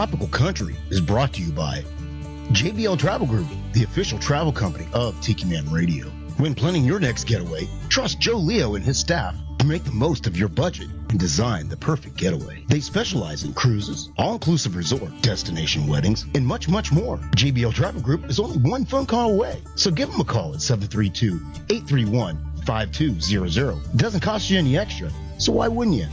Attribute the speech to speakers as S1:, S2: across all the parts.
S1: Tropical Country is brought to you by JBL Travel Group, the official travel company of Tiki Man Radio. When planning your next getaway, trust Joe Leo and his staff to make the most of your budget and design the perfect getaway. They specialize in cruises, all-inclusive resort, destination weddings, and much, much more. JBL Travel Group is only one phone call away, so give them a call at 732-831-5200. It doesn't cost you any extra, so why wouldn't you?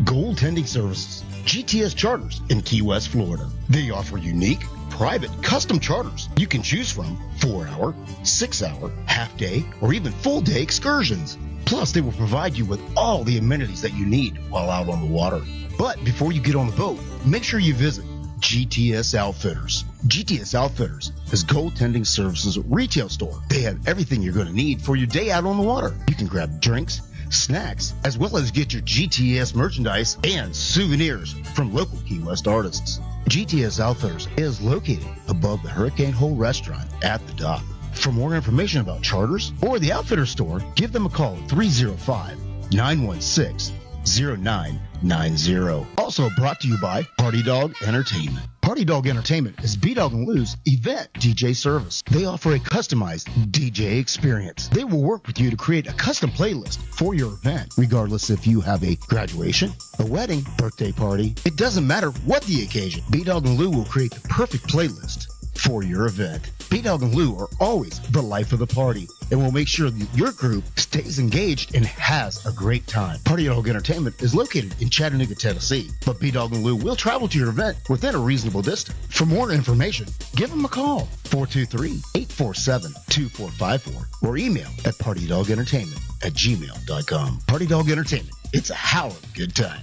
S1: Goaltending Services, GTS Charters in Key West, Florida. They offer unique, private, custom charters you can choose from 4-hour, 6-hour, half-day, or even full-day excursions. Plus, they will provide you with all the amenities that you need while out on the water. But before you get on the boat, make sure you visit GTS Outfitters. GTS Outfitters is Goaltending Services retail store. They have everything you're going to need for your day out on the water. You can grab drinks, snacks, as well as get your GTS merchandise and souvenirs from local Key West artists. GTS Outfitters is located above the Hurricane Hole restaurant at the dock. For more information about charters or the Outfitter store, give them a call at 305-916-0990. Also brought to you by Party Dog Entertainment. Party Dog Entertainment is B-Dawg and Lou's event DJ service. They offer a customized DJ experience. They will work with you to create a custom playlist for your event, regardless if you have a graduation, a wedding, birthday party. It doesn't matter what the occasion. B-Dawg and Lou will create the perfect playlist for your event. B-Dawg and Lou are always the life of the party and will make sure that your group stays engaged and has a great time. Party Dog Entertainment is located in Chattanooga, Tennessee, but B-Dawg and Lou will travel to your event within a reasonable distance. For more information, give them a call, 423-847-2454, or email at partydogentertainment@gmail.com. Party Dog Entertainment, it's a hell of a good time.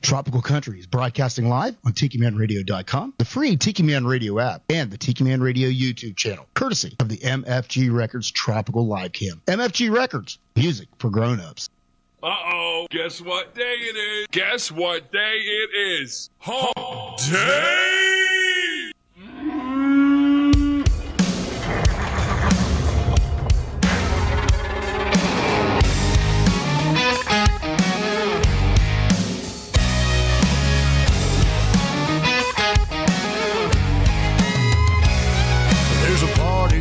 S1: Tropical Country is broadcasting live on TikiManRadio.com, the free Tiki Man Radio app, and the Tiki Man Radio YouTube channel, courtesy of the MFG Records Tropical Live Cam. MFG Records, music for grown-ups.
S2: Uh-oh, guess what day it is? Guess what day it is? Hump Day!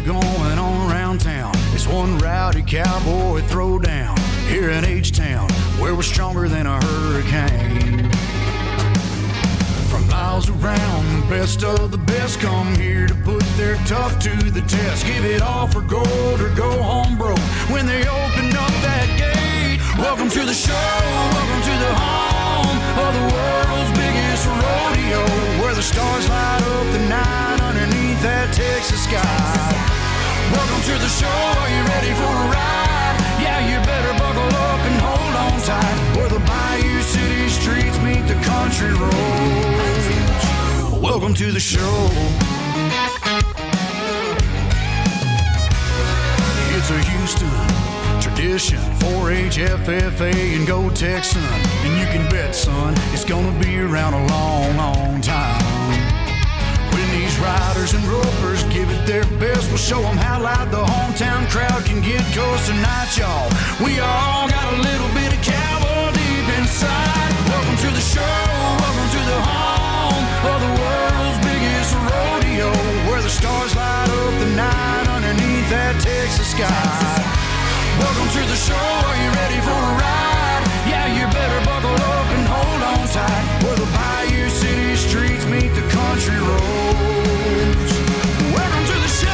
S3: Going on around town. It's one rowdy cowboy throwdown here in H-Town, where we're stronger than a hurricane. From miles around, the best of the best come here to put their tough to the test. Give it all for gold or go home broke when they open up that gate. Welcome to the show, welcome to the home of the world's biggest rodeo, where the stars light up the night underneath that Texas sky. Welcome to the show, are you ready for a ride? Yeah, you better buckle up and hold on tight, where the Bayou City streets meet the country roads. Welcome to the show. It's a Houston tradition, 4-H, FFA, and Go Texan. And you can bet, son, it's gonna be around a long, long time. When these riders and ropers give it their best, we'll show them how loud the hometown crowd can get. 'Cause tonight, y'all, we all got a little bit of cowboy deep inside. Welcome to the show, welcome to the home of the world's biggest rodeo, where the stars light up the night underneath that Texas sky. Welcome to the show, are you ready for a ride? Yeah, you better buckle up and hold on tight, where the Bayou City streets meet the country roads. Welcome to the show.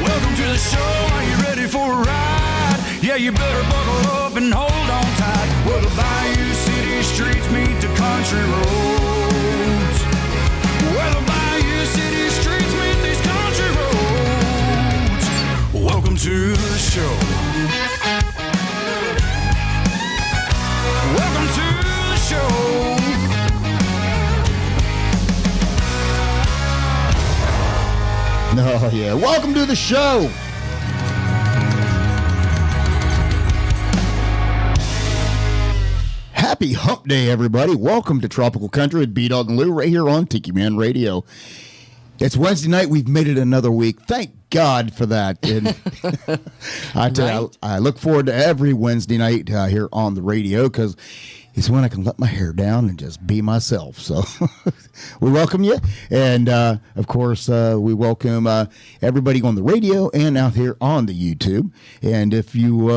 S3: Welcome to the show, are you ready for a ride? Yeah, you better buckle up and hold on tight, where the Bayou City streets meet the country roads. Where the Bayou City streets meet these country roads. Welcome to the show. Welcome to the show.
S1: Oh, yeah. Welcome to the show.
S4: Happy Hump Day, everybody. Welcome to Tropical Country with B-Dawg and Lou right here on Tiki Man Radio. It's Wednesday night. We've made it another week. Thank God for that. And I tell you, I look forward to every Wednesday night here on the radio because it's when I can let my hair down and just be myself. So we welcome you. And, of course, we welcome everybody on the radio and out here on the YouTube. And if you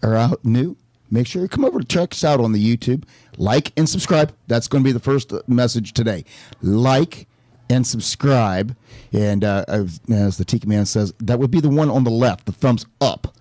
S4: are out new, make sure you come over to check us out on the YouTube. Like and subscribe. That's going to be the first message today. Like and subscribe. And as the Tiki Man says, that would be the one on the left, the thumbs up.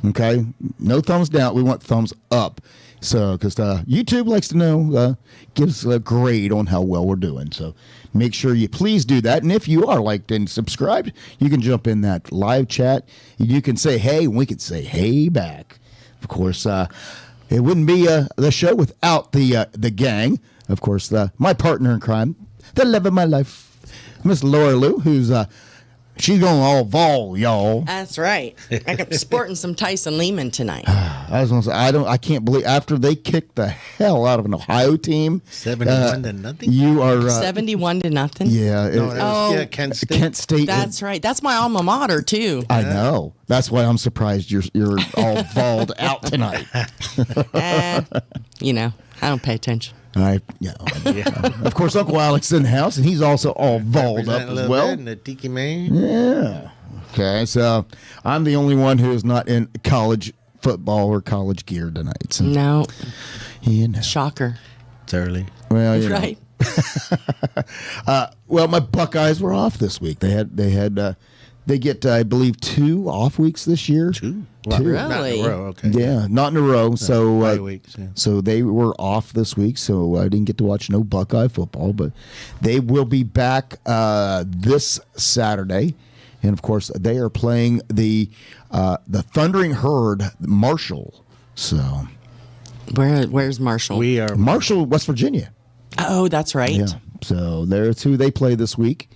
S4: Okay? No thumbs down. We want thumbs up. So, because YouTube likes to know, gives a grade on how well we're doing. So, make sure you please do that. And if you are liked and subscribed, you can jump in that live chat. You can say hey, and we can say hey back. Of course, it wouldn't be the show without the gang. Of course, my partner in crime, the love of my life, Miss Laura Lou, who's she's going all vol, y'all.
S5: That's right. I'm sporting some Tyson Lehman tonight.
S4: I was gonna say I can't believe after they kicked the hell out of an Ohio team,
S6: 71-0.
S4: You are
S5: 71-0.
S4: Yeah,
S6: Kent State.
S4: Kent State.
S5: That's right. That's my alma mater too.
S4: I know. That's why I'm surprised you're all balled out tonight.
S5: I don't pay attention.
S4: Of course, Uncle Alex is in the house, and he's also all balled up as well.
S6: The Tiki Man.
S4: Yeah. Okay, so I'm the only one who is not in college football or college gear tonight. So,
S5: No.
S4: Shocker.
S6: It's early.
S4: Well,
S5: right.
S4: Well, my Buckeyes were off this week. They get, I believe, 2 off weeks this year.
S6: 2?
S4: Wow.
S5: Really?
S6: Not in a row, okay.
S4: Yeah, not in a row. So,
S6: 5 weeks, yeah.
S4: So they were off this week, so I didn't get to watch no Buckeye football, but they will be back this Saturday. And, of course, they are playing the Thundering Herd, Marshall. So,
S5: Where's Marshall?
S6: We are
S4: Marshall, West Virginia.
S5: Oh, that's right.
S4: Yeah. So there's who they play this week.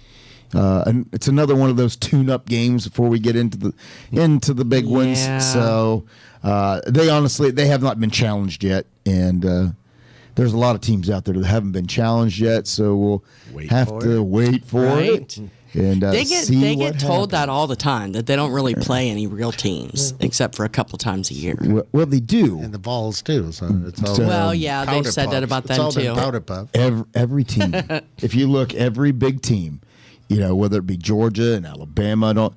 S4: And it's another one of those tune-up games before we get into the big ones. So they have not been challenged yet, and there's a lot of teams out there that haven't been challenged yet. So we'll have to wait for it. And
S5: they get told
S4: happens.
S5: that all the time that they don't really play any real teams except for a couple times a year.
S4: Well, they do,
S6: and the balls too. So it's all
S5: well, yeah, they've said that about them too.
S6: Powder puff.
S4: Every team. If you look, every big team, whether it be Georgia and Alabama,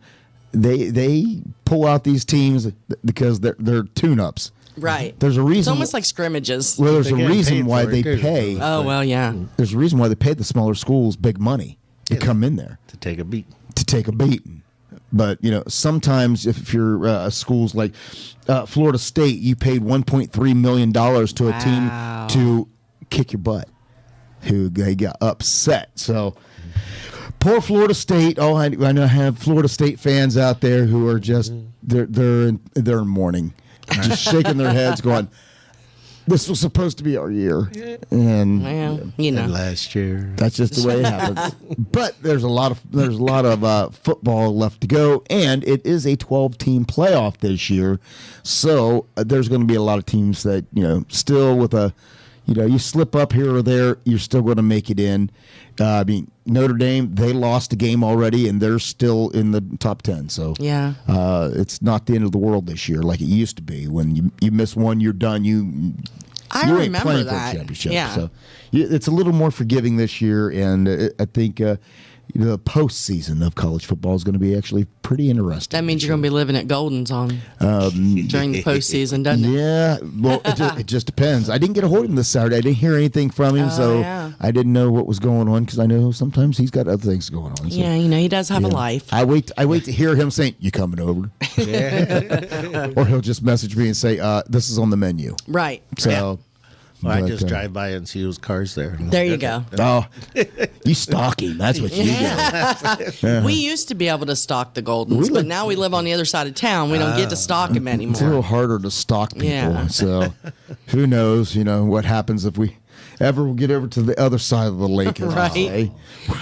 S4: they pull out these teams because they're tune-ups.
S5: Right.
S4: There's a reason.
S5: It's almost like scrimmages.
S4: Well, there's a
S6: They're
S4: reason
S6: getting
S4: why
S6: paid
S4: they
S6: for it, too.
S4: pay.
S5: Oh, well, yeah.
S4: There's a reason why they pay the smaller schools big money to come in there
S6: To take a beat.
S4: to take a beating. But sometimes if you're schools like Florida State, you paid $1.3 million to a team to kick your butt. Who they got upset. So poor Florida State. Oh, I know I have Florida State fans out there who are just they're in mourning, just shaking their heads, going, "This was supposed to be our year," and
S6: And last year.
S4: that's just the way it happens. But there's a lot of football left to go, and it is a 12-team playoff this year. So there's going to be a lot of teams that still with a. You slip up here or there, you're still going to make it in. Notre Dame, they lost a game already, and they're still in the top 10. So it's not the end of the world this year like it used to be. When you miss one, you're done.
S5: I
S4: you
S5: remember
S4: ain't playing
S5: that.
S4: for a championship.
S5: Yeah.
S4: So it's a little more forgiving this year, and I think the postseason of college football is going to be actually pretty interesting.
S5: That means you're going to be living at Golden's during the postseason, doesn't it?
S4: Yeah, well, it just depends. I didn't get a hold of him this Saturday. I didn't hear anything from him, I didn't know what was going on because I know sometimes he's got other things going on. So,
S5: Yeah, he does have a life.
S4: I wait to hear him saying, "You coming over?" Or he'll just message me and say, "This is on the menu."
S5: Right.
S4: So.
S6: Well, I just drive by and see those cars there.
S5: There you go.
S4: Oh, you stalk him. That's what you do.
S5: We used to be able to stalk the Goldens, but now we live on the other side of town. We don't get to stalk them anymore.
S4: It's a little harder to stalk people.
S5: Yeah.
S4: So who knows, what happens if we ever get over to the other side of the lake. As
S5: Right.
S4: I say.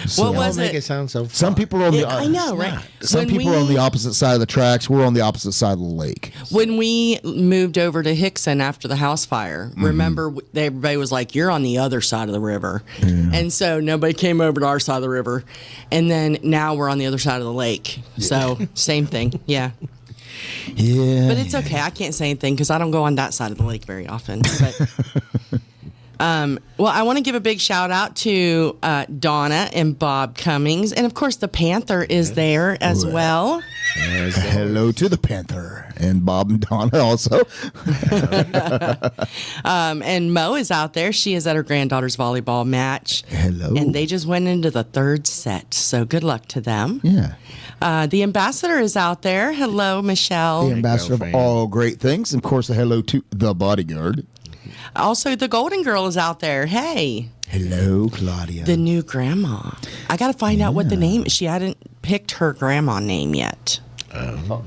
S4: So,
S5: What was
S6: Make
S5: it?
S6: it sound so far.
S4: some people are on the.
S5: I know, right?
S4: Some
S5: When
S4: people are on the opposite side of the tracks. We're on the opposite side of the lake.
S5: When we moved over to Hickson after the house fire, remember everybody was like, "You're on the other side of the river," and so nobody came over to our side of the river. And then now we're on the other side of the lake. So same thing, yeah.
S4: Yeah,
S5: But it's okay. I can't say anything because I don't go on that side of the lake very often. But, well, I want to give a big shout out to Donna and Bob Cummings. And, of course, the Panther is there as well.
S4: Hello to the Panther and Bob and Donna also.
S5: And Mo is out there. She is at her granddaughter's volleyball match.
S4: Hello.
S5: And they just went into the third set. So good luck to them.
S4: Yeah.
S5: The ambassador is out there. Hello, Michelle.
S4: The ambassador of
S6: girlfriend.
S4: all great things. And of course, a hello to the bodyguard.
S5: Also, the Golden Girl is out there. Hey.
S4: Hello, Claudia.
S5: The new grandma. I got to find out what the name. She hadn't picked her grandma name yet.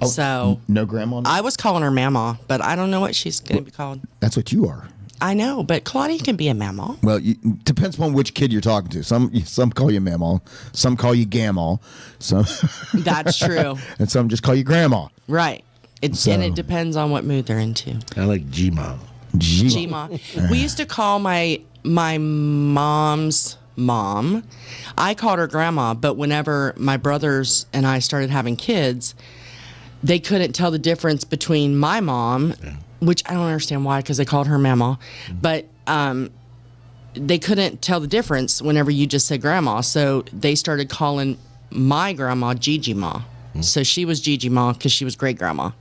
S5: So
S4: no grandma?
S5: I was calling her Mama, but I don't know what she's going to be called.
S4: That's what you are.
S5: I know, but Claudia can be a Mama.
S4: Well, depends on which kid you're talking to. Some call you Mamaw, some call you Gamma, some
S5: That's true.
S4: and some just call you Grandma.
S5: Right. And
S4: So-
S5: it depends on what mood they're into.
S6: I like G-Mom.
S5: G-Ma. We used to call my mom's mom. I called her Grandma, but whenever my brothers and I started having kids, they couldn't tell the difference between my mom, which I don't understand why, because they called her Mama, but they couldn't tell the difference whenever you just said Grandma. So they started calling my grandma Gigi Ma. So she was Gigi Ma because she was great grandma.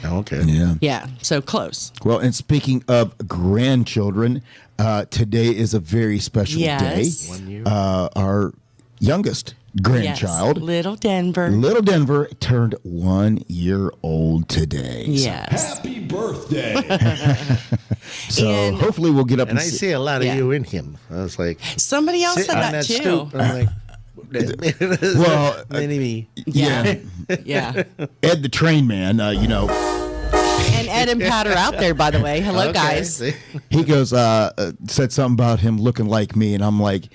S6: Okay.
S4: Yeah.
S5: Yeah, so close.
S4: Well, and speaking of grandchildren, today is a very special
S5: Yes.
S4: day.
S6: 1 year.
S4: Our youngest grandchild,
S5: Yes, little Denver.
S4: little Denver, turned 1 year old today.
S5: Yes.
S2: Happy birthday.
S4: So
S5: And-
S4: hopefully we'll get up
S6: And
S4: and
S6: I
S4: see.
S6: see a lot of
S5: Yeah.
S6: you in him. I was like,
S5: Somebody else
S6: sitting
S5: said
S6: on
S5: that too.
S6: stoop. I'm like,
S4: Well,
S6: mini me.
S5: Yeah. Yeah.
S4: Ed the Train Man,
S5: And Ed and Pat are out there, by the way. Hello,
S6: Okay.
S5: guys.
S6: See?
S4: he goes, said something about him looking like me, and I'm like,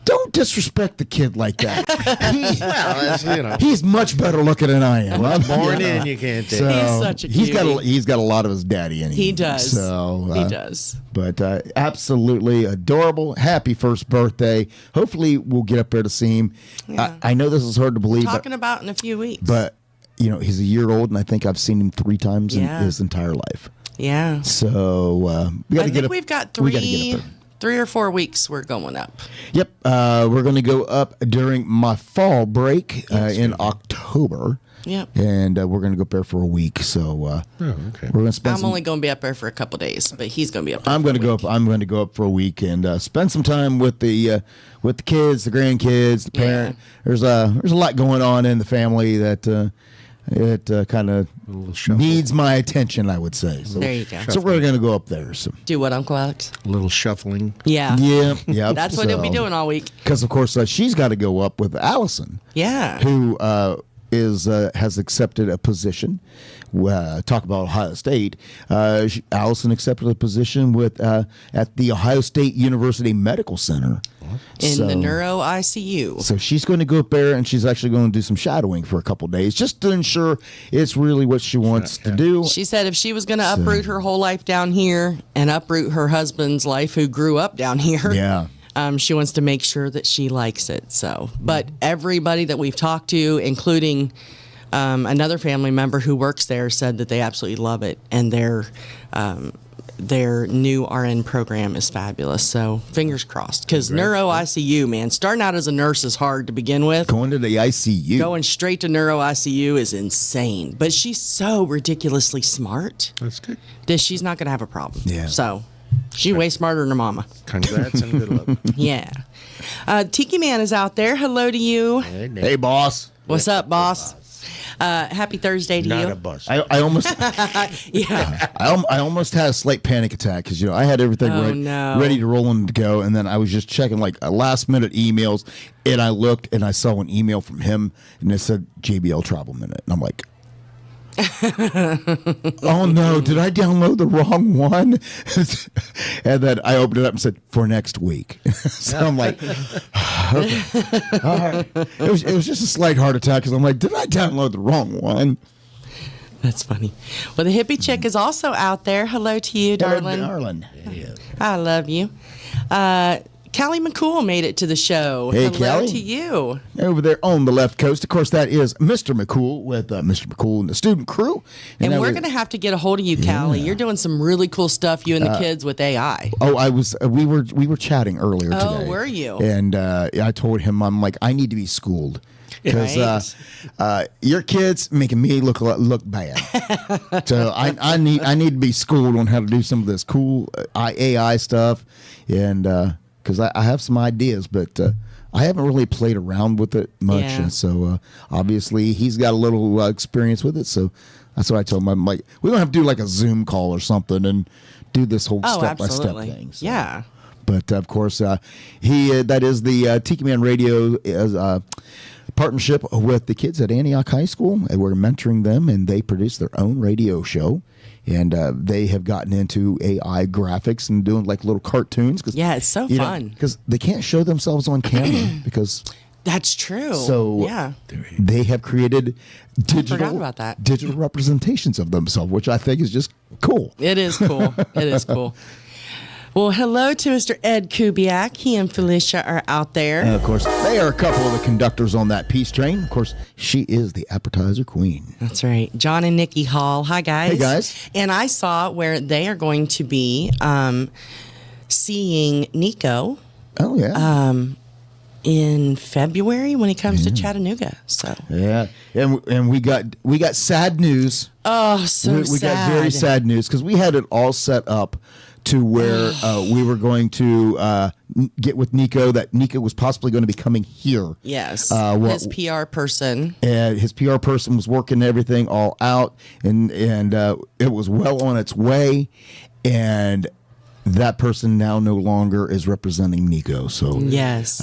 S4: don't disrespect the kid like that.
S6: Well, that's, you know,
S4: He's much better looking than I am. I'm
S6: born in, you can't take.
S4: So
S5: He's such a
S4: he's got
S5: cutie.
S4: he's got a lot of his daddy in him.
S5: He does.
S4: So
S5: He does.
S4: But absolutely adorable. Happy first birthday. Hopefully we'll get up there to see him.
S5: Yeah.
S4: I know this is hard to believe,
S5: Talking about in a few weeks.
S4: but he's a year old, and I think I've seen him 3 times
S5: Yeah.
S4: in his entire life.
S5: yeah.
S4: So we got
S5: I
S4: to get
S5: think
S4: up.
S5: we've got
S4: we gotta get up there.
S5: 3 or 4 weeks we're going up.
S4: Yep, we're going to go up during my fall break in October.
S5: Yep.
S4: And we're going to go up there for a week. So
S6: okay.
S4: we're going to spend.
S5: I'm only going to be up there for a couple days, but he's going to be up there.
S4: I'm going to go up. I'm going to go up for a week and spend some time with the kids, the grandkids, the parent. There's a lot going on in the family that it kind of needs my attention, I would say. So,
S5: There you go.
S4: So we're going to go up there. So
S5: Do what, Uncle Alex?
S6: A little shuffling.
S5: Yeah.
S4: yeah.
S5: That's what he'll be doing all week.
S4: Because of course she's got to go up with Allison.
S5: Yeah.
S4: Who has accepted a position. Talk about Ohio State. Allison accepted a position with at the Ohio State University Medical Center
S5: In the neuro ICU.
S4: So she's going to go up there, and she's actually going to do some shadowing for a couple of days, just to ensure it's really what she wants to do.
S5: She said if she was going to uproot her whole life down here and uproot her husband's life, who grew up down here.
S4: Yeah.
S5: She wants to make sure that she likes it. So, but everybody that we've talked to, including another family member who works there, said that they absolutely love it, and their new RN program is fabulous. So, fingers crossed. Because neuro ICU, man, starting out as a nurse is hard to begin with.
S4: Going to the ICU.
S5: Going straight to neuro ICU is insane. But she's so ridiculously smart
S6: That's good.
S5: that she's not going to have a problem.
S4: Yeah.
S5: So, she's way smarter than her mama.
S6: Congrats and good luck.
S5: Yeah. Tiki Man is out there. Hello to you.
S4: Hey, boss.
S5: What's up, boss? Happy Thursday to
S6: Not
S5: you.
S6: a bus.
S4: I almost
S5: Yeah.
S4: I almost had a slight panic attack because I had everything
S5: Oh, no.
S4: ready to roll and to go, and then I was just checking like last minute emails, and I looked and I saw an email from him, and it said JBL Travel Minute, and I'm like, Oh no, did I download the wrong one? And then I opened it up and said, for next week. So I'm like, okay. All right. It was just a slight heart attack because I'm like, did I download the wrong one?
S5: That's funny. Well, the hippie chick is also out there. Hello to you, darling.
S4: Darling.
S5: I love you. Callie McCool made it to the show.
S4: Hey,
S5: Hello
S4: Callie.
S5: to you.
S4: Over there on the left coast, of course, that is Mr. McCool with Mr. McCool and the student crew.
S5: And
S4: that
S5: we're
S4: was-
S5: going to have to get a hold of you, Callie. You're doing some really cool stuff, you and the kids, with AI.
S4: Oh, I was. We were chatting earlier
S5: Oh,
S4: today.
S5: were you?
S4: And I told him, I'm like, I need to be schooled because your kids making me look bad. So I need to be schooled on how to do some of this cool AI stuff, and because I have some ideas, but I haven't really played around with it much.
S5: Yeah.
S4: And so obviously he's got a little experience with it. So that's what I told him. I'm like, we're gonna have to do like a Zoom call or something and do this whole
S5: Oh,
S4: step by step
S5: absolutely.
S4: thing. So.
S5: Yeah.
S4: But of course, that is the Tiki Man Radio partnership with the kids at Antioch High School. And we're mentoring them, and they produce their own radio show. And they have gotten into AI graphics and doing like little cartoons.
S5: Yeah, it's so fun.
S4: Because they can't show themselves on camera because.
S5: That's true.
S4: So
S5: yeah.
S4: they have created
S5: forgot about that.
S4: digital representations of themselves, which I think is just cool.
S5: It is cool. It is cool. Well, hello to Mr. Ed Kubiak. He and Felicia are out there.
S4: And of course, they are a couple of the conductors on that peace train. Of course, she is the appetizer queen.
S5: That's right. John and Nikki Hall. Hi, guys.
S4: Hey, guys.
S5: And I saw where they are going to be seeing Nico
S4: Oh yeah,
S5: in February when he comes to Chattanooga. So,
S4: yeah. And we got sad news.
S5: oh, so
S4: we
S5: sad.
S4: got very sad news because we had it all set up to where we were going to get with Nico. That Nico was possibly going to be coming here.
S5: Yes.
S4: What-
S5: His PR person.
S4: And his PR person was working everything all out, and it was well on its way, and that person now no longer is representing Nico. So
S5: Yes.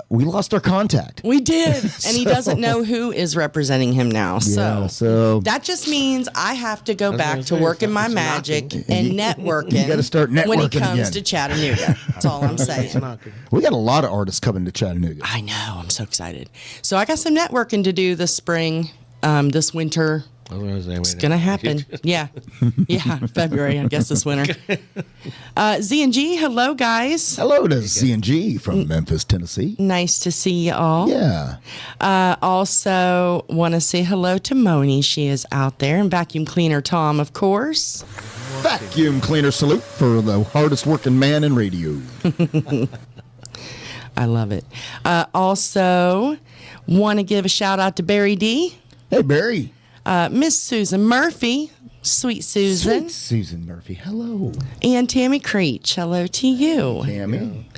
S4: we lost our contact.
S5: We did. And he doesn't know who is representing him now.
S4: Yeah,
S5: So,
S4: so
S5: that just means I have to go back
S6: gonna
S5: to
S6: say,
S5: working my
S6: it's
S5: magic
S6: knocking.
S5: and networking.
S4: You gotta start
S5: when he
S4: networking
S5: comes
S4: again.
S5: to Chattanooga. That's all I'm saying.
S4: we got a lot of artists coming to Chattanooga.
S5: I know. I'm so excited. So I got some networking to do this spring, this winter. It's gonna happen. Yeah, February, I guess, this winter. Z and G, hello guys.
S4: Hello to C&G from Memphis, Tennessee.
S5: Nice to see you all.
S4: Yeah.
S5: Also, want to say hello to Moni. She is out there, and vacuum cleaner Tom, of course.
S4: Vacuum cleaner salute for the hardest working man in radio.
S5: I love it. Also, want to give a shout out to Barry D,
S4: Hey, Barry.
S5: Miss Susan Murphy, sweet Susan,
S4: Sweet Susan Murphy. Hello.
S5: and Tammy Creech. Hello to you.
S4: Tammy.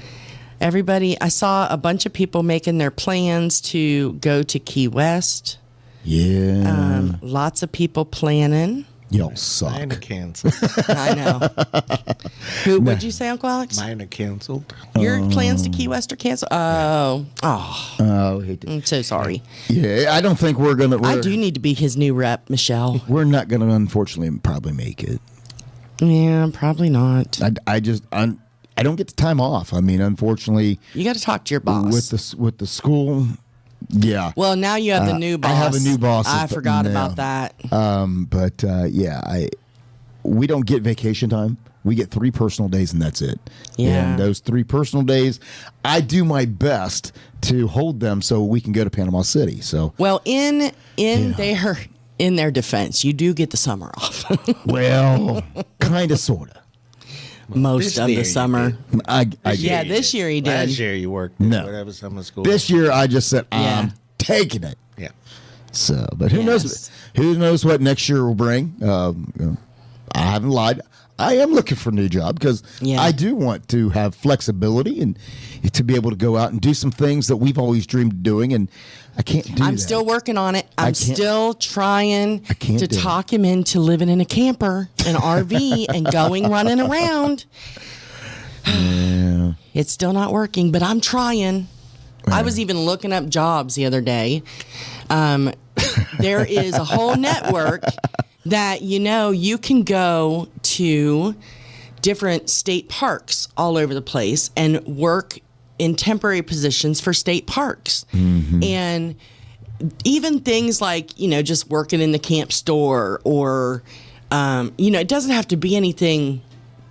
S5: Everybody, I saw a bunch of people making their plans to go to Key West.
S4: Yeah.
S5: Lots of people planning.
S4: Y'all suck.
S6: Mine are canceled.
S5: I know. Who? What'd you say, Uncle Alex?
S6: Mine are canceled.
S5: Your plans to Key West are canceled? Oh,
S4: Oh, hate to-
S5: I'm so sorry.
S4: yeah, I don't think we're gonna.
S5: I do need to be his new rep, Michelle.
S4: We're not gonna, unfortunately, probably make it.
S5: Yeah, probably not.
S4: I don't get the time off. I mean, unfortunately,
S5: You got to talk to your boss.
S4: with the school. Yeah.
S5: Well, now you have the new boss.
S4: I have a new boss.
S5: I forgot
S4: now.
S5: about that.
S4: But we don't get vacation time. We get 3 personal days, and that's it.
S5: Yeah.
S4: And those 3 personal days, I do my best to hold them so we can go to Panama City. So,
S5: Well, in their defense, you do get the summer off.
S4: well, kind of, sort of.
S5: Most
S6: This
S5: of
S6: year
S5: the
S6: you
S5: summer. Yeah,
S6: you
S5: this
S6: did.
S5: year he did.
S6: Last year you worked
S4: No.
S6: whatever summer school.
S4: This year, I just said,
S5: Yeah.
S4: I'm taking it.
S6: Yeah.
S4: So, but who
S5: Yes.
S4: knows? Who knows what next year will bring? I haven't lied. I am looking for a new job because
S5: Yeah.
S4: I do want to have flexibility and to be able to go out and do some things that we've always dreamed of doing, and I can't do that.
S5: I'm still working on it. I'm
S4: can't-
S5: still trying
S4: I can't
S5: to
S4: do it.
S5: talk him into living in a camper, an RV, and going running around.
S4: Yeah.
S5: It's still not working, but I'm trying. I was even looking up jobs the other day there is a whole network that, you can go to different state parks all over the place and work in temporary positions for state parks. And even things like, just working in the camp store or, it doesn't have to be anything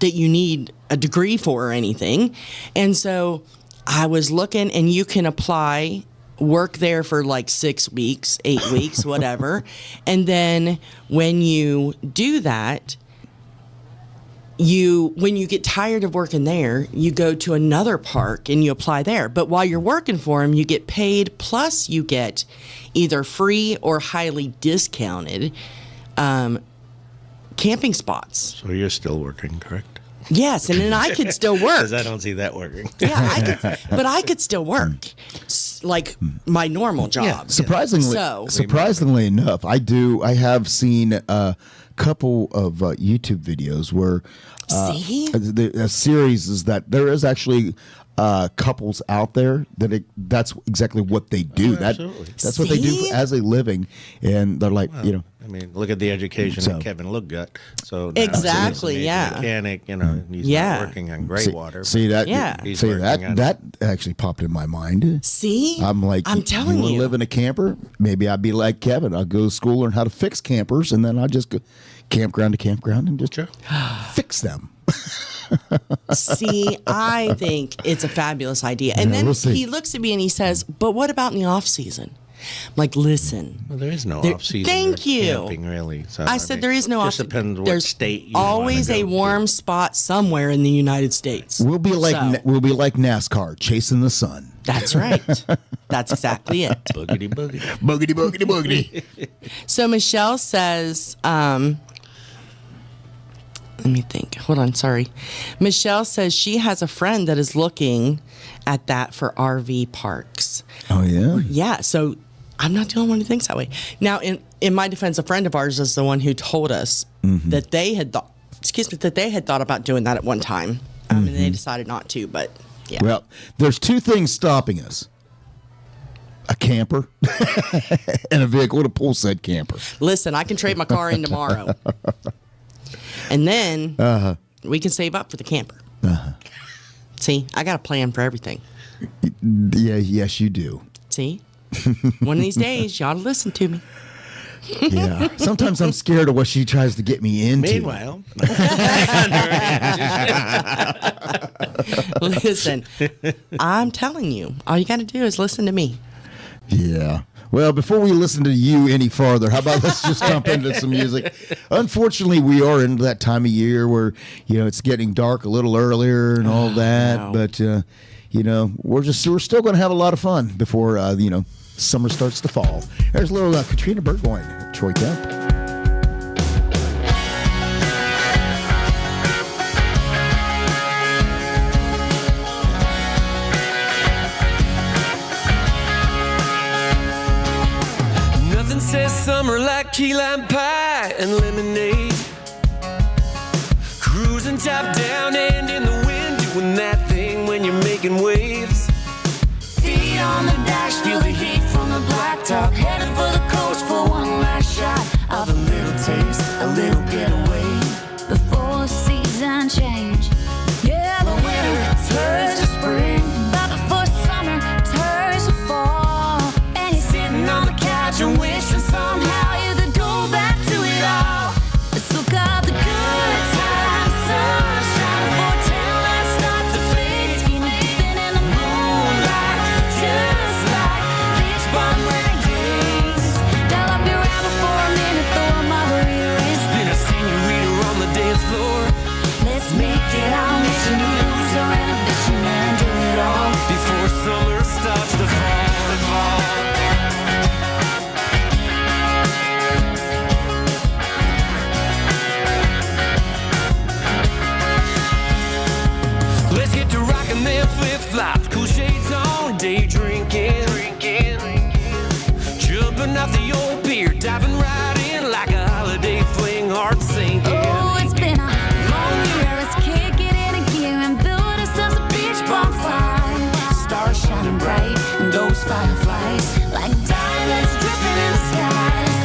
S5: that you need a degree for or anything. And so I was looking, and you can apply, work there for like 6 weeks, 8 weeks, whatever. And then when you do that, when you get tired of working there, you go to another park and you apply there. But while you're working for them, you get paid, plus you get either free or highly discounted camping spots.
S6: So you're still working, correct?
S5: Yes, and then I could still work.
S6: Because I don't see that working.
S5: Yeah, I could still work, like my normal job.
S6: Yeah.
S4: Surprisingly enough, I have seen a couple of YouTube videos where a series is that there is actually couples out there that's exactly what they do. That's what they do as a living, and they're like,
S6: I mean, look at the education that Kevin Look got. So now
S5: exactly,
S6: he's a mechanic, he's not working on gray water.
S4: See that?
S5: Yeah.
S4: That actually popped in my mind.
S5: See,
S4: I'm telling you, live in a camper. Maybe I'd be like Kevin. I'll go to school, learn how to fix campers, and then I'll just go campground to campground and just fix them.
S5: See, I think it's a fabulous idea. And then he looks at me and he says, "But what about in the off season?" I'm like, listen.
S6: Well, there is no off season.
S5: Thank you.
S6: Camping, really. So,
S5: I said there is no off season.
S6: Depends what
S5: There's
S6: state you
S5: always
S6: wanna
S5: a
S6: go
S5: warm
S6: to.
S5: spot somewhere in the United States.
S4: We'll be like NASCAR, chasing the sun.
S5: That's right. That's exactly it.
S6: Boogity boogity.
S4: Boogity boogity boogity.
S5: So Michelle says, let me think. Hold on, sorry. Michelle says she has a friend that is looking at that for RV parks.
S4: Oh, yeah?
S5: Yeah, so I'm not the only one who thinks that way. Now, in my defense, a friend of ours is the one who told us that they had thought about doing that at one time, and they decided not to, but yeah.
S4: Well, there's two things stopping us. A camper and a vehicle to pull said camper.
S5: Listen, I can trade my car in tomorrow. And then we can save up for the camper. See, I got a plan for everything.
S4: Yeah, yes, you do.
S5: See? One of these days, you ought to listen to me.
S4: Yeah. Sometimes I'm scared of what she tries to get me into.
S6: Meanwhile,
S5: Listen, I'm telling you, all you got to do is listen to me.
S4: Yeah. Well, before we listen to you any farther, how about let's just jump into some music? Unfortunately, we are into that time of year where, it's getting dark a little earlier and all that.
S5: No.
S4: But, we're still going to have a lot of fun before, summer starts to fall. There's a little Katrina Burgoyne, Troy Kemp.
S7: Says summer like key lime pie and lemonade. Cruising top down and in the wind, doing that thing when you're making waves.
S8: Feet on the dash, feel the heat from the blacktop. Headed for the coast for one last shot of a little taste, a little getaway before the season change. Yeah, the winter turns to spring, but before summer turns to fall. And you're sitting on the couch and wishing somehow you could go back to it all. Let's look up the good times, sunshine, foretell that start to fade. Skinny dipping in the moonlight, just like beach bum renegades. Dial up your hour for a minute, throw a margarita.
S7: Been a senorita on the dance floor.
S8: Let's make it our mission to lose our inhibition and do it all
S7: Before summer starts to fall. Let's get to rockin' them flip-flops, cool shades on, day drinking. Jumping off the old pier, diving right in like a holiday fling, heart sinking.
S8: Oh, it's been a long year. Let's kick it into gear and build ourselves a beach bonfire. Stars shining bright and those fireflies like diamonds dripping in the sky.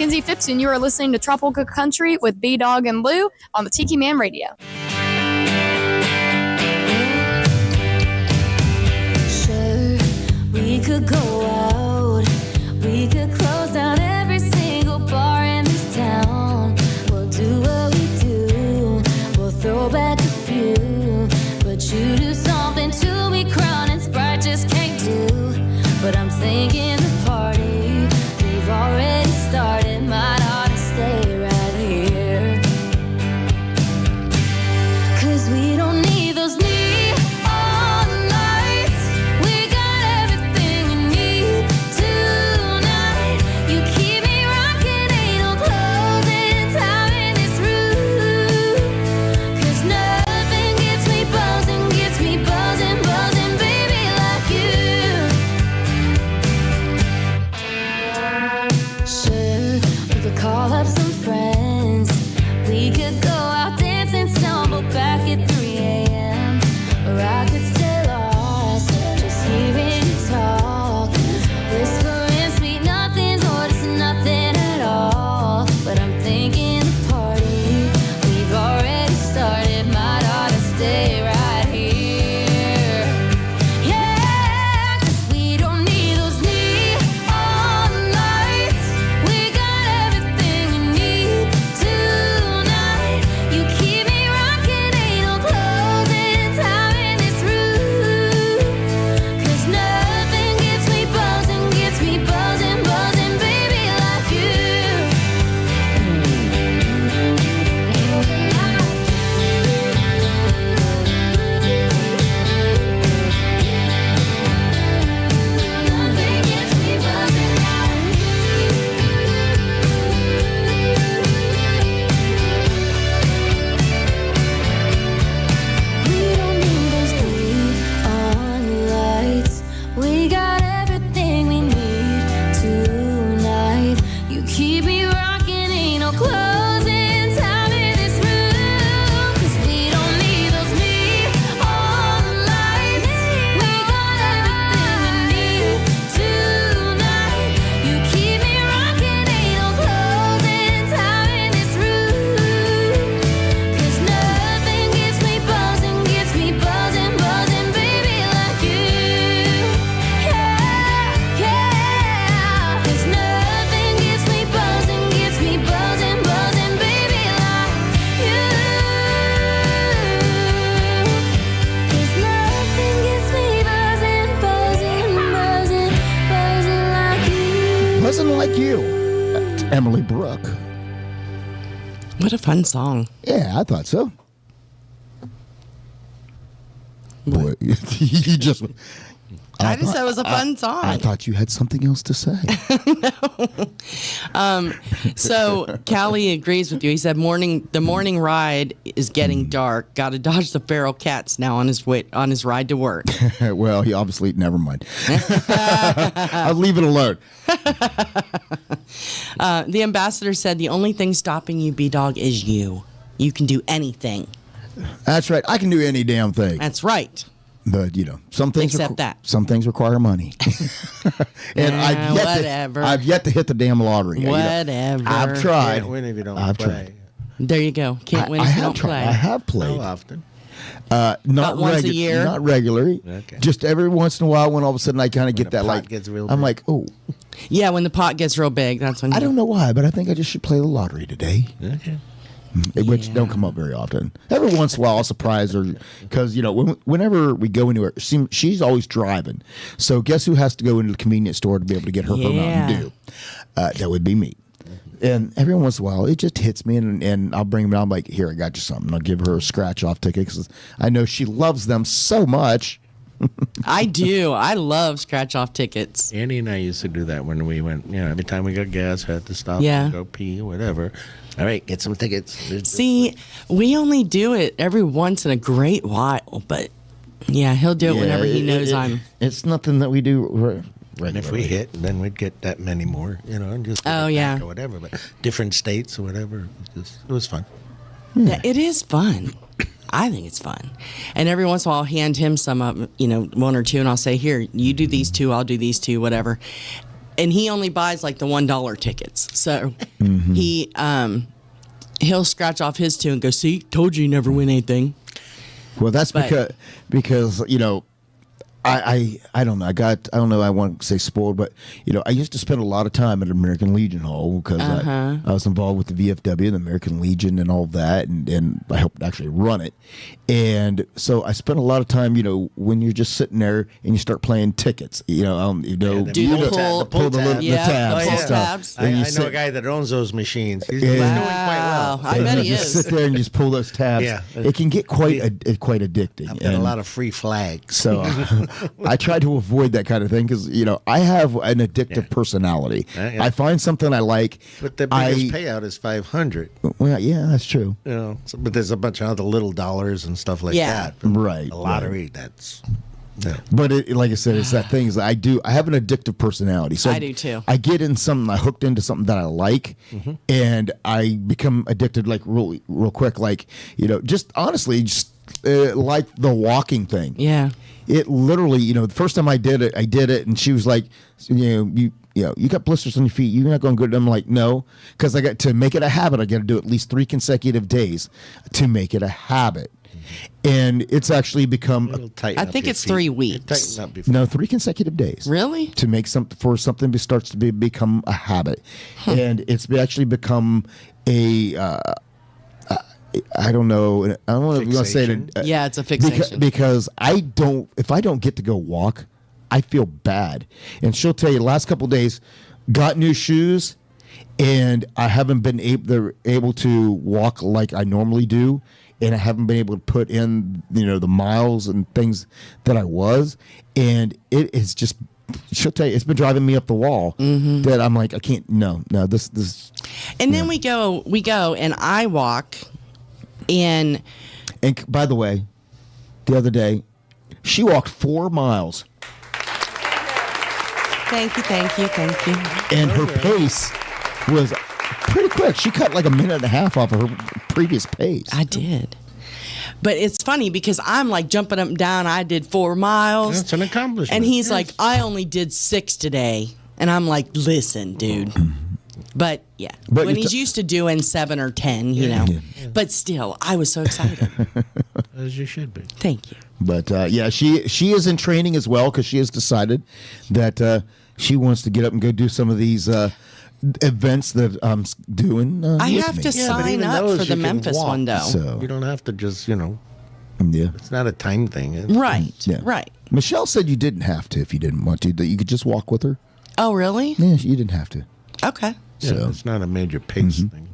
S9: Mackenzie Phipps, and you are listening to Tropical Country with B-Dawg and Lou on the Tiki Man Radio.
S8: Sure, we could go out. We could close down every single bar in this town. We'll do what we do. We'll throw back a few. But you do something to me, Crown and Sprite just can't do. But I'm thinking the party we've already started might ought to stay right here. 'Cause we don't need those neon lights. We got everything we need tonight. You keep me rocking, ain't no closing time in this room. 'Cause nothing gets me buzzing, buzzing, baby, like you. Sure, we could call up some friends. We could go out dancing, stumble back at 3 a.m. Or I could stay lost, just hearing you talk. Whispering sweet nothings, or just nothing at all. But I'm thinking the party we've already started might ought to stay right here. Yeah, 'cause we don't need those neon lights. We got everything we need tonight. You keep me rocking, ain't no closing time in this room. 'Cause nothing gets me buzzing, baby, like you. Nothing gets me buzzing like we don't need those neon lights. We got everything we need tonight. You keep me rocking, ain't no closing time in this room. 'Cause we don't need those neon lights. We got everything we need tonight. You keep me rocking, ain't no closing time in this room. 'Cause nothing gets me buzzing, baby, like you. Yeah, yeah. 'Cause nothing gets me buzzing, baby, like you. 'Cause nothing gets me buzzing like you.
S4: Wasn't like you. Emily Brooke.
S5: What a fun song.
S4: Yeah, I thought so. Boy, you just.
S5: I just said it was a fun song.
S4: I thought you had something else to say.
S5: So Callie agrees with you. He said the morning ride is getting dark. Got to dodge the feral cats now on his ride to work.
S4: Well, he obviously never mind. I'll leave it alone.
S5: The ambassador said the only thing stopping you, B-Dawg, is you. You can do anything.
S4: That's right. I can do any damn thing.
S5: That's right.
S4: But some things some things require money. And I've yet to hit the damn lottery.
S5: Whatever.
S4: I've tried.
S6: Can't win if you don't
S4: I've
S6: play.
S4: tried.
S5: There you go. Can't win if you don't play.
S4: I have played.
S6: How often?
S4: Not
S5: once a year?
S4: Not regularly.
S6: Okay.
S4: Just every once in a while when all of a sudden I kind of get
S6: the
S4: that
S6: pot gets real
S4: I'm
S6: big.
S4: like, oh,
S5: Yeah, when the pot gets real big, that's when
S4: I don't know why, but I think I just should play the lottery today.
S6: Okay.
S4: Which don't come up very often. Every once in a while, I'll surprise her because whenever we go into her, she's always driving. So guess who has to go into the convenience store to be able to get her Mountain Dew? That would be me. And every once in a while, it just hits me, and I'll bring them down. I'm like, here, I got you something. I'll give her a scratch-off ticket because I know she loves them so much.
S5: I do. I love scratch-off tickets.
S6: Andy and I used to do that when we went, every time we got gas, had to stop
S5: Yeah.
S6: and go pee or whatever. All right, get some tickets.
S5: See, we only do it every once in a great while, but yeah, he'll do it whenever he knows I'm.
S4: It's nothing that we do
S6: And if we
S4: regularly.
S6: hit, then we'd get that many more, and just give
S5: Oh,
S6: it
S5: yeah.
S6: back or whatever. But different states or whatever, it was fun.
S5: Yeah, it is fun. I think it's fun. And every once in a while, I'll hand him some of, one or two, and I'll say, here, you do these two, I'll do these two, whatever. and he only buys like the $1 tickets. So he'll scratch off his too and go, see, told you never win anything.
S4: Well, that's because you know, I don't know. I don't know. I want to say spoiled, but you know, I used to spend a lot of time at American Legion Hall because I was involved with the VFW and the American Legion and all that, and I helped actually run it. And so I spent a lot of time, you know, when you're just sitting there and you start playing tickets, you know,
S5: Do the
S4: pull the tabs and stuff.
S5: Tabs.
S6: I know a guy that owns those machines. He's doing quite well.
S5: I bet he
S4: just
S5: is.
S4: sit there and just pull those tabs.
S6: Yeah.
S4: It can get quite addicting.
S6: I've got a lot of free flags.
S4: So I try to avoid that kind of thing because, you know, I have an addictive personality.
S6: Yeah.
S4: I find something I like.
S6: But the biggest payout is $500.
S4: Well, yeah, that's true.
S6: You know, but there's a bunch of other little dollars and stuff like that. But
S4: Right.
S6: a lottery, that's... Yeah.
S4: But like I said, it's that thing. I have an addictive personality. So
S5: I do too.
S4: I get in something, I hooked into something that I like, and I become addicted like real quick. Like, you know, just honestly, like the walking thing.
S5: Yeah.
S4: It literally, you know, the first time I did it, and she was like, you got blisters on your feet. You're not going to go. I'm like, no, because I got to make it a habit. I got to do at least 3 consecutive days to make it a habit. And it's actually become.
S5: I think it's 3 weeks.
S4: No, 3 consecutive days.
S5: Really?
S4: To make something starts to become a habit, and it's actually become a. I don't know. I don't know if you want to say it.
S5: Yeah, it's a fixation.
S4: Because if I don't get to go walk, I feel bad. And she'll tell you, the last couple of days, got new shoes, and I haven't been able to walk like I normally do, and I haven't been able to put in, you know, the miles and things that I was, and it is just. She'll tell you, it's been driving me up the wall that I'm like, I can't. No, this.
S5: And then we go, and I walk. And
S4: by the way, the other day, she walked 4 miles.
S5: Thank you.
S4: And her pace was pretty quick. She cut like a minute and a half off of her previous pace.
S5: I did. But it's funny because I'm like jumping up and down. I did 4 miles.
S6: That's an accomplishment.
S5: And he's like, I only did 6 today. And I'm like, listen, dude. But yeah, when he's used to doing 7 or 10, you know. Yeah. But still, I was so excited.
S6: As you should be.
S5: Thank you.
S4: But yeah, she is in training as well because she has decided that she wants to get up and go do some of these events that I'm doing.
S5: I have to sign up for the Memphis one, though.
S6: So you don't have to just, you know.
S4: Yeah.
S6: It's not a time thing.
S5: Right.
S4: Yeah.
S5: Right.
S4: Michelle said you didn't have to if you didn't want to, that you could just walk with her.
S5: Oh, really?
S4: Yeah, you didn't have to.
S5: Okay.
S6: Yeah, it's not a major pace thing.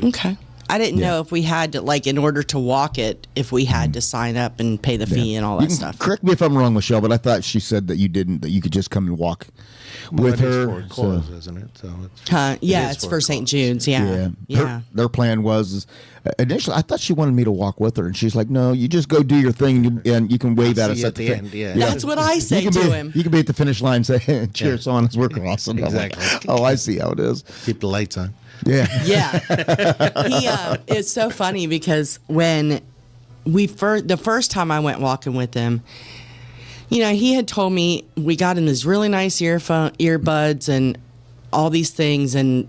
S5: Okay. I didn't know if we had to, like, in order to walk it, if we had to sign up and pay the fee and all that stuff.
S4: Correct me if I'm wrong, Michelle, but I thought she said that you didn't, that you could just come and walk with her.
S6: It's for cause, isn't it? So
S5: it's for St. Jude's. Yeah.
S4: Their plan was initially, I thought she wanted me to walk with her, and she's like, "No, you just go do your thing, and you can wave at us at the end."
S6: Yeah.
S5: That's what I say to him.
S4: You can be at the finish line and say, "Cheers on as we're crossing."
S6: Exactly.
S4: Like, oh, I see how it is.
S6: Keep the lights on.
S4: Yeah.
S5: Yeah. It's so funny because when the first time I went walking with him, you know, he had told me we got him these really nice earbuds and all these things, and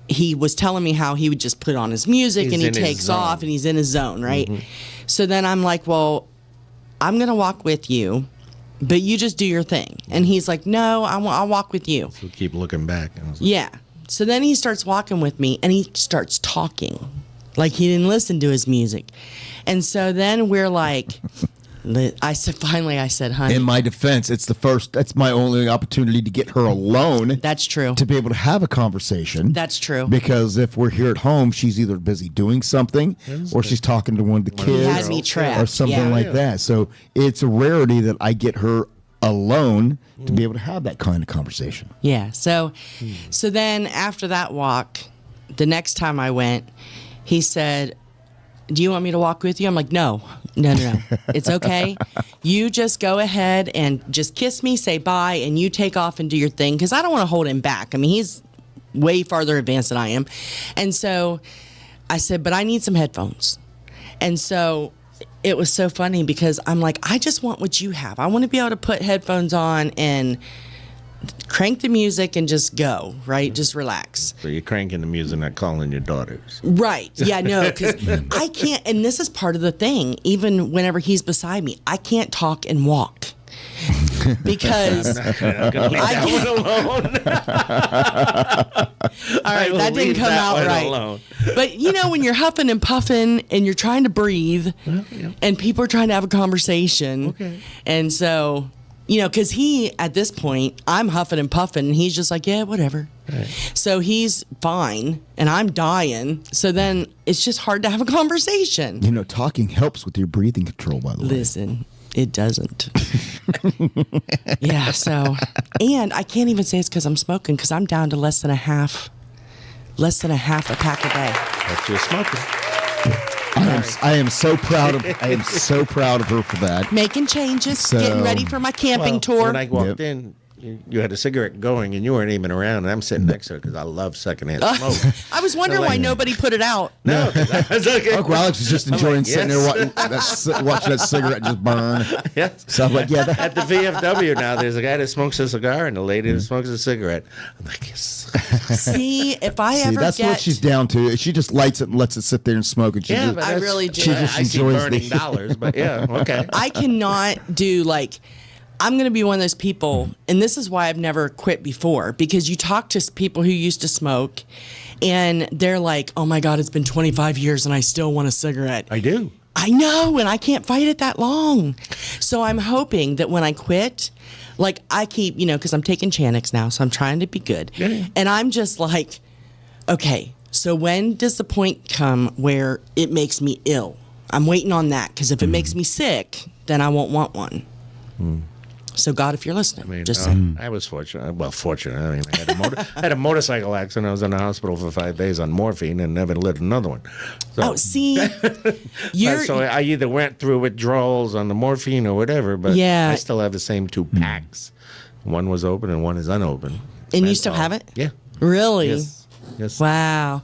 S5: he was telling me how he would just put on his music and he takes off and he's in his zone, right? So then I'm like, well, I'm going to walk with you, but you just do your thing. And he's like, no, I'll walk with you.
S6: So keep looking back.
S5: Yeah. So then he starts walking with me and he starts talking like he didn't listen to his music. And so then we're like, I said, honey.
S4: In my defense, that's my only opportunity to get her alone.
S5: That's true.
S4: To be able to have a conversation.
S5: That's true.
S4: Because if we're here at home, she's either busy doing something or she's talking to one of the kids.
S5: He had me trapped.
S4: Or something like that. So it's a rarity that I get her alone to be able to have that kind of conversation.
S5: Yeah. So then after that walk, the next time I went, he said, do you want me to walk with you? I'm like, no. It's okay. You just go ahead and just kiss me, say bye, and you take off and do your thing because I don't want to hold him back. I mean, he's way farther advanced than I am. And so I said, but I need some headphones. And so it was so funny because I'm like, I just want what you have. I want to be able to put headphones on and crank the music and just go, right? Just relax.
S6: So you're cranking the music, not calling your daughters.
S5: Right. Yeah, no, because I can't, and this is part of the thing, even whenever he's beside me, I can't talk and walk. Because
S6: I'm gonna leave that one alone.
S5: all right, that didn't come out right.
S6: Alone.
S5: But you know, when you're huffing and puffing and you're trying to breathe, and people are trying to have a conversation, and so you know, because at this point, I'm huffing and puffing, and he's just like, yeah, whatever. Right. So he's fine, and I'm dying. So then it's just hard to have a conversation.
S4: You know, talking helps with your breathing control, by the way.
S5: Listen, it doesn't. Yeah, so, and I can't even say it's because I'm smoking, because I'm down to less than a half a pack a day.
S6: That's your smoking.
S4: I am so proud of her for that.
S5: Making changes, getting ready for my camping tour.
S6: When I walked in, you had a cigarette going and you weren't even around, and I'm sitting next to her because I love secondhand smoke.
S5: I was wondering why nobody put it out.
S6: No, that's okay.
S4: Uncle Alex was just enjoying sitting there watching that cigarette just burn.
S6: Yes.
S4: So I'm like, yeah.
S6: At the VFW now, there's a guy that smokes a cigar and a lady that smokes a cigarette. I'm like, yes.
S5: See, if I ever
S4: that's what she's down to. She just lights it and lets it sit there and smoke. And
S5: but I really do.
S4: She just
S6: I see
S4: enjoys
S6: burning dollars, but yeah, okay.
S5: I cannot do I'm going to be one of those people, and this is why I've never quit before, because you talk to people who used to smoke, and they're like, oh my God, it's been 25 years and I still want a cigarette.
S6: I do.
S5: I know, and I can't fight it that long. So I'm hoping that when I quit, I keep, because I'm taking Chantix now, so I'm trying to be good. Yeah. And I'm just like, okay, so when does the point come where it makes me ill? I'm waiting on that, because if it makes me sick, then I won't want one. So God, if you're listening, just say.
S6: I was fortunate. Well, fortunate. I mean, I had a motorcycle accident. I was in the hospital for 5 days on morphine and never lived another one. So,
S5: see,
S6: so I either went through withdrawals on the morphine or whatever, but I still have the same 2 packs. One was open and one is unopened.
S5: And you still have it?
S6: Yeah.
S5: Really?
S6: Yes.
S5: Wow.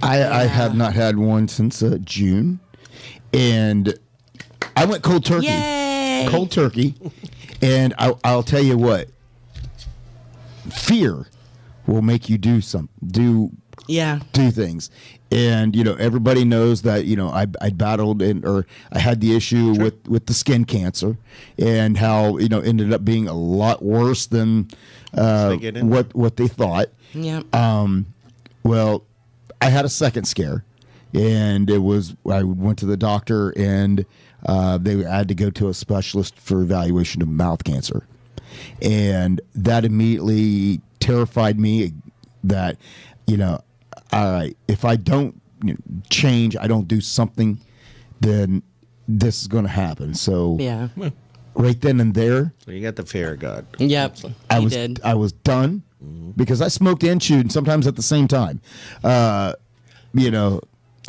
S4: I have not had one since June, and I went cold turkey.
S5: Yay!
S4: Cold turkey. And I'll tell you what, fear will make you do things. And, everybody knows that, I battled or I had the issue with the skin cancer, and how, ended up being a lot worse than what they thought.
S5: Yeah.
S4: Well, I had a second scare, and I went to the doctor, and they had to go to a specialist for evaluation of mouth cancer. And that immediately terrified me that, all right, if I don't change, I don't do something, then this is going to happen. So right then and there.
S6: So you got the fear of God.
S5: Yep,
S4: I was done, because I smoked and chewed, and sometimes at the same time.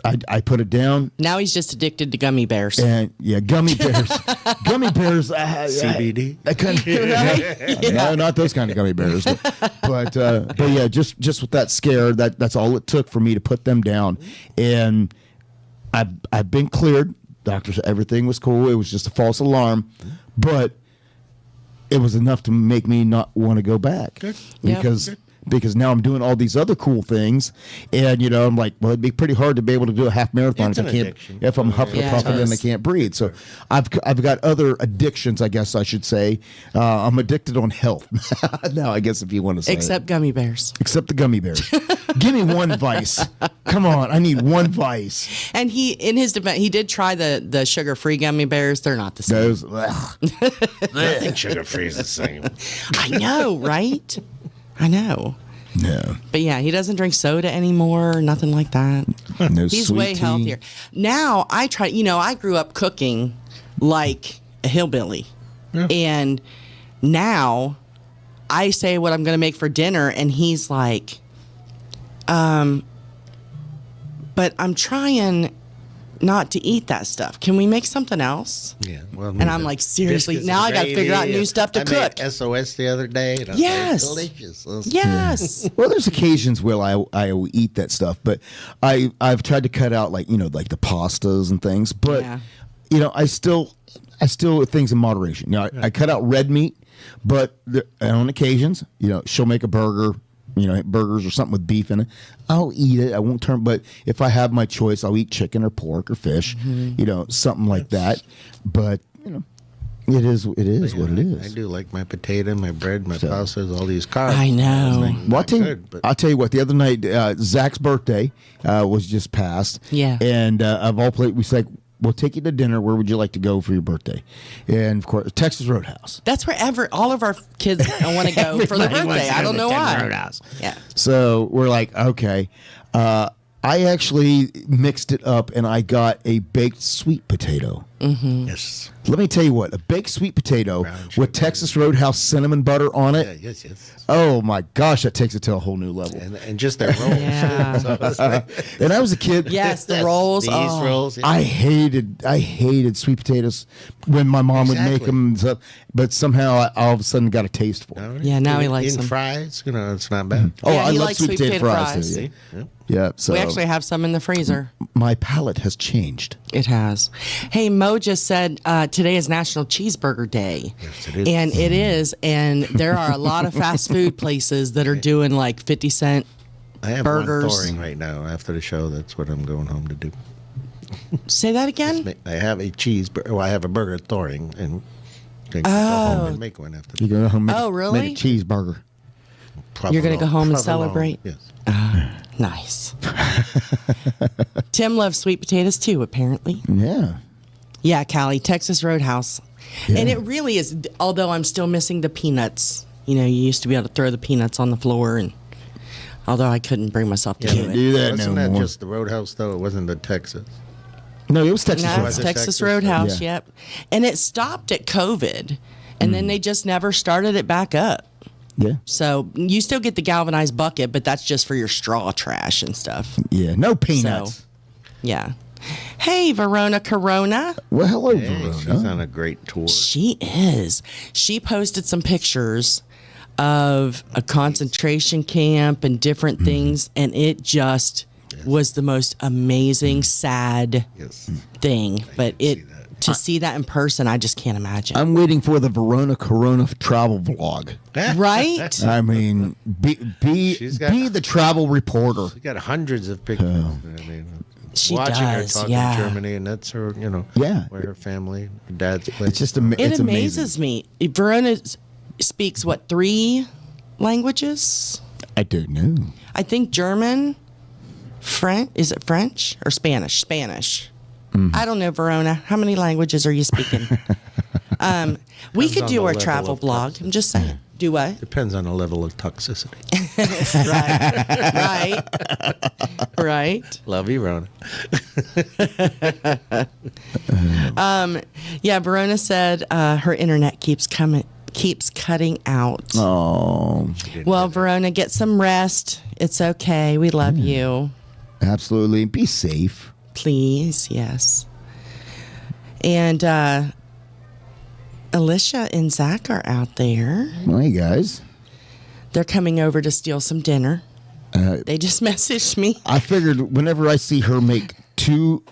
S4: I put it down.
S5: Now he's just addicted to gummy bears.
S4: And gummy bears. Gummy bears.
S6: CBD.
S4: No, not those kind of gummy bears. But yeah, just with that scare, that's all it took for me to put them down. And I've been cleared. Doctor said everything was cool. It was just a false alarm, but it was enough to make me not want to go back. Good. Because now I'm doing all these other cool things, and I'm like, well, it'd be pretty hard to be able to do a half marathon if I'm huffing and puffing and I can't breathe. So I've got other addictions, I guess I should say. I'm addicted on health now, I guess, if you want to say.
S5: Except gummy bears.
S4: Except the gummy bears. Give me one vice. Come on, I need one vice.
S5: And in his defense, he did try the sugar-free gummy bears. They're not the same.
S4: Those.
S6: I think sugar-free is the same.
S5: I know, right? I know.
S4: No.
S5: But yeah, he doesn't drink soda anymore, nothing like that.
S4: No
S5: He's
S4: sweet
S5: way
S4: tea.
S5: healthier. Now I try, I grew up cooking like a hillbilly. Yeah. And now I say what I'm going to make for dinner, and he's like, but I'm trying not to eat that stuff. Can we make something else?
S6: Yeah. Well,
S5: and I'm like, seriously, now I got to figure out new stuff to cook.
S6: Made SOS the other day. And
S5: yes.
S6: Delicious.
S5: Yes.
S4: Well, there's occasions where I will eat that stuff, but I've tried to cut out like the pastas and things, but I still things in moderation. I cut out red meat. But on occasions, she'll make a burger, burgers or something with beef in it. I'll eat it. I won't turn. But if I have my choice, I'll eat chicken or pork or fish, something like that. But it is what it is.
S6: I do like my potato, my bread, my pastas, all these carbs.
S5: I know.
S4: Well, I'll tell you what. The other night, Zach's birthday was just passed.
S5: Yeah.
S4: And of all places, we said, we'll take you to dinner. Where would you like to go for your birthday? And of course, Texas Roadhouse.
S5: That's where all of our kids want to go for their birthday. I don't know why.
S6: Roadhouse.
S5: Yeah.
S4: So we're like, okay. I actually mixed it up and I got a baked sweet potato.
S5: Mm-hmm.
S6: Yes.
S4: Let me tell you what, a baked sweet potato with Texas Roadhouse cinnamon butter on it.
S6: Yeah, yes.
S4: Oh my gosh, that takes it to a whole new level.
S6: And just their rolls.
S5: Yeah.
S4: And I was a kid.
S5: Yes, the rolls.
S6: These rolls. Yeah.
S4: I hated sweet potatoes when my mom would make them, but somehow I all of a sudden got a taste for it.
S5: Yeah, now he likes
S6: in
S5: them.
S6: fries, it's not bad.
S4: Oh,
S5: Yeah,
S4: I
S5: he
S4: love
S5: likes
S4: sweet potato fries.
S6: See?
S4: Yeah. Yeah, so
S5: We actually have some in the freezer.
S4: my palate has changed.
S5: It has. Hey, Mo just said today is National Cheeseburger Day.
S6: Yes, it is.
S5: And it is. And there are a lot of fast food places that are doing like 50-cent
S6: I have
S5: burgers.
S6: one thawing right now after the show. That's what I'm going home to do.
S5: Say that again?
S6: I have a cheeseburger. Well, I have a burger thawing, and I'm going to go home and make one after.
S4: You're going to home make,
S5: Oh, really?
S4: make a cheeseburger.
S5: You're going to go home and
S6: Provolone,
S5: celebrate?
S6: Yes.
S5: Nice. Tim loves sweet potatoes too, apparently.
S4: Yeah.
S5: Yeah, Callie, Texas Roadhouse.
S4: Yeah.
S5: And it really is, although I'm still missing the peanuts. You used to be able to throw the peanuts on the floor, and although I couldn't bring myself to do it.
S4: Do that
S6: Wasn't
S4: no
S6: that
S4: more.
S6: just the Roadhouse, though? It wasn't the Texas.
S4: No, it was Texas
S5: No,
S4: Roadhouse.
S5: it's
S6: Texas?
S5: Texas Roadhouse,
S4: Yeah.
S5: yep. And it stopped at COVID, and then they just never started it back up.
S4: Yeah.
S5: So you still get the galvanized bucket, but that's just for your straw trash and stuff.
S4: Yeah. No peanuts.
S5: So, yeah. Hey, Verona Corona.
S4: Well, hello,
S6: Hey,
S4: Verona.
S6: she's on a great tour.
S5: She is. She posted some pictures of a concentration camp and different things, and it just was the most amazing, sad
S6: Yes.
S5: thing. But
S6: see that.
S5: to see that in person, I just can't imagine.
S4: I'm waiting for the Verona Corona travel vlog.
S5: Right?
S4: I mean, be
S6: She's got-
S4: the travel reporter.
S6: We got hundreds of pictures. I mean,
S5: She
S6: watching her
S5: does,
S6: talk
S5: yeah.
S6: in Germany, and that's her,
S4: Yeah.
S6: where her family, her dad's place.
S4: It's just
S5: It
S4: it's
S5: amazes me. Verona speaks, 3 languages?
S4: I don't know.
S5: I think German, French. Is it French or Spanish? Spanish. I don't know, Verona. How many languages are you speaking? We could
S6: on
S5: do
S6: the
S5: our
S6: level
S5: travel
S6: of
S5: blog. I'm just saying. Do what?
S6: Depends on the level of toxicity.
S5: Right.
S6: Love you, Rona.
S5: Yeah, Verona said her internet keeps cutting out.
S4: Oh,
S5: Well, Verona, get some rest. It's okay. We love you.
S4: absolutely. Be safe.
S5: Please, yes. And Alicia and Zach are out there.
S4: Well, hey, guys.
S5: They're coming over to steal some dinner. They just messaged me.
S4: I figured whenever I see her make 2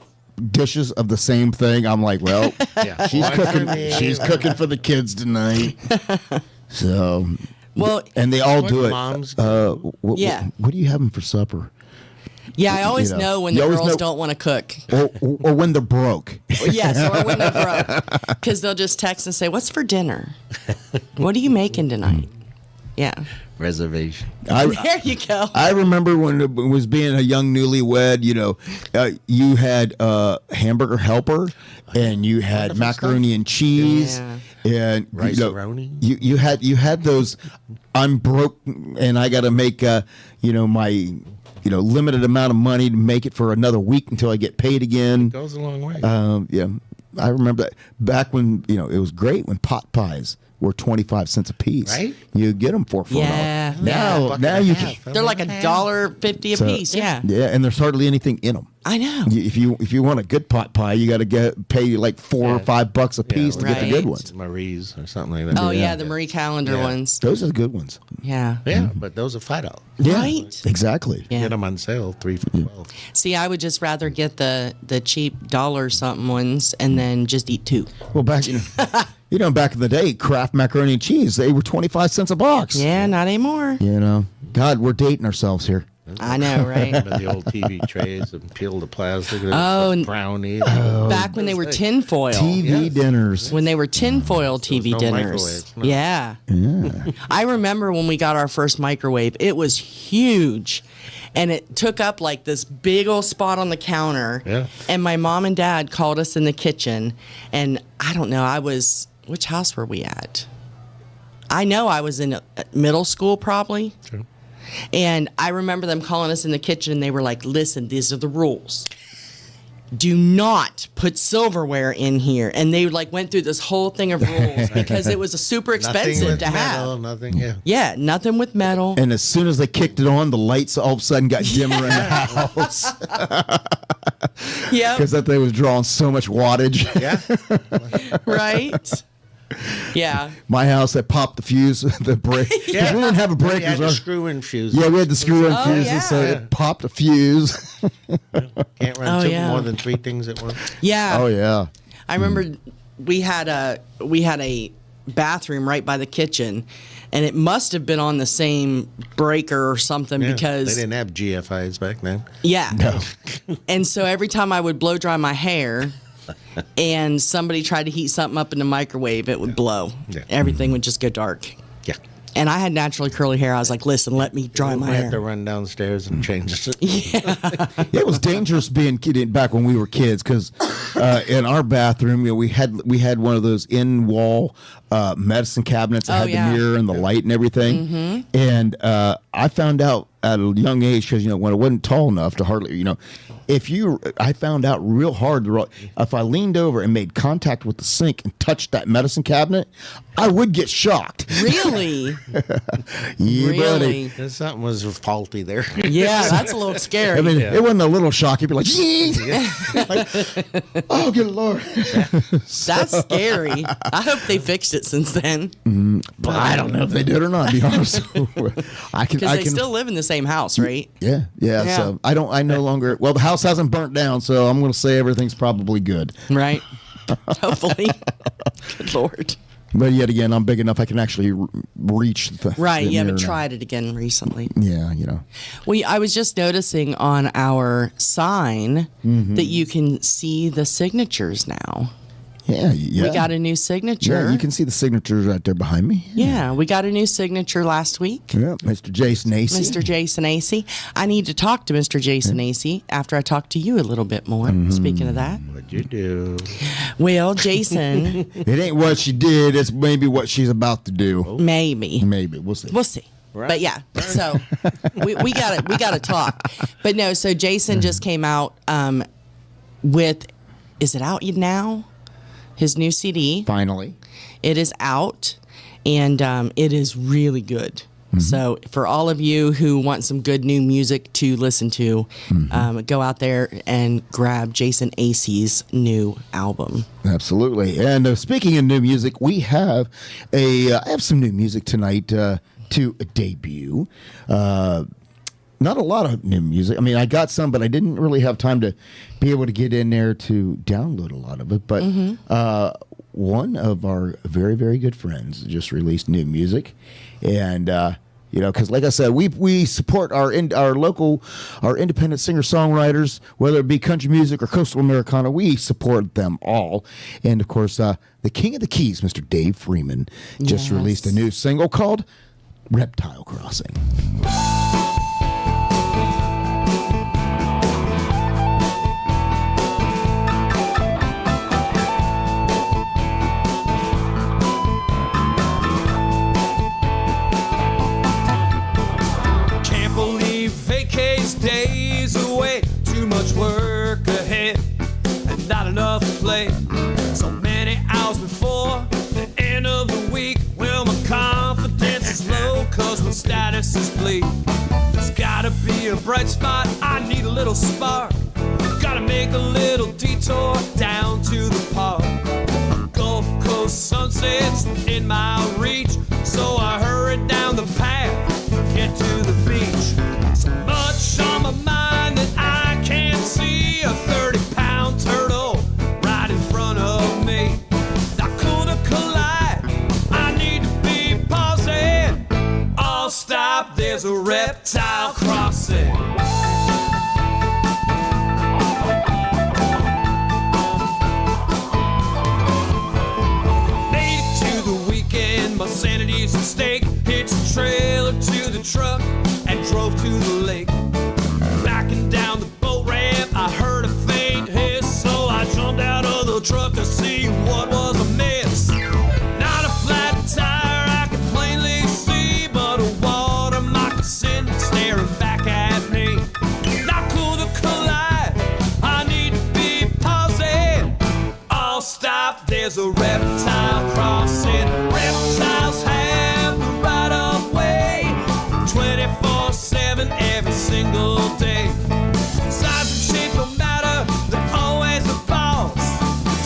S4: dishes of the same thing, I'm like, well, she's
S6: One for
S4: cooking.
S6: me.
S4: She's cooking for the kids tonight. So,
S5: Well,
S4: and they all do it.
S6: Moms
S5: Yeah.
S4: What are you having for supper?
S5: yeah, I always
S4: You know,
S5: know when
S4: you
S5: the
S4: always
S5: girls
S4: know-
S5: don't want to cook.
S4: Or when they're broke.
S5: Yes, or when they're broke. Because they'll just text and say, "What's for dinner? What are you making tonight?" Yeah.
S6: reservation.
S5: There you go.
S4: I remember when it was being a young newlywed, you had hamburger helper and you had macaroni and cheese and
S6: Rice-a-roni.
S4: you had those. I'm broke and I got to make my limited amount of money to make it for another week until I get paid again.
S6: Goes a long way.
S4: Yeah, I remember that back when it was great when pot pies were 25 cents a piece.
S6: Right?
S4: You get them for $4.
S5: Yeah.
S4: Now you can.
S5: They're like $1.50 a piece. Yeah.
S4: Yeah, and there's hardly anything in them.
S5: I know.
S4: If you want a good pot pie, you got to pay like $4 or $5 a piece to get the good ones.
S6: Marie's or something like that.
S5: Oh yeah, the Marie Callender ones.
S4: Those are the good ones.
S5: Yeah.
S6: Yeah, but those are $5.
S4: Yeah,
S5: right.
S4: Exactly.
S5: Yeah.
S6: Get them on sale, 3 for $12.
S5: See, I would just rather get the cheap dollar something ones and then just eat 2.
S4: Well, back back in the day, Kraft macaroni and cheese, they were 25 cents a box.
S5: Yeah, not anymore.
S4: God, we're dating ourselves here.
S5: I know, right?
S6: The old TV trays and peel the plastic.
S5: Oh,
S6: brownies.
S5: Back when they were tinfoil.
S4: TV dinners.
S5: When they were tinfoil TV
S6: no
S5: dinners.
S6: microwaves, no.
S5: Yeah. I remember when we got our first microwave, it was huge. And it took up like this big old spot on the counter.
S6: Yeah.
S5: And my mom and dad called us in the kitchen. And I don't know, which house were we at? I know I was in middle school probably.
S6: Sure.
S5: And I remember them calling us in the kitchen and they were like, listen, these are the rules. Do not put silverware in here. And they like went through this whole thing of rules because it was super expensive to have. Yeah, nothing with metal.
S4: And as soon as they kicked it on, the lights all of a sudden got dimmer in the house.
S5: Yeah.
S4: Because that thing was drawing so much wattage.
S6: Yeah.
S5: Right? Yeah.
S4: My house, that popped the fuse, the break.
S6: Yeah.
S4: We didn't have a breaker.
S6: We had the screw-in fuse.
S4: Yeah, we had the screw-in fuses,
S5: yeah.
S4: so it popped a fuse.
S6: Can't run more than 3 things at once.
S5: Yeah.
S4: Oh, yeah.
S5: I remember we had a bathroom right by the kitchen, and it must have been on the same breaker or something because
S6: they didn't have GFIs back then.
S5: Yeah.
S4: No.
S5: And so every time I would blow dry my hair and somebody tried to heat something up in the microwave, it would blow.
S6: Yeah.
S5: Everything would just go dark.
S6: Yeah.
S5: And I had naturally curly hair. I was like, listen, let me dry my
S6: We had
S5: hair.
S6: to run downstairs and change it.
S4: It was dangerous being kid back when we were kids because in our bathroom, we had one of those in-wall medicine cabinets that had the mirror and the light and everything. Mm-hmm. And I found out at a young age because when I wasn't tall enough to hardly I found out real hard if I leaned over and made contact with the sink and touched that medicine cabinet, I would get shocked.
S5: Really?
S4: Yeah,
S5: Really?
S4: buddy.
S6: Something was faulty there.
S5: Yeah, that's a little scary.
S4: I mean, it wasn't a little shock. You'd be like, like, oh, good Lord.
S5: That's scary. I hope they fixed it since then.
S4: But I don't know if they did or not, to be honest.
S5: Because they still live in the same house, right?
S4: Yeah. So I no longer, well, the house hasn't burnt down, so I'm going to say everything's probably good.
S5: Right. Hopefully. Good Lord.
S4: But yet again, I'm big enough I can actually reach the
S5: Right.
S4: the
S5: You haven't
S4: mirror now.
S5: tried it again recently.
S4: Yeah,
S5: I was just noticing on our sign that you can see the signatures now.
S4: Yeah.
S5: We got a new signature.
S4: Yeah, you can see the signatures right there behind me.
S5: Yeah, we got a new signature last week.
S4: Yeah, Mr. Jason Acey.
S5: Mr. Jason Acey. I need to talk to Mr. Jason Acey after I talk to you a little bit more. Speaking of that.
S6: What'd you do?
S5: Well, Jason.
S4: It ain't what she did, it's maybe what she's about to do.
S5: Maybe.
S4: We'll see.
S5: We'll see. Right. But yeah, so we gotta talk. But no, so Jason just came out with, is it out now? His new CD.
S4: Finally.
S5: It is out, and it is really good. So for all of you who want some good new music to listen to, go out there and grab Jason Acey's new album.
S4: Absolutely. And speaking of new music, we have I have some new music tonight to debut. Not a lot of new music. I mean, I got some, but I didn't really have time to be able to get in there to download a lot of it. But one of our very, very good friends just released new music. And, because like I said, we support our independent singer-songwriters, whether it be country music or coastal Americana. We support them all. And, of course, the King of the Keys, Mr. Dave Freeman, just released a new single called Reptile Crossing.
S7: Days away, too much work ahead, and not enough to play. So many hours before the end of the week. Well, my confidence is low, cause my status is bleak. There's gotta be a bright spot, I need a little spark. Gotta make a little detour down to the park. Gulf Coast sunsets in my reach, so I hurried down the path to get to the beach. So much on my mind that I can't see a 30-pound turtle right in front of me. Not cool to collide, I need to be pausing. I'll stop, there's a reptile crossing. My sanity's at stake. Hitched a trailer to the truck and drove to the lake. Backing down the boat ramp, I heard a faint hiss, so I jumped out of the truck to see what was amiss. Not a flat tire I could plainly see, but a water moccasin staring back at me. Not cool to collide, I need to be pausing. I'll stop, there's a reptile crossing. Reptiles have the right of way 24/7 every single day. Size and shape don't matter, they're always the boss.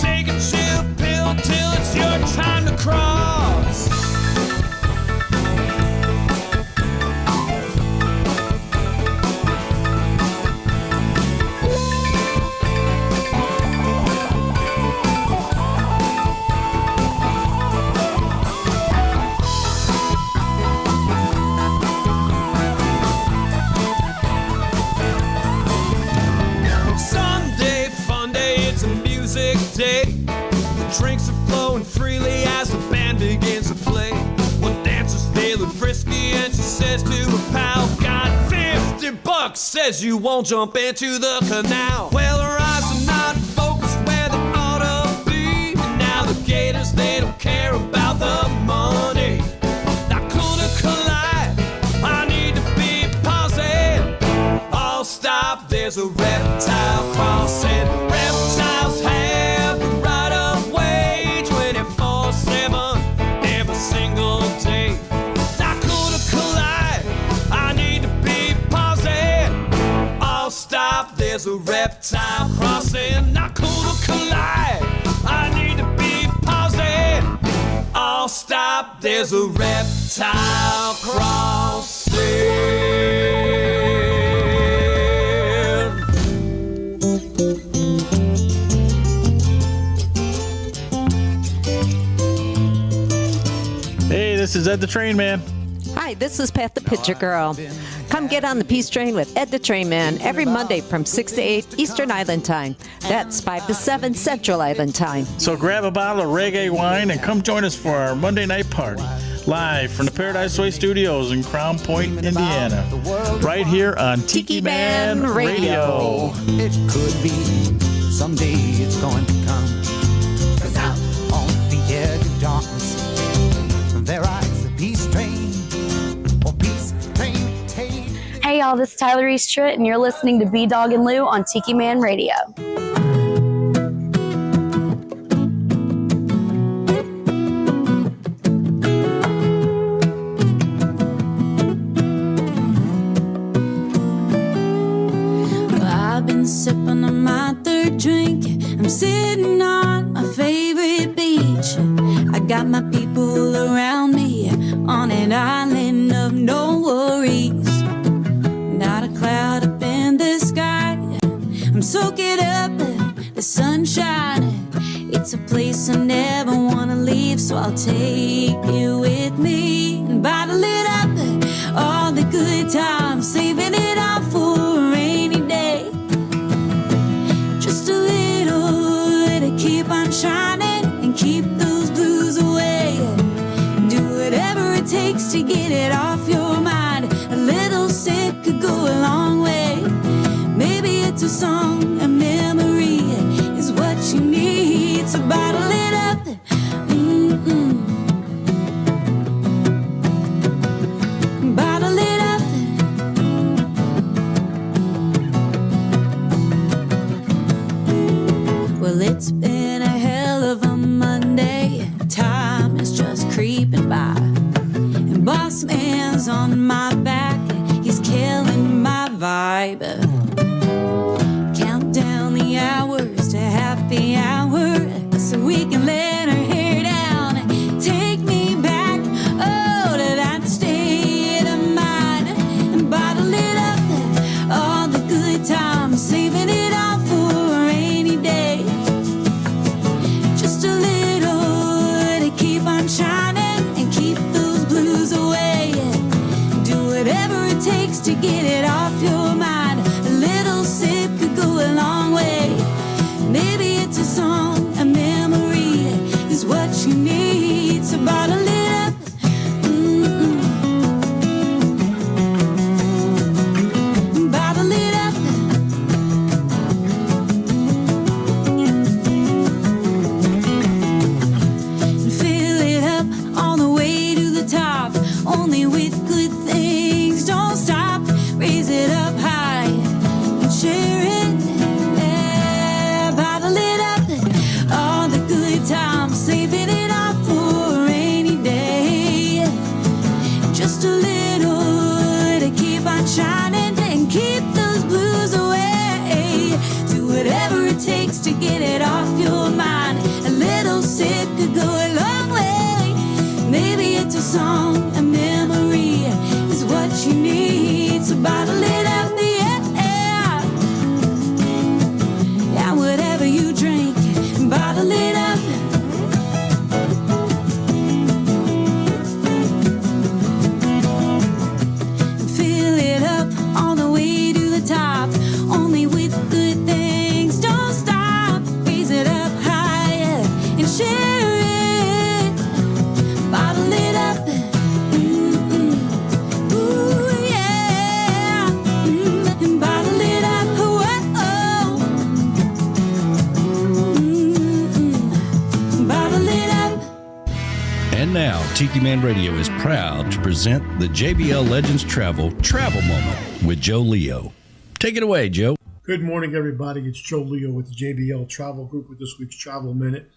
S7: Take a chill pill till it's your time to cross. Day. The drinks are flowing freely as the band begins to play. One dancer's feeling frisky and she says to her pal, got $50, says you won't jump into the canal. Well, her eyes are not focused where they ought to be. And alligators, they don't care about the money. Not cool to collide, I need to be pausing. I'll stop, there's a reptile crossing. Reptiles have the right of way 24/7 every single day. Not cool to collide, I need to be pausing. I'll stop, there's a reptile crossing. Not cool to collide, I need to be pausing. I'll stop, there's a reptile crossing.
S10: This is Ed the Train Man.
S11: Hi, this is Pat the Pitcher Girl. Come get on the Peace Train with Ed the Train Man every Monday from 6 to 8 Eastern Island Time. That's 5 to 7 Central Island Time.
S10: So grab a bottle of reggae wine and come join us for our Monday night party. Live from the Paradise Way Studios in Crown Point, Indiana. Right here on Tiki Man Radio.
S12: It could be someday it's going to come. 'Cause out on the edge of darkness, there rides the peace train, or peace train.
S9: Hey y'all, this is Tyler Eastrit, and you're listening to B-Dawg and Lou on Tiki Man Radio.
S8: I've been sipping on my third drink. I'm sitting on my favorite beach. I got my people around me on an island of no worries. Not a cloud up in the sky. I'm soaking up the sunshine. It's a place I never want to leave, so I'll take you with me and bottle it up. All the good times, saving it all for a rainy day. Just a little to keep on shining and keep those blues away. Do whatever it takes to get it off your mind. A little sip could go a long way. Maybe it's a song, a memory is what you need. So bottle it up. Bottle it up. Well, it's been a hell of a Monday. Time is just creeping by. And boss man's on my back. He's killing my vibe. Count down the
S13: now, Tiki Man Radio is proud to present the JBL Legends Travel Moment with Joe Leo. Take it away, Joe.
S14: Good morning, everybody. It's Joe Leo with the JBL Travel Group with this week's Travel Minute.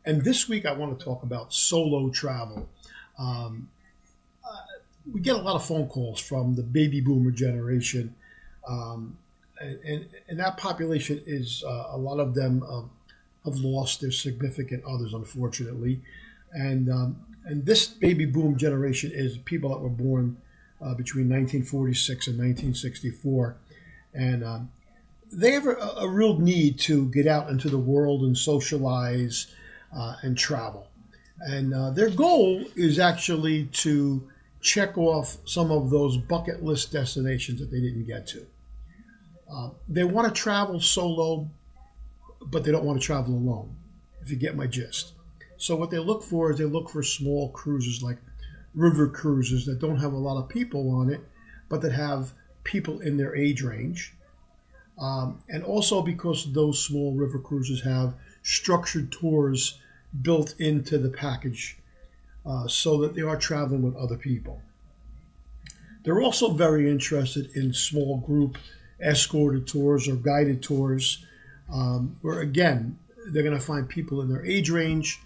S14: And this week I want to talk about solo travel. We get a lot of phone calls from the baby boomer generation. And that population is, a lot of them have lost their significant others, unfortunately. And this baby boom generation is people that were born between 1946 and 1964. And they have a real need to get out into the world and socialize and travel. And their goal is actually to check off some of those bucket list destinations that they didn't get to. They want to travel solo, but they don't want to travel alone, if you get my gist. So what they look for is they look for small cruises, like river cruises that don't have a lot of people on it, but that have people in their age range. And also because those small river cruises have structured tours built into the package, so that they are traveling with other people. They're also very interested in small group escorted tours or guided tours, where again, they're going to find people in their age range,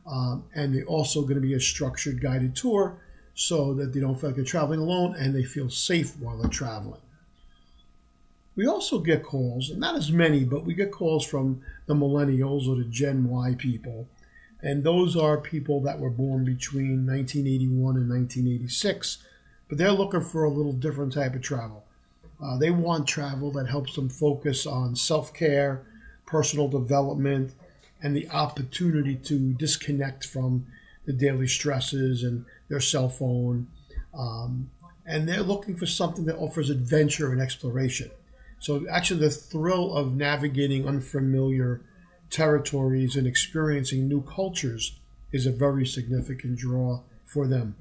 S14: and they're also going to be a structured guided tour so that they don't feel like they're traveling alone and they feel safe while they're traveling. We also get calls, not as many, but we get calls from the millennials or the Gen Y people. And those are people that were born between 1981 and 1986, but they're looking for a little different type of travel. They want travel that helps them focus on self-care, personal development, and the opportunity to disconnect from the daily stresses and their cell phone. And they're looking for something that offers adventure and exploration. So actually the thrill of navigating unfamiliar territories and experiencing new cultures is a very significant draw for them.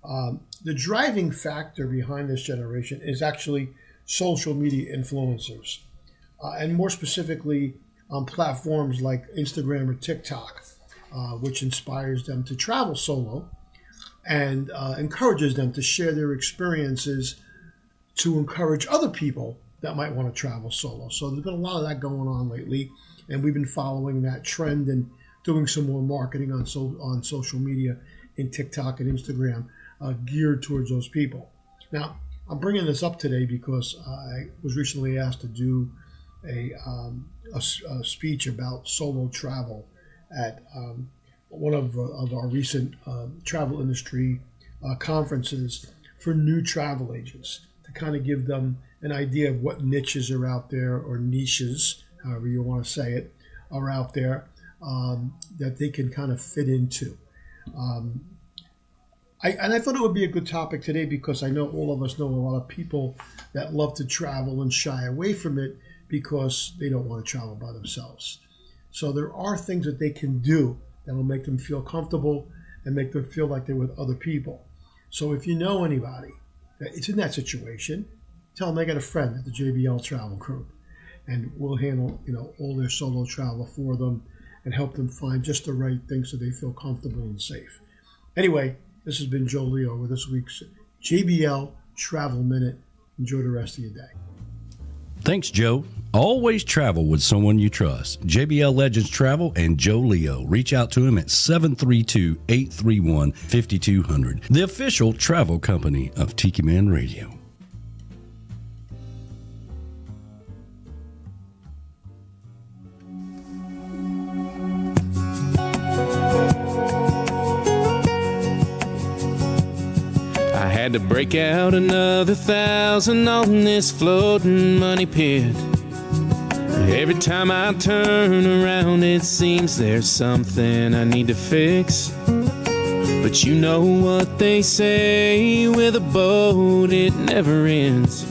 S14: The driving factor behind this generation is actually social media influencers, and more specifically on platforms like Instagram or TikTok, which inspires them to travel solo and encourages them to share their experiences to encourage other people that might want to travel solo. So there's been a lot of that going on lately, and we've been following that trend and doing some more marketing on social media in TikTok and Instagram geared towards those people. Now, I'm bringing this up today because I was recently asked to do a speech about solo travel at one of our recent travel industry conferences for new travel agents, to kind of give them an idea of what niches are out there, or niches, however you want to say it, are out there that they can kind of fit into. I thought it would be a good topic today because I know all of us know a lot of people that love to travel and shy away from it because they don't want to travel by themselves. So there are things that they can do that will make them feel comfortable and make them feel like they're with other people. So if you know anybody that is in that situation, tell them they got a friend at the JBL Travel Group, and we'll handle all their solo travel for them and help them find just the right thing so they feel comfortable and safe. Anyway, this has been Joe Leo with this week's JBL Travel Minute. Enjoy the rest of your day.
S13: Thanks, Joe. Always travel with someone you trust. JBL Legends Travel and Joe Leo. Reach out to him at 732-831-5200. The official travel company of Tiki Man Radio.
S7: Had to break out another 1,000 on this floating money pit. Every time I turn around, it seems there's something I need to fix. But you know what they say, with a boat it never ends.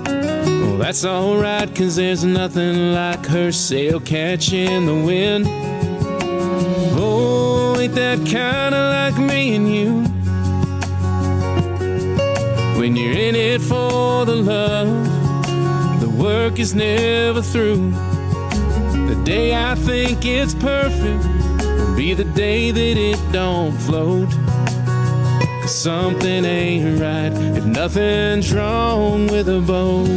S7: Well, that's alright, 'cause there's nothing like her sail catching the wind. Oh, ain't that kinda like me and you? When you're in it for the love, the work is never through. The day I think it's perfect will be the day that it don't float. 'cause something ain't right if nothing's wrong with a boat.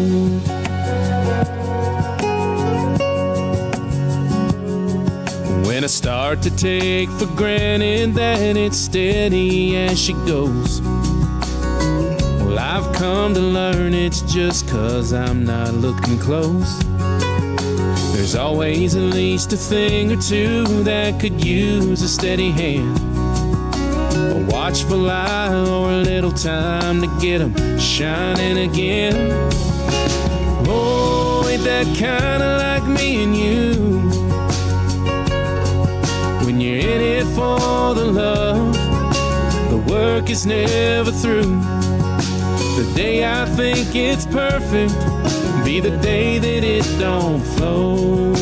S7: When I start to take for granted that it's steady as she goes, well, I've come to learn it's just 'cause I'm not looking close. There's always at least a thing or two that could use a steady hand, a watchful eye or a little time to get them shining again. Oh, ain't that kinda like me and you? When you're in it for the love, the work is never through. The day I think it's perfect be the day that it don't float.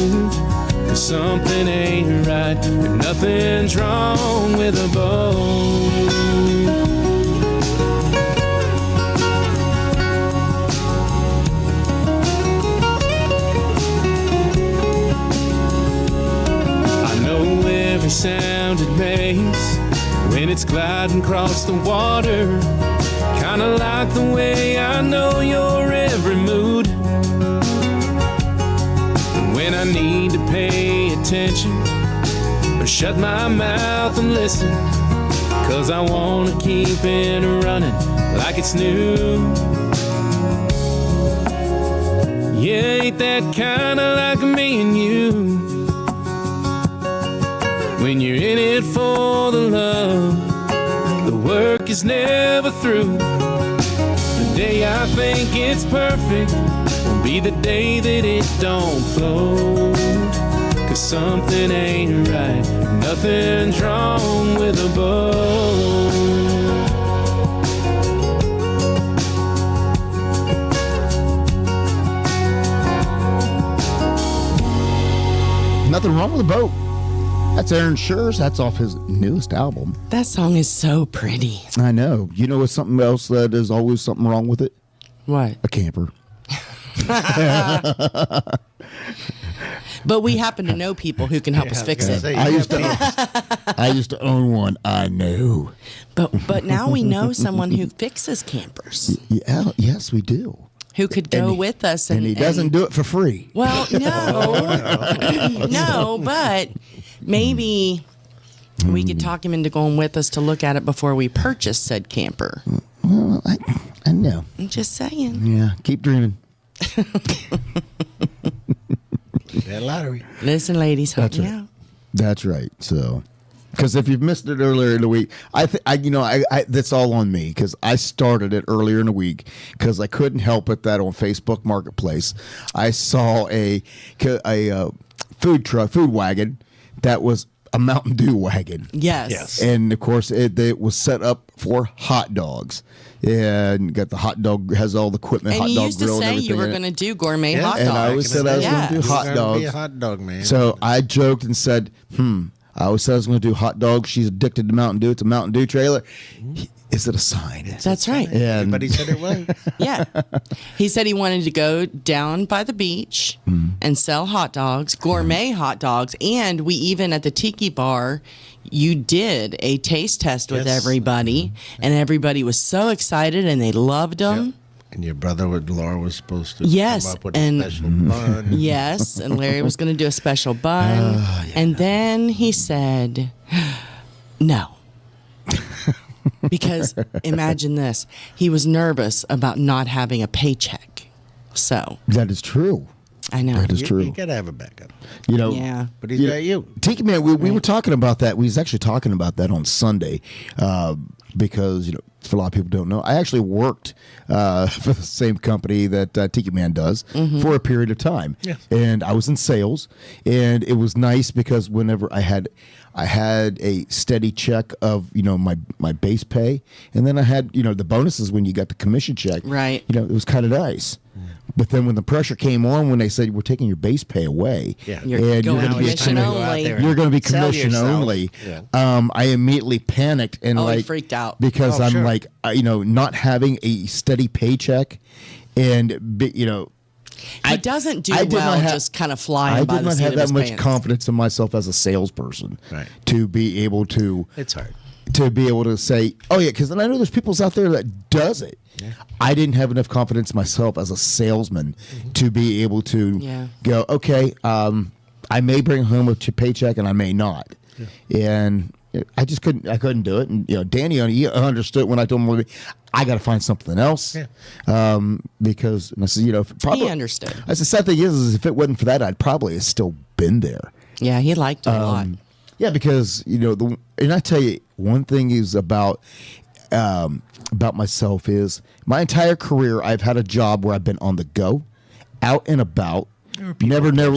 S7: 'Cause something ain't right and nothing's wrong with a boat. I know every sound it makes when it's gliding across the water, kinda like the way I know your every mood. When I need to pay attention or shut my mouth and listen, 'cause I wanna keep it running like it's new. Yeah, ain't that kinda like me and you? When you're in it for the love, the work is never through. The day I think it's perfect will be the day that it don't float. 'Cause something ain't right, nothing's wrong with a boat.
S4: Nothing wrong with a boat. That's Aaron Scher's. That's off his newest album.
S5: That song is so pretty.
S4: I know. You know what's something else that is always something wrong with it?
S5: What?
S4: A camper.
S5: But we happen to know people who can help us fix it.
S4: I used to own one. I know.
S5: But now we know someone who fixes campers.
S4: Yeah, yes, we do.
S5: Who could go with us.
S4: And he doesn't do it for free.
S5: Well, no. No, but maybe we could talk him into going with us to look at it before we purchase said camper.
S4: Well, I know.
S5: I'm just saying.
S4: Yeah, keep dreaming.
S6: That lottery.
S5: Listen, ladies, help
S4: That's
S5: me
S4: right.
S5: out.
S4: That's right. So, because if you've missed it earlier in the week, I that's all on me because I started it earlier in the week because I couldn't help it that on Facebook Marketplace I saw a food wagon that was a Mountain Dew wagon.
S5: Yes.
S4: And of course it was set up for hot dogs. And got the hot dog, has all the equipment,
S5: And
S4: hot
S5: you
S4: dog
S5: used to
S4: grill and
S5: say
S4: everything
S5: you were
S4: in it.
S5: going to do gourmet hot dogs.
S4: And I always said I was going to do hot dogs.
S6: Be a hot dog man.
S4: So I joked and said, I always said I was going to do hot dogs. She's addicted to Mountain Dew. It's a Mountain Dew trailer. Is it a sign?
S5: That's right.
S4: And
S6: Everybody said it was.
S5: Yeah. He said he wanted to go down by the beach and sell hot dogs, gourmet hot dogs. And we even at the Tiki Bar, you did a taste test with everybody. And everybody was so excited and they loved them.
S6: Yep. And your brother with Laura was supposed to
S5: Yes,
S6: come up with
S5: and-
S6: a special bun.
S5: Yes. And Larry was going to do a special bun. And then he said, no. Because imagine this. He was nervous about not having a paycheck. So.
S4: that is true.
S5: I know.
S4: That is true.
S6: You got to have a backup.
S4: You know,
S5: Yeah.
S6: But he's got you.
S4: Tiki Man, we were talking about that. We was actually talking about that on Sunday because, you know, for a lot of people don't know, I actually worked for the same company that Tiki Man does for a period of time.
S6: Yes.
S4: And I was in sales, and it was nice because whenever I had a steady check of, you know, my base pay, and then I had, you know, the bonuses when you got the commission check.
S5: Right.
S4: You know, it was kind of nice. But then when the pressure came on, when they said we're taking your base pay away,
S6: Yeah.
S5: You're
S4: and
S5: going
S4: gonna be
S5: commission only.
S4: you're going to be
S6: Sell
S4: commission
S6: yourself.
S4: only.
S6: Yeah.
S4: I immediately panicked and
S5: Oh, he
S4: like
S5: freaked out.
S4: because
S6: Oh,
S4: I'm
S6: sure.
S4: like, you know, not having a steady paycheck, and you know,
S5: He doesn't do
S4: I did
S5: well
S4: not have-
S5: just kind of flying
S4: I
S5: by
S4: did
S5: the
S4: not
S5: seat
S4: have
S5: of
S4: that
S5: his
S4: much
S5: pants.
S4: confidence in myself as a salesperson
S6: Right.
S4: to be able to
S6: It's hard.
S4: to be able to say, oh yeah, because I know there's people out there that does it. Yeah. I didn't have enough confidence myself as a salesman to be able to go, okay, I may bring home a paycheck and I may not. Yeah. And I just couldn't do it. And, Danny, he understood when I told him, I got to find something else. Yeah. Because, and I said, probably.
S5: He understood.
S4: I said, the sad thing is if it wasn't for that, I'd probably have still been there.
S5: Yeah, he liked it a lot.
S4: Yeah, because, and I tell you, one thing is about myself is my entire career, I've had a job where I've been on the go, out and about. Never know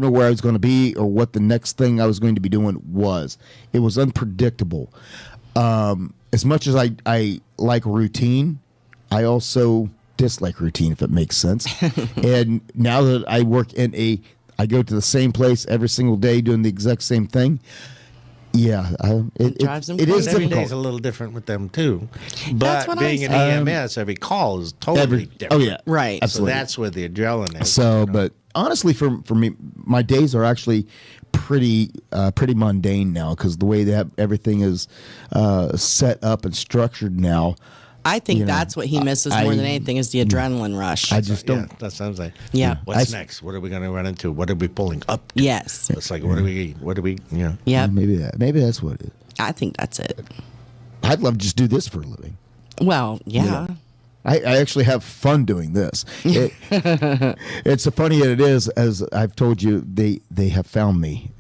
S4: where I was going to be or what the next thing I was going to be doing was. It was unpredictable. As much as I like routine, I also dislike routine, if it makes sense. And now that I work I go to the same place every single day doing the exact same thing. Yeah,
S5: it drives them
S6: crazy.
S5: It is
S6: every
S5: difficult.
S6: day is a little different with them too. But being an EMS, every call is totally different.
S4: Oh yeah,
S5: right.
S4: Absolutely.
S6: So that's where the adrenaline is.
S4: So, but honestly, for me, my days are actually pretty mundane now because the way that everything is set up and structured now.
S5: I think that's what he misses more than anything is the adrenaline rush.
S4: I just don't.
S6: Yeah, that sounds like.
S5: Yeah.
S6: What's next? What are we going to run into? What are we pulling up to?
S5: Yes.
S6: It's like, what do we eat? What do we,
S5: Yeah.
S4: Maybe that's what it is.
S5: I think that's it.
S4: I'd love to just do this for a living.
S5: Well, yeah.
S4: I actually have fun doing this. It's so funny that it is, as I've told you, they have found me.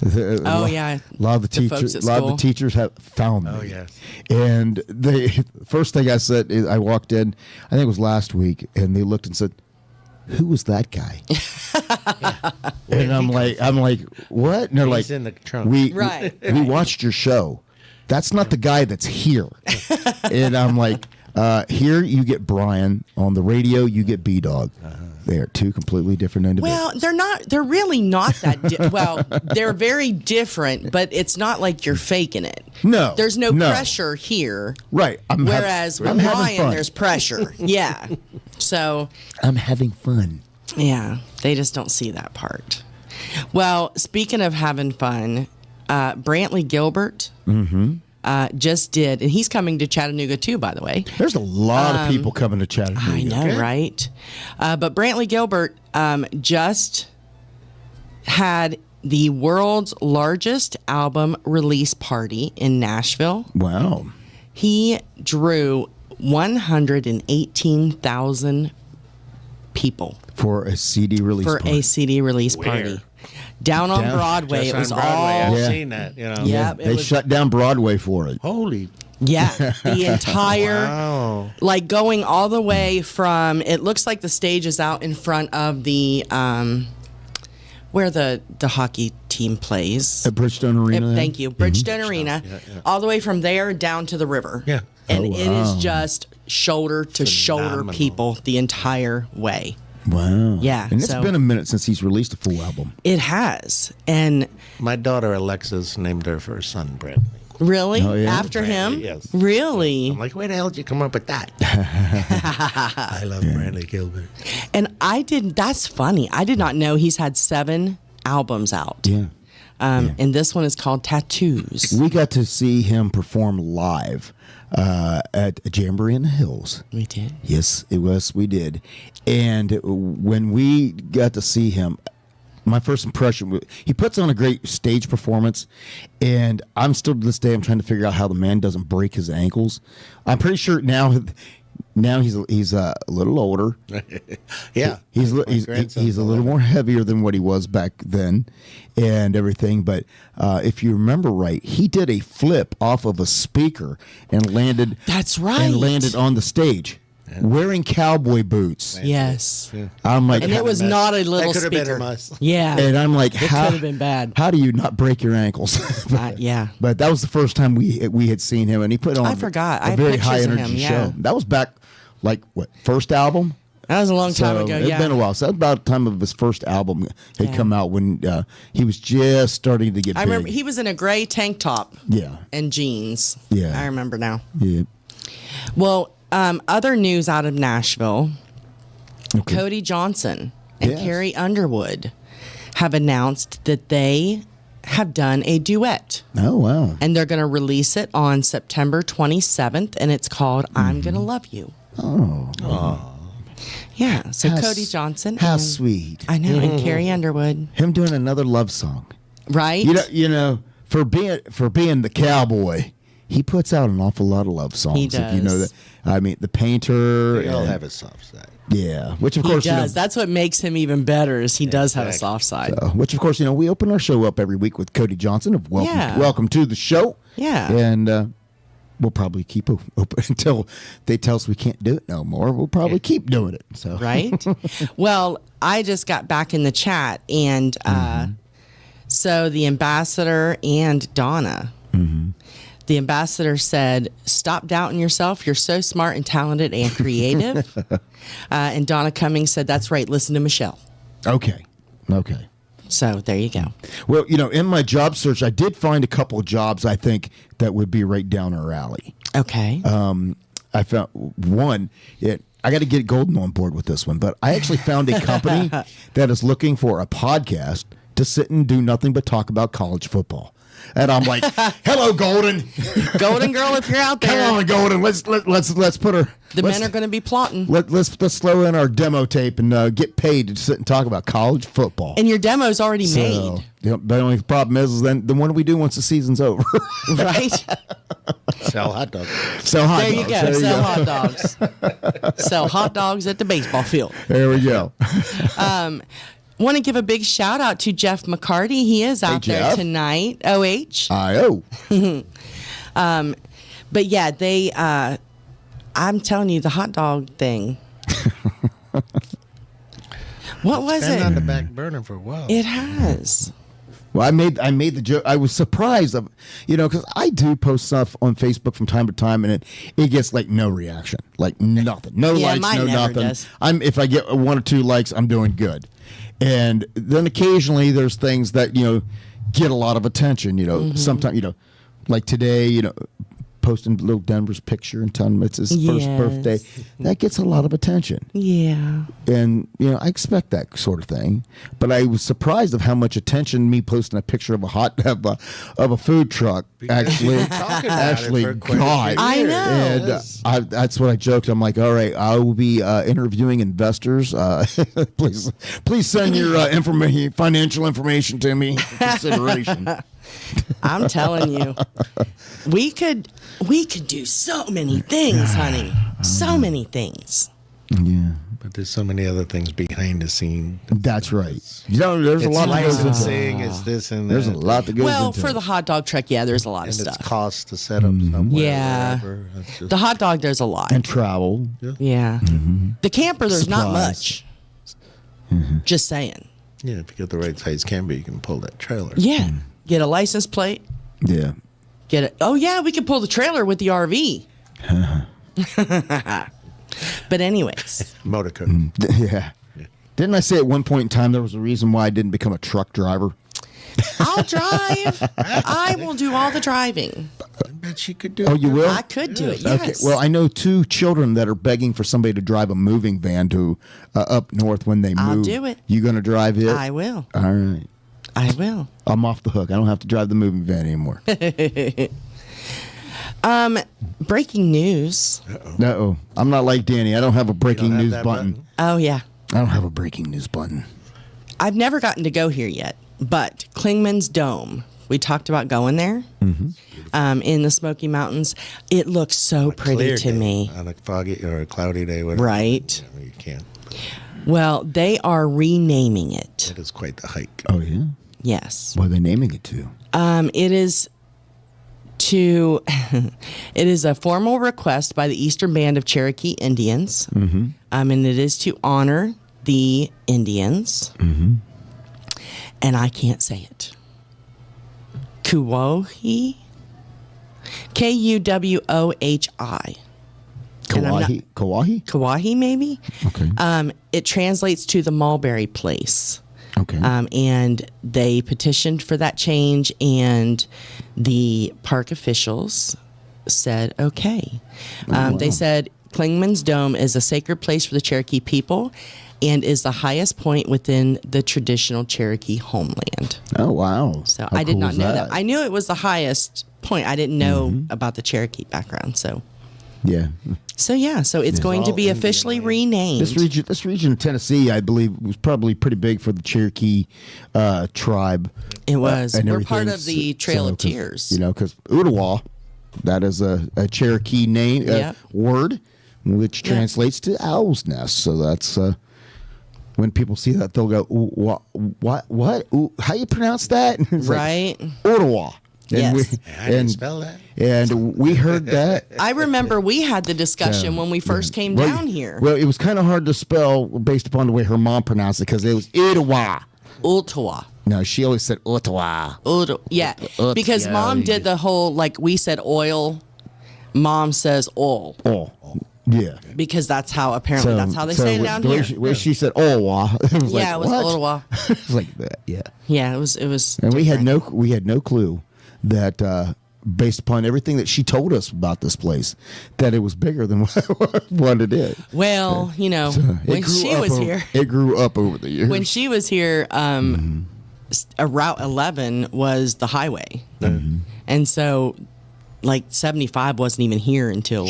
S4: A lot of the teachers have found me.
S6: Oh yes.
S4: And the first thing I said is I walked in, I think it was last week, and they looked and said, "Who was that guy?" And I'm like, what? And they're like,
S6: in the trunk.
S4: we watched your show. That's not the guy that's here. And I'm like, here you get Brian on the radio, you get B-Dawg. They are two completely different individuals.
S5: Well, they're really not that well, they're very different, but it's not like you're faking it.
S4: No.
S5: There's no pressure here.
S4: Right.
S5: Whereas with Brian, there's pressure. Yeah. So
S4: I'm having fun.
S5: Yeah. They just don't see that part. Well, speaking of having fun, Brantley Gilbert just did, and he's coming to Chattanooga too, by the way.
S4: There's a lot of people coming to Chattanooga.
S5: I know, right? But Brantley Gilbert just had the world's largest album release party in Nashville.
S4: Wow.
S5: He drew 118,000 people.
S4: For a CD release party.
S5: A CD release party. Down on Broadway. It was all.
S6: I've seen that.
S5: Yeah,
S4: they shut down Broadway for it.
S6: Holy.
S5: Yeah, the entire, like going all the way from. It looks like the stage is out in front of the, where the hockey team plays.
S4: At Bridgestone Arena.
S5: Thank you, Bridgestone Arena. All the way from there down to the river.
S6: Yeah,
S5: and it is just shoulder to shoulder people the entire way.
S4: Wow.
S5: Yeah.
S4: And it's been a minute since he's released a full album.
S5: It has. And
S6: my daughter Alexis named her first son Brantley.
S5: Really?
S4: Oh, yeah?
S5: After him?
S6: Yes.
S5: Really?
S6: I'm like, where the hell did you come up with that? I love Brantley Gilbert.
S5: And that's funny. I did not know he's had 7 albums out.
S4: Yeah.
S5: And this one is called Tattoos.
S4: We got to see him perform live at Jamboree in the Hills.
S5: We did?
S4: Yes, we did. And when we got to see him, my first impression, he puts on a great stage performance, and I'm still to this day, I'm trying to figure out how the man doesn't break his ankles. I'm pretty sure now he's a little older.
S6: Yeah,
S4: he's a little more heavier than what he was back then, and everything. But if you remember right, he did a flip off of a speaker and landed.
S5: That's right.
S4: And landed on the stage. Wearing cowboy boots.
S5: Yes.
S6: Yeah.
S4: I'm like,
S5: and it was not a little
S6: that
S5: speaker.
S6: Been us.
S5: Yeah.
S4: And I'm like,
S5: it
S4: how
S5: could have been bad.
S4: How do you not break your ankles?
S5: Yeah.
S4: But that was the first time we had seen him, and he put on
S5: I forgot. I
S4: a
S5: had
S4: very
S5: pictures
S4: high
S5: of
S4: energy
S5: him, yeah.
S4: show. That was back, like, what, first album?
S5: That was a long time ago,
S4: It's been a while. So that was about the time of his first album had come out when he was just starting to get big.
S5: I remember he was in a gray tank top.
S4: Yeah.
S5: And jeans.
S4: Yeah.
S5: I remember now.
S4: Yeah.
S5: Well, other news out of Nashville, Cody Johnson and Carrie Underwood have announced that they have done a duet.
S4: Oh, wow.
S5: And they're going to release it on September 27th, and it's called I'm Gonna Love You.
S4: Oh.
S5: Yeah, so
S4: How
S5: Cody Johnson.
S4: How
S5: and-
S4: sweet.
S5: I know, and Carrie Underwood.
S4: Him doing another love song.
S5: Right?
S4: You know, for being the cowboy, he puts out an awful lot of love songs.
S5: He
S4: If you know
S5: does.
S4: that. I mean, the painter.
S6: They all
S4: and-
S6: have a soft side.
S4: Yeah, which of
S5: He
S4: course,
S5: does. That's what makes him even better is he does have a soft side.
S4: which of course, we open our show up every week with Cody Johnson of Welcome to the Show.
S5: Yeah.
S4: And we'll probably keep open until they tell us we can't do it no more. We'll probably keep doing it. So
S5: Right? Well, I just got back in the chat, and so the ambassador and Donna. The ambassador said, "Stop doubting yourself. You're so smart and talented and creative." And Donna Cummings said, "That's right. Listen to Michelle."
S4: Okay.
S5: So there you go.
S4: Well, in my job search, I did find a couple of jobs I think that would be right down our alley.
S5: Okay.
S4: I found one. I got to get Golden on board with this one, but I actually found a company that is looking for a podcast to sit and do nothing but talk about college football. And I'm like, "Hello, Golden,
S5: Golden girl, if you're out there,
S4: come on, Golden. Let's put her.
S5: men are going to be plotting."
S4: Let's throw in our demo tape and get paid to sit and talk about college football.
S5: And your demo's already made.
S4: The only problem is then what do we do once the season's over?
S5: Right?
S6: Sell hot dogs.
S4: Sell hot
S5: There
S4: dogs.
S5: you go. Sell hot dogs. Sell hot dogs at the baseball field.
S4: There we go.
S5: Want to give a big shout out to Jeff McCarty. He is out there
S4: Jeff.
S5: tonight. OH.
S4: I-O.
S5: But yeah, they. I'm telling you, the hot dog thing. What was
S6: Been
S5: it?
S6: on the back burner for a while.
S5: It has.
S4: Well, I made the joke. I was surprised of, because I do post stuff on Facebook from time to time, and it gets like no reaction, like nothing, no
S5: Yeah,
S4: likes,
S5: mine
S4: no
S5: never
S4: nothing.
S5: does.
S4: If I get 1 or 2 likes, I'm doing good, and then occasionally there's things that get a lot of attention. Sometimes like today, posting little Denver's picture and telling him it's his first birthday, that gets a lot of attention.
S5: Yeah.
S4: And I expect that sort of thing, but I was surprised of how much attention me posting a picture of a food truck actually got.
S5: I know.
S4: And that's what I joked. I'm like, all right, I will be interviewing investors. Please send your financial information to me for consideration.
S5: I'm telling you, we could do so many things, honey. So many things.
S4: Yeah.
S6: But there's so many other things behind the scene.
S4: That's right. There's a lot that goes into
S6: licensing, it's this and that.
S4: There's a lot that goes
S5: Well,
S4: into
S5: for
S4: it.
S5: the hot dog truck, yeah, there's a lot of
S6: And
S5: stuff.
S6: it's cost to set up somewhere.
S5: Yeah.
S6: Wherever. It's just-
S5: The hot dog, there's a lot.
S4: And travel.
S5: Yeah. The camper, there's not
S4: Supplies.
S5: much. Just saying.
S6: Yeah, if you get the right size camper, you can pull that trailer.
S5: Yeah. Get a license plate.
S4: Yeah.
S5: Get it. Oh, yeah, we could pull the trailer with the RV. But anyways.
S6: Motor code.
S4: Yeah. Didn't I say at one point in time there was a reason why I didn't become a truck driver?
S5: I'll drive. I will do all the driving.
S6: I bet she could do
S4: Oh,
S6: it.
S4: you will?
S5: I could do it, yes.
S4: Okay. Well, I know 2 children that are begging for somebody to drive a moving van to up north when they move.
S5: I'll do it.
S4: You going to drive it?
S5: I will.
S4: All right.
S5: I will.
S4: I'm off the hook. I don't have to drive the moving van anymore.
S5: Breaking news.
S4: No, I'm not like Danny. I don't have a breaking
S6: have
S4: news
S6: that
S4: button.
S5: Oh, yeah.
S4: I don't have a breaking news button.
S5: I've never gotten to go here yet, but Klingman's Dome. We talked about going there in the Smoky Mountains. It looks so pretty
S6: Clear
S5: to
S6: day,
S5: me.
S6: on a foggy or a cloudy day, whatever.
S5: Right.
S6: You can't.
S5: Well, they are renaming it.
S6: It is quite the hike.
S4: Oh, yeah?
S5: Yes.
S4: What are they naming it to?
S5: It is it is a formal request by the Eastern Band of Cherokee Indians. And it is to honor the Indians. And I can't say it. Kuwohi? Kuwohi.
S4: Kauai?
S5: Kauai, maybe?
S4: Okay.
S5: It translates to the Mulberry Place.
S4: Okay.
S5: And they petitioned for that change, and the park officials said, okay. They said Klingman's Dome is a sacred place for the Cherokee people, and is the highest point within the traditional Cherokee homeland.
S4: Oh, wow.
S5: So
S4: How
S5: I did
S4: cool
S5: not
S4: is
S5: know that. I knew it was the highest point. I didn't know about the Cherokee background. So
S4: Yeah.
S5: so it's going to be officially renamed.
S4: This region of Tennessee, I believe, was probably pretty big for the Cherokee tribe.
S5: It was.
S4: And
S5: We're part
S4: everything.
S5: of the Trail of
S4: 'Cause,
S5: Tears.
S4: You know, because Ottawa, that is a Cherokee name word, which translates to owl's nest. So that's when people see that, they'll go, "Ooh, what? Ooh, how you pronounce that?" It's
S5: Right.
S4: Like, Ottawa. And
S5: Yes.
S6: I didn't spell that.
S4: And we heard that.
S5: I remember we had the discussion when we first came down here.
S4: Well, it was kind of hard to spell based upon the way her mom pronounced it because it was Ottawa.
S5: Ottawa.
S4: No, she always said Ottawa.
S5: Yeah, because Mom did the whole, like we said oil, Mom says oil.
S4: Oh, yeah.
S5: Because that's how, apparently, that's how they say it down
S4: the
S5: here.
S4: Where she said Ottawa. It was like,
S5: Yeah, it was
S4: what?
S5: Ottawa.
S4: It was like that, yeah.
S5: Yeah, it was.
S4: And we had no clue that based upon everything that she told us about this place, that it was bigger than what it is.
S5: Well, you know, when she was here,
S4: it grew up over the years.
S5: when she was here, Route 11 was the highway, and so like 75 wasn't even here until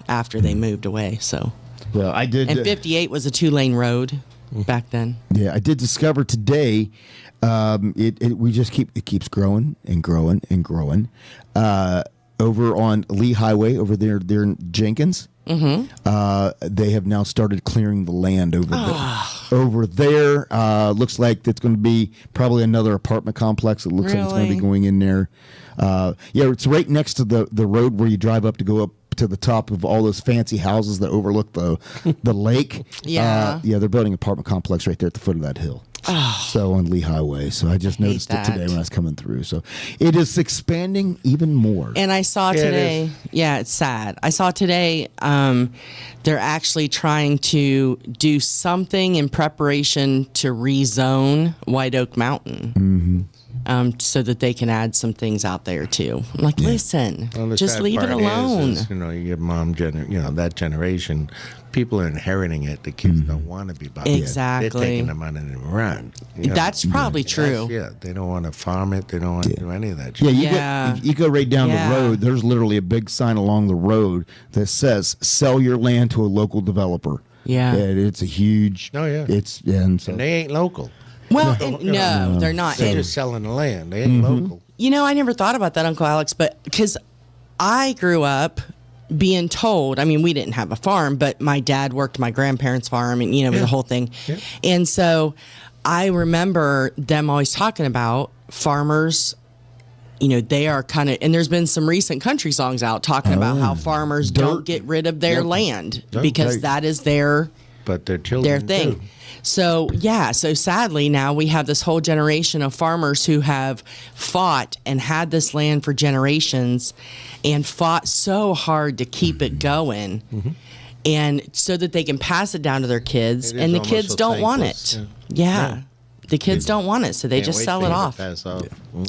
S5: after they moved away. So,
S4: well, I did,
S5: and 58 was a 2-lane road back then.
S4: Yeah, I did discover today. It keeps growing and growing and growing. Over on Lee Highway, over there in Jenkins, they have now started clearing the land over there. Over there, looks like it's going to be probably another apartment complex. It looks like it's going to be going in there. It's right next to the road where you drive up to go up to the top of all those fancy houses that overlook the lake. They're building an apartment complex right there at the foot of that hill. So on Lee Highway. So I just noticed it today when I was coming through. So it is expanding even more.
S5: And I saw today, it's sad. I saw today they're actually trying to do something in preparation to rezone White Oak Mountain. So that they can add some things out there too. I'm like, listen, just leave it alone.
S6: You get that generation, people are inheriting it. The kids don't want to be by it.
S5: Exactly.
S6: They're taking the money and run.
S5: That's probably true.
S6: They don't want to farm it. They don't want to do any of that
S4: Yeah,
S6: shit.
S4: you go right down the road. There's literally a big sign along the road that says, "Sell your land to a local developer."
S5: Yeah,
S4: and it's a huge.
S6: Oh yeah,
S4: and
S6: they ain't local.
S5: Well, no, they're not.
S6: They're just selling the land. They ain't local.
S5: You know, I never thought about that, Uncle Alex, but because I grew up being told, I mean, we didn't have a farm, but my dad worked my grandparents' farm and, the whole thing. Yeah. And so I remember them always talking about farmers, they are kind of, and there's been some recent country songs out talking about how farmers don't get rid of their land because that is their
S6: children
S5: thing.
S6: do.
S5: So sadly now we have this whole generation of farmers who have fought and had this land for generations and fought so hard to keep it going and so that they can pass it down to their kids, and the kids don't want it. Yeah. The kids don't want it, so they just sell it off.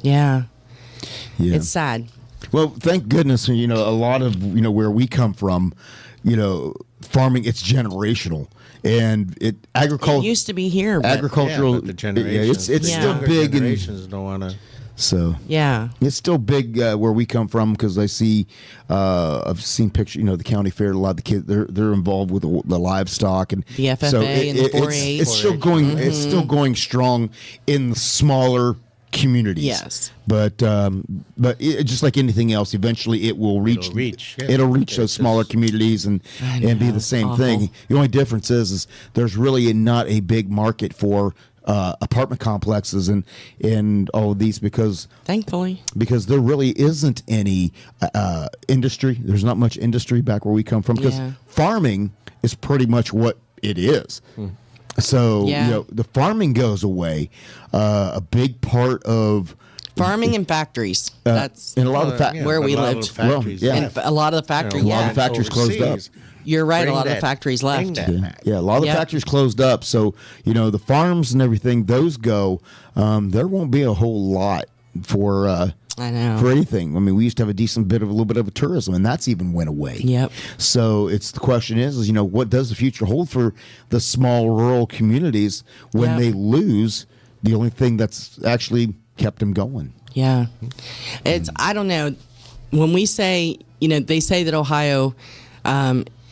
S5: Yeah. It's sad.
S4: Well, thank goodness, a lot of, where we come from, farming, it's generational. And agriculture
S5: used to be here, but
S4: agricultural.
S6: But the generations,
S4: it's still big.
S6: Generations don't want to.
S4: So it's still big where we come from because I see, I've seen pictures. The county fair. A lot of the kids they're involved with the livestock and
S5: the FFA and the 4-H.
S4: It's still going. It's still going strong in the smaller communities.
S5: Yes,
S4: but just like anything else, eventually it will reach. It'll reach those smaller communities and be the same thing. The only difference is there's really not a big market for apartment complexes and all of these because there really isn't any industry. There's not much industry back where we come from because farming is pretty much what it is. So the farming goes away. A big part of
S5: farming and factories. That's
S4: in a lot of
S5: where we lived. And a lot of the factories.
S4: A lot of the factories closed up.
S5: You're right. A lot of the factories left.
S4: A lot of the factories closed up. So the farms and everything, those go. There won't be a whole lot for
S5: I know.
S4: For anything. I mean, we used to have a little bit of a tourism, and that's even went away.
S5: Yep.
S4: So the question is, what does the future hold for the small rural communities when they lose the only thing that's actually kept them going?
S5: Yeah. I don't know. When we say, they say that Ohio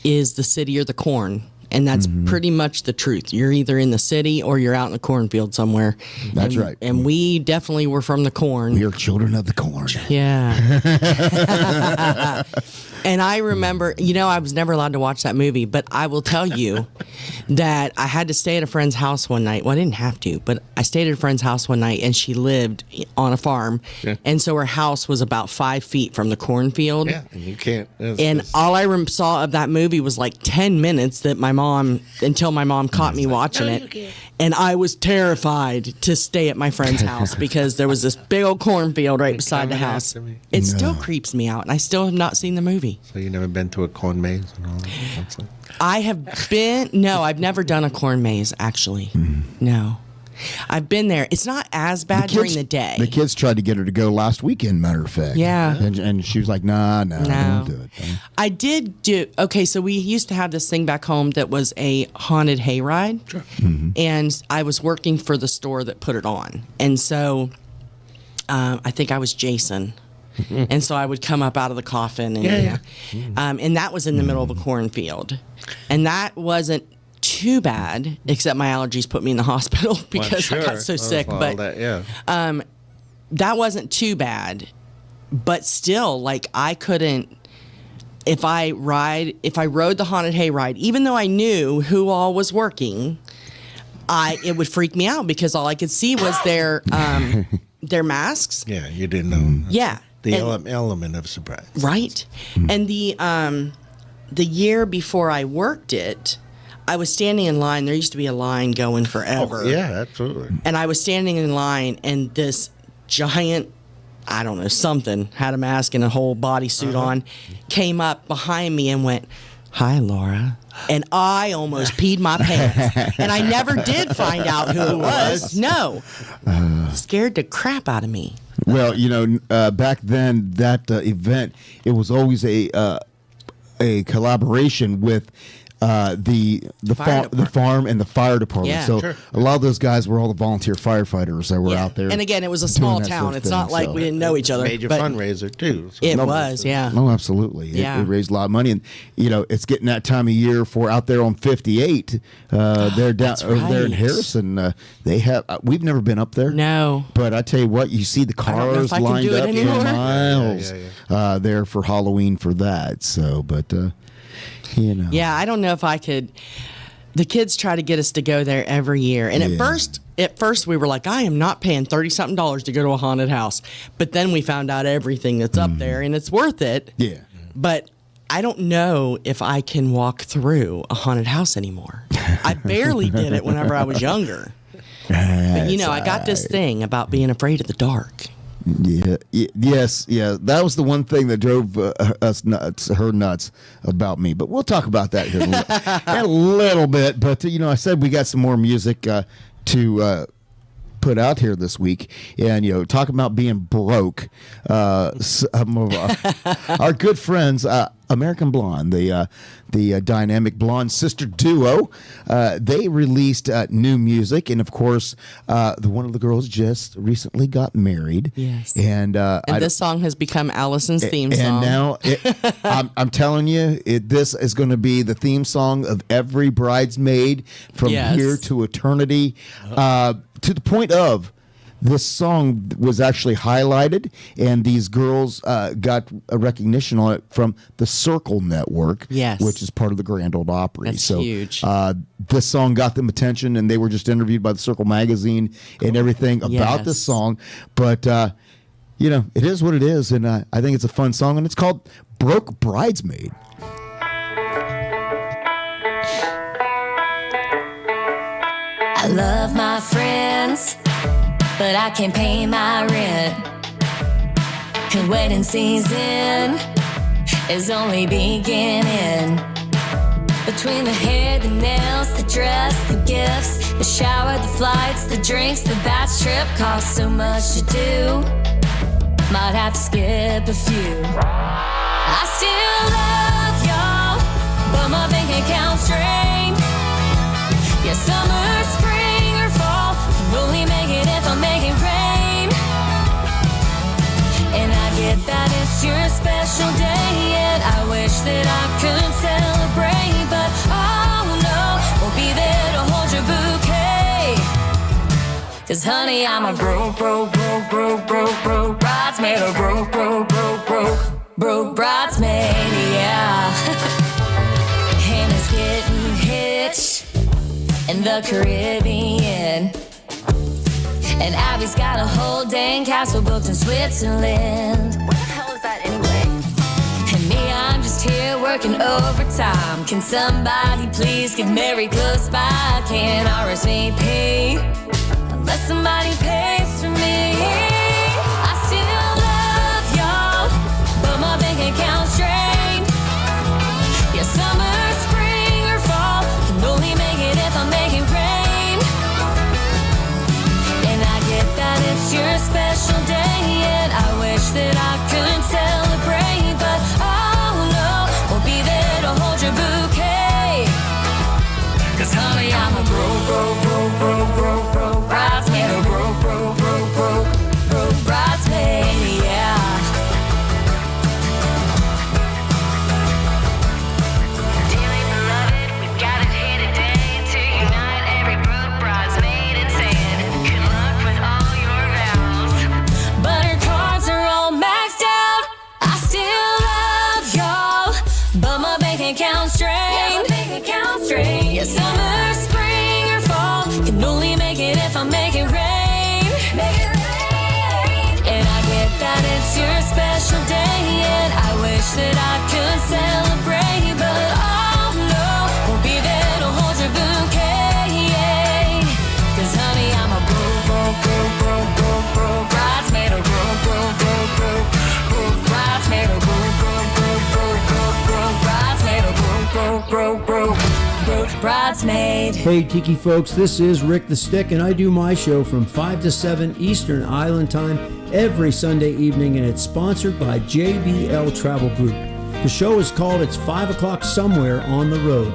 S5: is the city or the corn. And that's pretty much the truth. You're either in the city or you're out in the cornfield somewhere.
S4: That's right.
S5: And we definitely were from the corn.
S4: We are children of the corn.
S5: Yeah. And I remember, I was never allowed to watch that movie, but I will tell you that I had to stay at a friend's house one night. Well, I didn't have to, but I stayed at a friend's house one night, and she lived on a farm. Yeah. And so her house was about 5 feet from the cornfield.
S6: Yeah, and you can't.
S5: All I saw of that movie was like 10 minutes until my mom caught me watching it. And I was terrified to stay at my friend's house because there was this big old cornfield right beside the house. It still creeps me out, and I still have not seen the movie.
S6: So you never been to a corn maze and all that?
S5: I have been. No, I've never done a corn maze, actually. No. I've been there. It's not as bad during the day.
S4: The kids tried to get her to go last weekend, matter of fact.
S5: Yeah.
S4: And she was like, no, don't do it.
S5: I did do, okay, so we used to have this thing back home that was a haunted hayride.
S6: Sure.
S5: And I was working for the store that put it on. And so I think I was Jason. And so I would come up out of the coffin. And, and that was in the middle of a cornfield. And that wasn't too bad, except my allergies put me in the hospital because I got so sick. But that wasn't too bad. But still, like, I couldn't. If I rode the haunted hayride, even though I knew who all was working, it would freak me out because all I could see was their masks.
S6: Yeah, you didn't know.
S5: Yeah,
S6: the element of surprise.
S5: Right, and the year before I worked it, I was standing in line. There used to be a line going forever.
S6: Oh, yeah, absolutely.
S5: And I was standing in line, and this giant, I don't know, something, had a mask and a whole bodysuit on, came up behind me and went, "Hi, Laura." And I almost peed my pants. And I never did find out who it was. No. Scared the crap out of me.
S4: Well, back then, that event, it was always a collaboration with the farm and the fire department.
S5: Yeah,
S4: so a lot of those guys were all the volunteer firefighters that were out there.
S5: And again, it was a small town. It's not like we didn't know each other.
S6: Major fundraiser too.
S5: So it was, yeah.
S4: Oh, absolutely. It raised a lot of money, and it's getting that time of year for out there on 58. They're down over there in Harrison. They have. We've never been up there.
S5: No.
S4: But I tell you what, you see the cars lined up for miles there for Halloween for that. So, but.
S5: Yeah, I don't know if I could. The kids try to get us to go there every year. And at first we were like, I am not paying $30-something to go to a haunted house. But then we found out everything that's up there, and it's worth it.
S4: Yeah.
S5: But I don't know if I can walk through a haunted house anymore. I barely did it whenever I was younger. But, I got this thing about being afraid of the dark.
S4: Yeah. That was the one thing that drove her nuts about me. But we'll talk about that here in a little bit. But I said we got some more music to put out here this week, and talking about being broke. Some of our good friends, American Blonde, the dynamic blonde sister duo, they released new music, and of course, one of the girls just recently got married.
S5: Yes,
S4: and
S5: this song has become Allison's theme song.
S4: And now, I'm telling you, this is going to be the theme song of every bridesmaid from here to eternity. To the point of this song was actually highlighted, and these girls got a recognition on it from the Circle Network, which is part of the Grand Ole Opry.
S5: That's huge.
S4: This song got them attention, and they were just interviewed by the Circle magazine and everything about this song. But it is what it is, and I think it's a fun song, and it's called "Broke Bridesmaid."
S8: I love my friends, but I can't pay my rent. And wedding season is only beginning. Between the hair, the nails, the dress, the gifts, the shower, the flights, the drinks, the bad trip costs so much to do. Might have to skip a few. I still love y'all, but my bank account's drained. Yeah, summer, spring, or fall, can only make it if I'm making rain. And I get that it's your special day, and I wish that I could celebrate, but oh no, won't be there to hold your bouquet. 'Cause honey, I'm a broke bridesmaid, a broke bridesmaid, yeah. Hannah's getting hitched in the Caribbean, and Abby's got a whole dang castle booked in Switzerland. What the hell is that anyway? And me, I'm just here working overtime. Can somebody please get married close by? Can't RSVP unless somebody pays for me. I still love y'all, but my bank account's drained. Yeah, summer, spring, or fall, can only make it if I'm making rain. And I get that it's your special day, and I wish that I could celebrate, but oh no, won't be there to hold your bouquet. 'Cause honey, I'm a broke bridesmaid, a broke bridesmaid, yeah. Dearly beloved, we've got it here today to unite every broke bridesmaid and saying good luck with all your vows. But her cards are all maxed out. I still love y'all, but my bank account's drained. Yeah, summer, spring, or fall, can only make it if I'm making rain. And I get that it's your special day, and I wish that I could celebrate, but oh no, won't be there to hold your bouquet. 'Cause honey, I'm a broke bridesmaid, a broke bridesmaid, a broke bridesmaid, a broke bridesmaid.
S15: Hey Tiki folks, this is Rick the Stick, and I do my show from 5 to 7 Eastern Island Time every Sunday evening, and it's sponsored by JBL Travel Group. The show is called It's 5 O'Clock Somewhere on the Road.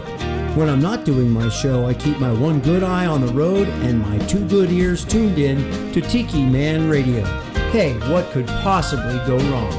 S15: When I'm not doing my show, I keep my one good eye on the road and my two good ears tuned in to Tiki Man Radio. Hey, what could possibly go wrong?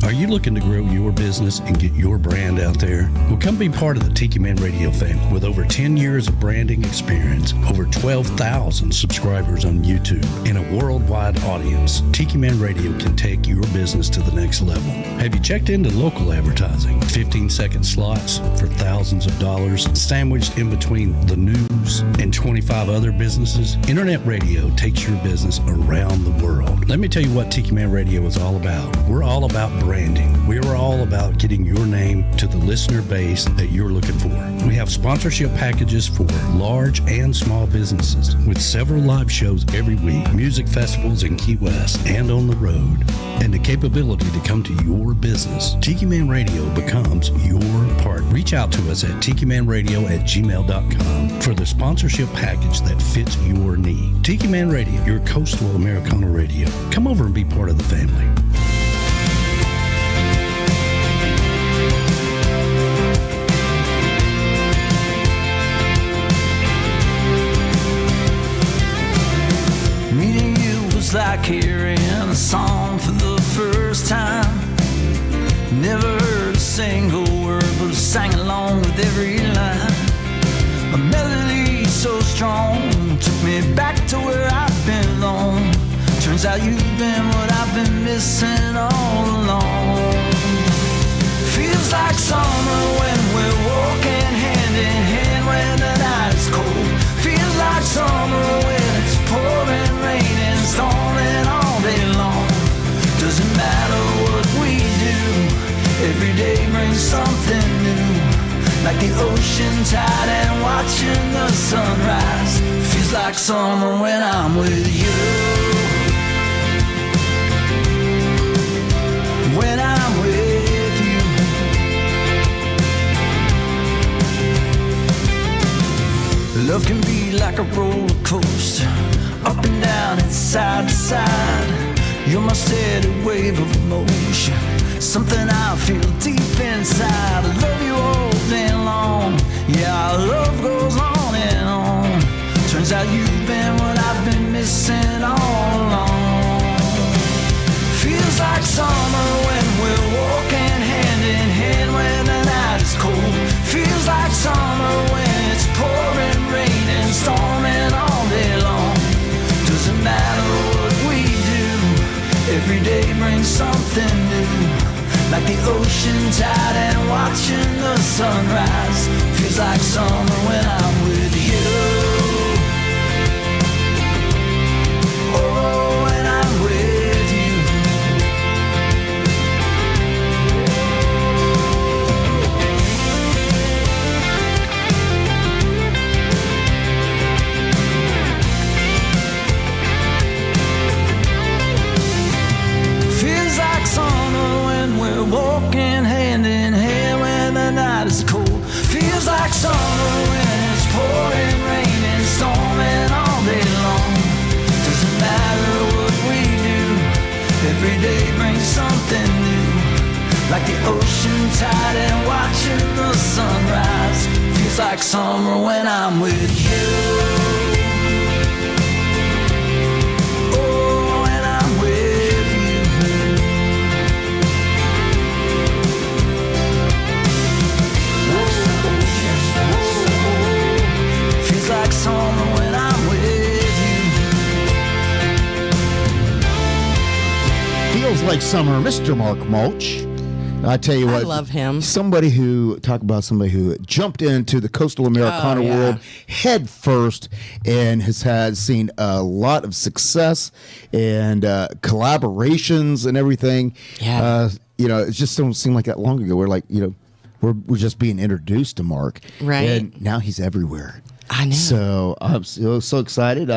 S13: Are you looking to grow your business and get your brand out there? Well, come be part of the Tiki Man Radio family. With over 10 years of branding experience, over 12,000 subscribers on YouTube, and a worldwide audience, Tiki Man Radio can take your business to the next level. Have you checked into local advertising? 15-second slots for thousands of dollars, sandwiched in between the news and 25 other businesses? Internet radio takes your business around the world. Let me tell you what Tiki Man Radio is all about. We're all about branding. We are all about getting your name to the listener base that you're looking for. We have sponsorship packages for large and small businesses with several live shows every week, music festivals in Key West and on the road, and the capability to come to your business. Tiki Man Radio becomes your part. Reach out to us at tikimanradio@gmail.com for the sponsorship package that fits your need. Tiki Man Radio, your coastal Americana radio. Come over and be part of the family.
S16: Like hearing a song for the first time. Never heard a single word, but I sang along with every line. A melody so strong took me back to where I belong. Turns out you've been what I've been missing all along. Feels like summer when we're walking hand in hand when the night is cold. Feels like summer when it's pouring rain and storming all day long. Doesn't matter what we do, every day brings something new. Like the ocean tide and watching the sunrise. Feels like summer when I'm with you. When I'm with you. Love can be like a roller coaster, up and down and side to side. You're my steady wave of emotion, something I feel deep inside. I love you all day long. Yeah, our love goes on and on. Turns out you've been what I've been missing all along. Feels like summer when we're walking hand in hand when the night is cold. Feels like summer when it's pouring rain and storming all day long. Doesn't matter what we do, every day brings something new. Like the ocean tide and watching the sunrise. Feels like summer when I'm with you. Oh, when I'm with you. Feels like summer when we're walking hand in hand when the night is cold. Feels like summer when it's pouring rain and storming all day long. Doesn't matter what we do, every day brings something new. Like the ocean tide and watching the sunrise. Feels like summer when I'm with you. Like summer when I'm with you.
S4: Feels like summer, Mr. Mark Mulch. I tell you what,
S5: I love him.
S4: Somebody who jumped into the coastal Americana world head first and has seen a lot of success and collaborations and everything.
S5: Yeah.
S4: It just don't seem like that long ago. We're like, we're just being introduced to Mark,
S5: right?
S4: And now he's everywhere.
S5: I know.
S4: So I'm so excited.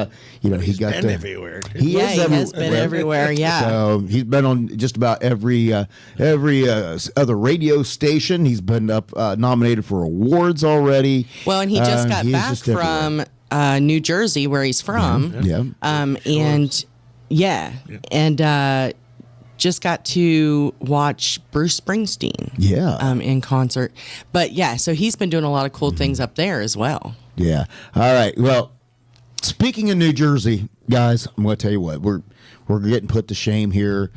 S4: He's
S6: been everywhere.
S4: He
S5: has been everywhere. Yeah.
S4: So he's been on just about every other radio station. He's been nominated for awards already.
S5: Well, and he just got back from New Jersey, where he's from.
S4: Yeah.
S5: And just got to watch Bruce Springsteen.
S4: Yeah.
S5: In concert. But yeah, so he's been doing a lot of cool things up there as well.
S4: Yeah. All right. Well, speaking of New Jersey, guys, I'm going to tell you what, we're getting put to shame here,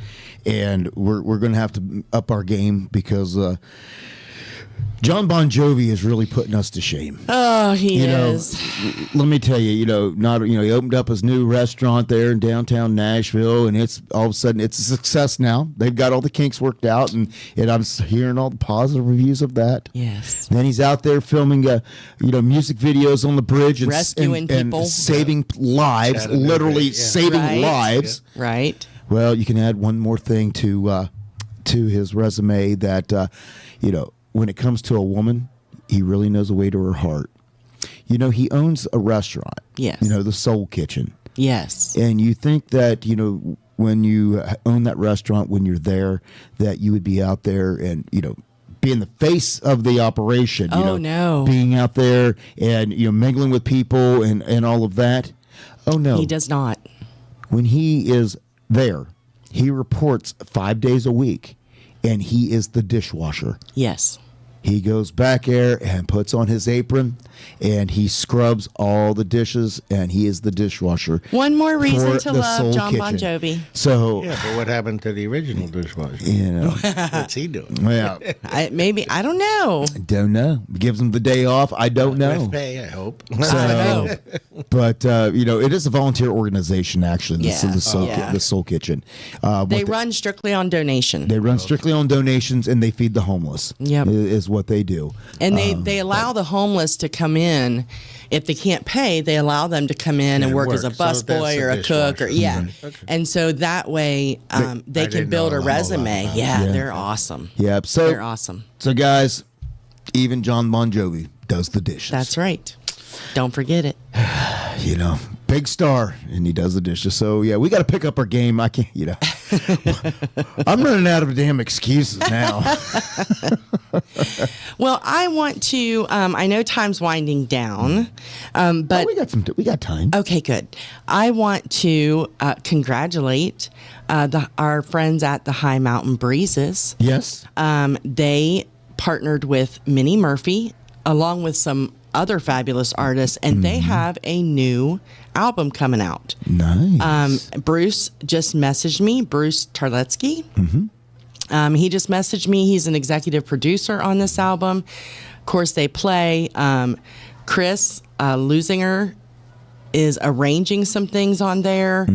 S4: and we're going to have to up our game because John Bon Jovi is really putting us to shame.
S5: Oh, he is.
S4: Let me tell you, he opened up his new restaurant there in downtown Nashville, and it's all of a sudden it's a success now. They've got all the kinks worked out, and I'm hearing all the positive reviews of that.
S5: Yes.
S4: And then he's out there filming, music videos on the bridge and
S5: rescuing people,
S4: and saving lives, literally saving lives.
S5: Yeah. Right.
S4: Well, you can add one more thing to his resume that when it comes to a woman, he really knows the way to her heart. He owns a restaurant.
S5: Yes.
S4: The Soul Kitchen.
S5: Yes.
S4: And you think that, when you own that restaurant, when you're there, that you would be out there and, being the face of the operation.
S5: No.
S4: Being out there and, mingling with people and all of that. Oh, no.
S5: He does not.
S4: When he is there, he reports 5 days a week. And he is the dishwasher.
S5: Yes.
S4: He goes back there and puts on his apron, and he scrubs all the dishes, and he is the dishwasher.
S5: One more reason to love John Bon Jovi.
S4: So,
S6: yeah, but what happened to the original dishwasher? What's he doing?
S4: Yeah,
S5: I don't know.
S4: Don't know. Gives him the day off. I don't know.
S6: Pay, I hope.
S4: So, but it is a volunteer organization actually. The Soul Kitchen.
S5: They run strictly on donation.
S4: They run strictly on donations, and they feed the homeless.
S5: Yep.
S4: Is what they do.
S5: And they allow the homeless to come in. If they can't pay, they allow them to come in and work as a busboy or a cook. Okay. And so that way they can build a resume. Yeah, they're awesome.
S4: Yeah, so
S5: they're awesome.
S4: So guys, even John Bon Jovi does the dishes.
S5: That's right. Don't forget it.
S4: Big star, and he does the dishes. So yeah, we got to pick up our game. I can't, I'm running out of damn excuses now.
S5: Well, I want to. I know time's winding down, but
S4: we got time.
S5: Okay, good. I want to congratulate our friends at the High Mountain Breezes.
S4: Yes.
S5: They partnered with Minnie Murphy along with some other fabulous artists, and they have a new album coming out.
S4: Nice.
S5: Bruce just messaged me, Bruce Tarletsky. He just messaged me. He's an executive producer on this album. Of course, they play. Chris Lusinger is arranging some things on there.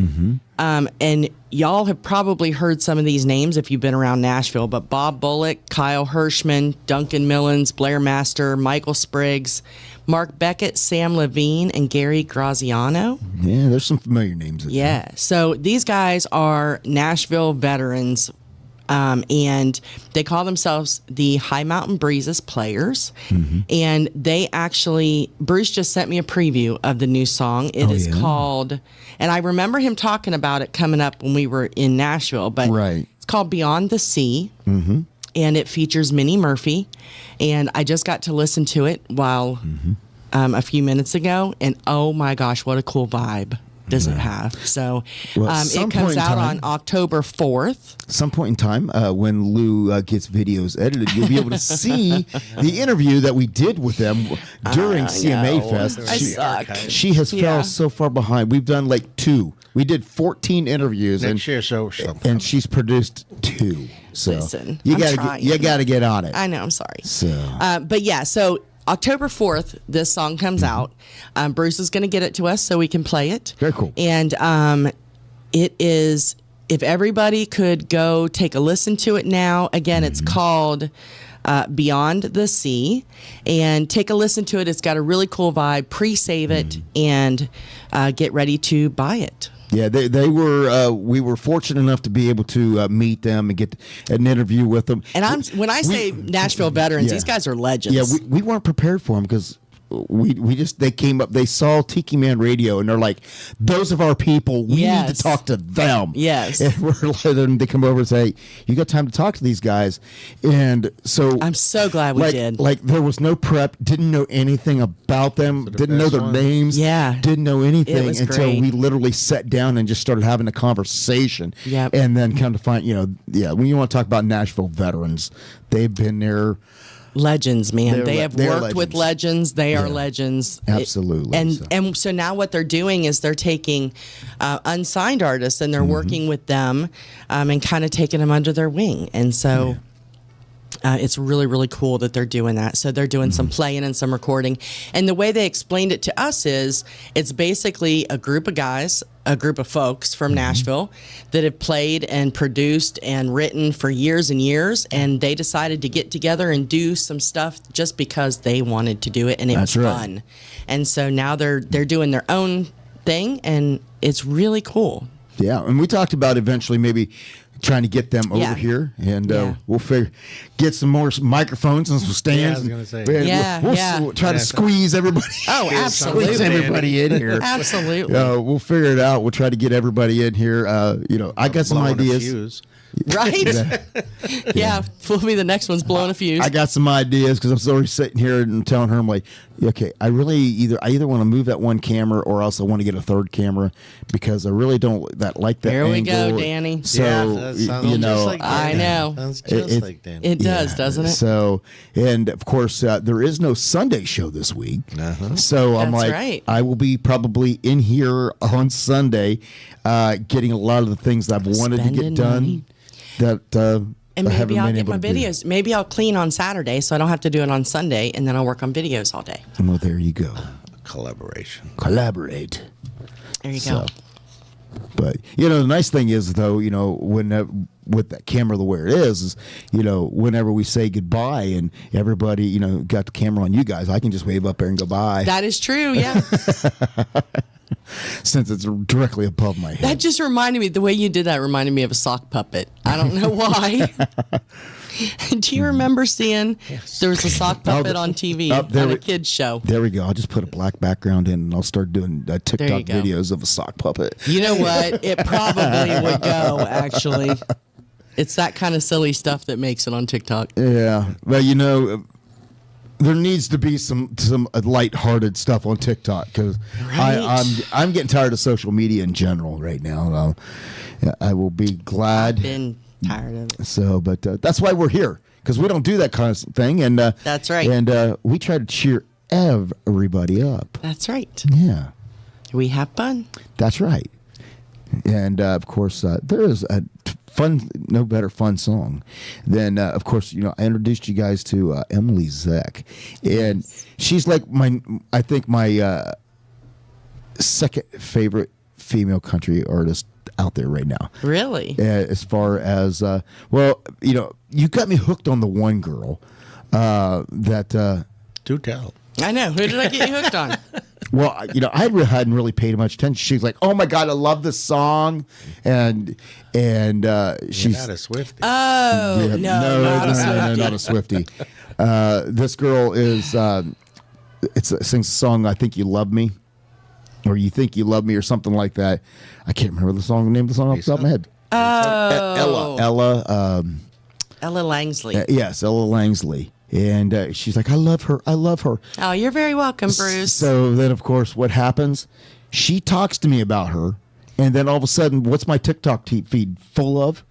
S5: And y'all have probably heard some of these names if you've been around Nashville, but Bob Bullock, Kyle Hirschman, Duncan Millins, Blair Master, Michael Spriggs, Mark Beckett, Sam Levine, and Gary Graziano.
S4: Yeah, there's some familiar names.
S5: Yeah. So these guys are Nashville veterans, and they call themselves the High Mountain Breezes Players. And they actually, Bruce just sent me a preview of the new song. It is called, and I remember him talking about it coming up when we were in Nashville, but it's called Beyond the Sea. And it features Minnie Murphy. And I just got to listen to it while a few minutes ago. And oh my gosh, what a cool vibe does it have? So it comes out on October 4th.
S4: Some point in time, when Lou gets videos edited, you'll be able to see the interview that we did with them during CMA Fest. She has fell so far behind. We've done like 2. We did 14 interviews,
S6: Next year,
S4: and she's produced 2. So
S5: listen,
S4: you gotta get on it.
S5: I know. I'm sorry.
S4: So,
S5: but yeah, so October 4th, this song comes out. Bruce is going to get it to us so we can play it.
S4: Very cool.
S5: And it is, if everybody could go take a listen to it now. Again, it's called Beyond the Sea. And take a listen to it. It's got a really cool vibe. Pre-save it and get ready to buy it.
S4: Yeah, they were. We were fortunate enough to be able to meet them and get an interview with them.
S5: And when I say Nashville veterans, these guys are legends.
S4: Yeah, we weren't prepared for them because they came up. They saw Tiki Man Radio and they're like, "Those are our people. We need to talk to them."
S5: Yes,
S4: and we're letting them to come over and say, "You got time to talk to these guys?" And so
S5: I'm so glad we did.
S4: Like there was no prep. Didn't know anything about them. Didn't know their names.
S5: Yeah,
S4: didn't know anything until
S5: great.
S4: we literally sat down and just started having a conversation.
S5: Yep.
S4: And then come to find, when you want to talk about Nashville veterans, they've been there.
S5: Legends, man. They have worked with legends. They are legends.
S4: Absolutely.
S5: And so now what they're doing is they're taking unsigned artists and they're working with them and kind of taking them under their wing. And so it's really, really cool that they're doing that. So they're doing some playing and some recording. And the way they explained it to us is it's basically a group of guys, a group of folks from Nashville that have played and produced and written for years and years, and they decided to get together and do some stuff just because they wanted to do it, and it was fun. And so now they're doing their own thing, and it's really cool.
S4: Yeah, and we talked about eventually maybe trying to get them over here, and we'll get some more microphones and some stands.
S6: Yeah, I was going to say.
S4: We'll try to squeeze everybody.
S5: Oh, absolutely.
S4: Squeeze everybody in here.
S5: Absolutely.
S4: We'll figure it out. We'll try to get everybody in here. I got some ideas.
S5: Right? Yeah, we'll be the next one's blowing a fuse.
S4: I got some ideas because I'm already sitting here and telling her, I'm like, okay, I either want to move that one camera or else I want to get a third camera because I really don't like that
S5: There
S4: angle.
S5: we go, Danny.
S4: So,
S6: just like
S5: I know.
S6: Sounds just like Danny.
S5: It does, doesn't it?
S4: So, and of course, there is no Sunday show this week. So I'm
S5: That's
S4: like,
S5: right.
S4: I will be probably in here on Sunday getting a lot of the things that I've wanted to get done.
S5: Money.
S4: That
S5: and
S4: I haven't
S5: maybe I'll
S4: been
S5: get
S4: able
S5: my
S4: to do.
S5: videos. Maybe I'll clean on Saturday so I don't have to do it on Sunday, and then I'll work on videos all day.
S4: Well, there you go.
S6: Collaboration.
S4: Collaborate.
S5: There you go.
S4: But the nice thing is though, when with that camera the way it is whenever we say goodbye and everybody got the camera on you guys, I can just wave up there and go bye.
S5: That is true. Yeah.
S4: Since it's directly above my head.
S5: That just reminded me. The way you did that reminded me of a sock puppet. I don't know why. Do you remember seeing there was a sock puppet on TV on a kid's show?
S4: There we go. I'll just put a black background in and I'll start doing TikTok videos of a sock puppet.
S5: You know what? It probably would go, actually. It's that kind of silly stuff that makes it on TikTok.
S4: Yeah. Well, you know, there needs to be some lighthearted stuff on TikTok because I'm getting tired of social media in general right now. I will be glad.
S5: I've been tired of it.
S4: So, but that's why we're here because we don't do that kind of thing. And
S5: that's right.
S4: And we try to cheer everybody up.
S5: That's right.
S4: Yeah.
S5: We have fun.
S4: That's right. And of course, there is a no better fun song than, of course, you know, I introduced you guys to Emily Zek, and she's like my second favorite female country artist out there right now.
S5: Really?
S4: As far as well, you know, you got me hooked on the one girl that.
S6: Do tell.
S5: I know. Who did I get you hooked on?
S4: Well, you know, I hadn't really paid much attention. She's like, "Oh my God, I love this song," and she's
S6: not a Swiftie.
S5: Oh
S4: yeah,
S5: no, not a Swiftie.
S4: not a Swiftie. This girl is sings a song, "I Think You Love Me," or "You Think You Love Me," or something like that. I can't remember the name of the song off the top of my head.
S5: Oh,
S4: Ella
S5: Langsley.
S4: Yes, Ella Langsley. And she's like, I love her.
S5: Oh, you're very welcome, Bruce.
S4: So then, of course, what happens? She talks to me about her. And then all of a sudden, what's my TikTok feed full of?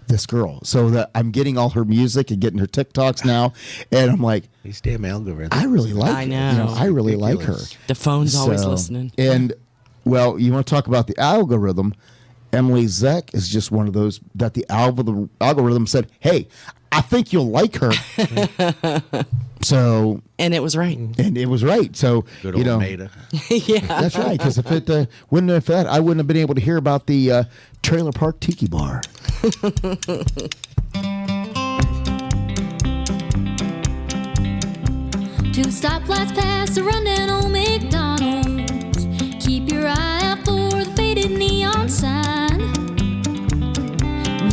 S4: This girl. So that I'm getting all her music and getting her TikToks now. And I'm like,
S6: these damn algorithms.
S4: I really like her. You know, I really like her.
S5: The phone's always listening.
S4: And, well, you want to talk about the algorithm. Emily Zek is just one of those that the algorithm said, hey, I think you'll like her. So,
S5: and it was right.
S4: So,
S6: good
S4: you know,
S6: old Maida.
S5: Yeah,
S4: that's right. Because if it wouldn't have that, I wouldn't have been able to hear about the Trailer Park Tiki Bar.
S8: 2 stoplights past the rundown old McDonald's. Keep your eye out for the faded neon sign.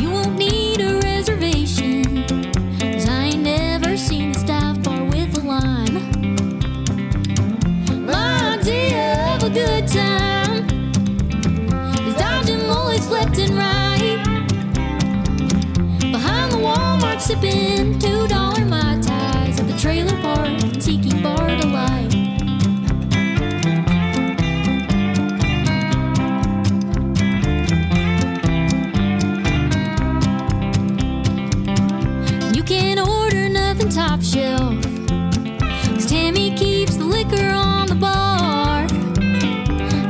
S8: You won't need a reservation, 'cause I ain't never seen a staff bar with a line. My idea of a good time is dodging bullets left and right. Behind the Walmart sipping $2 Mai Tais at the Trailer Park Tiki Bar Delight. You can't order nothing top shelf, 'cause Tammy keeps the liquor on the bar.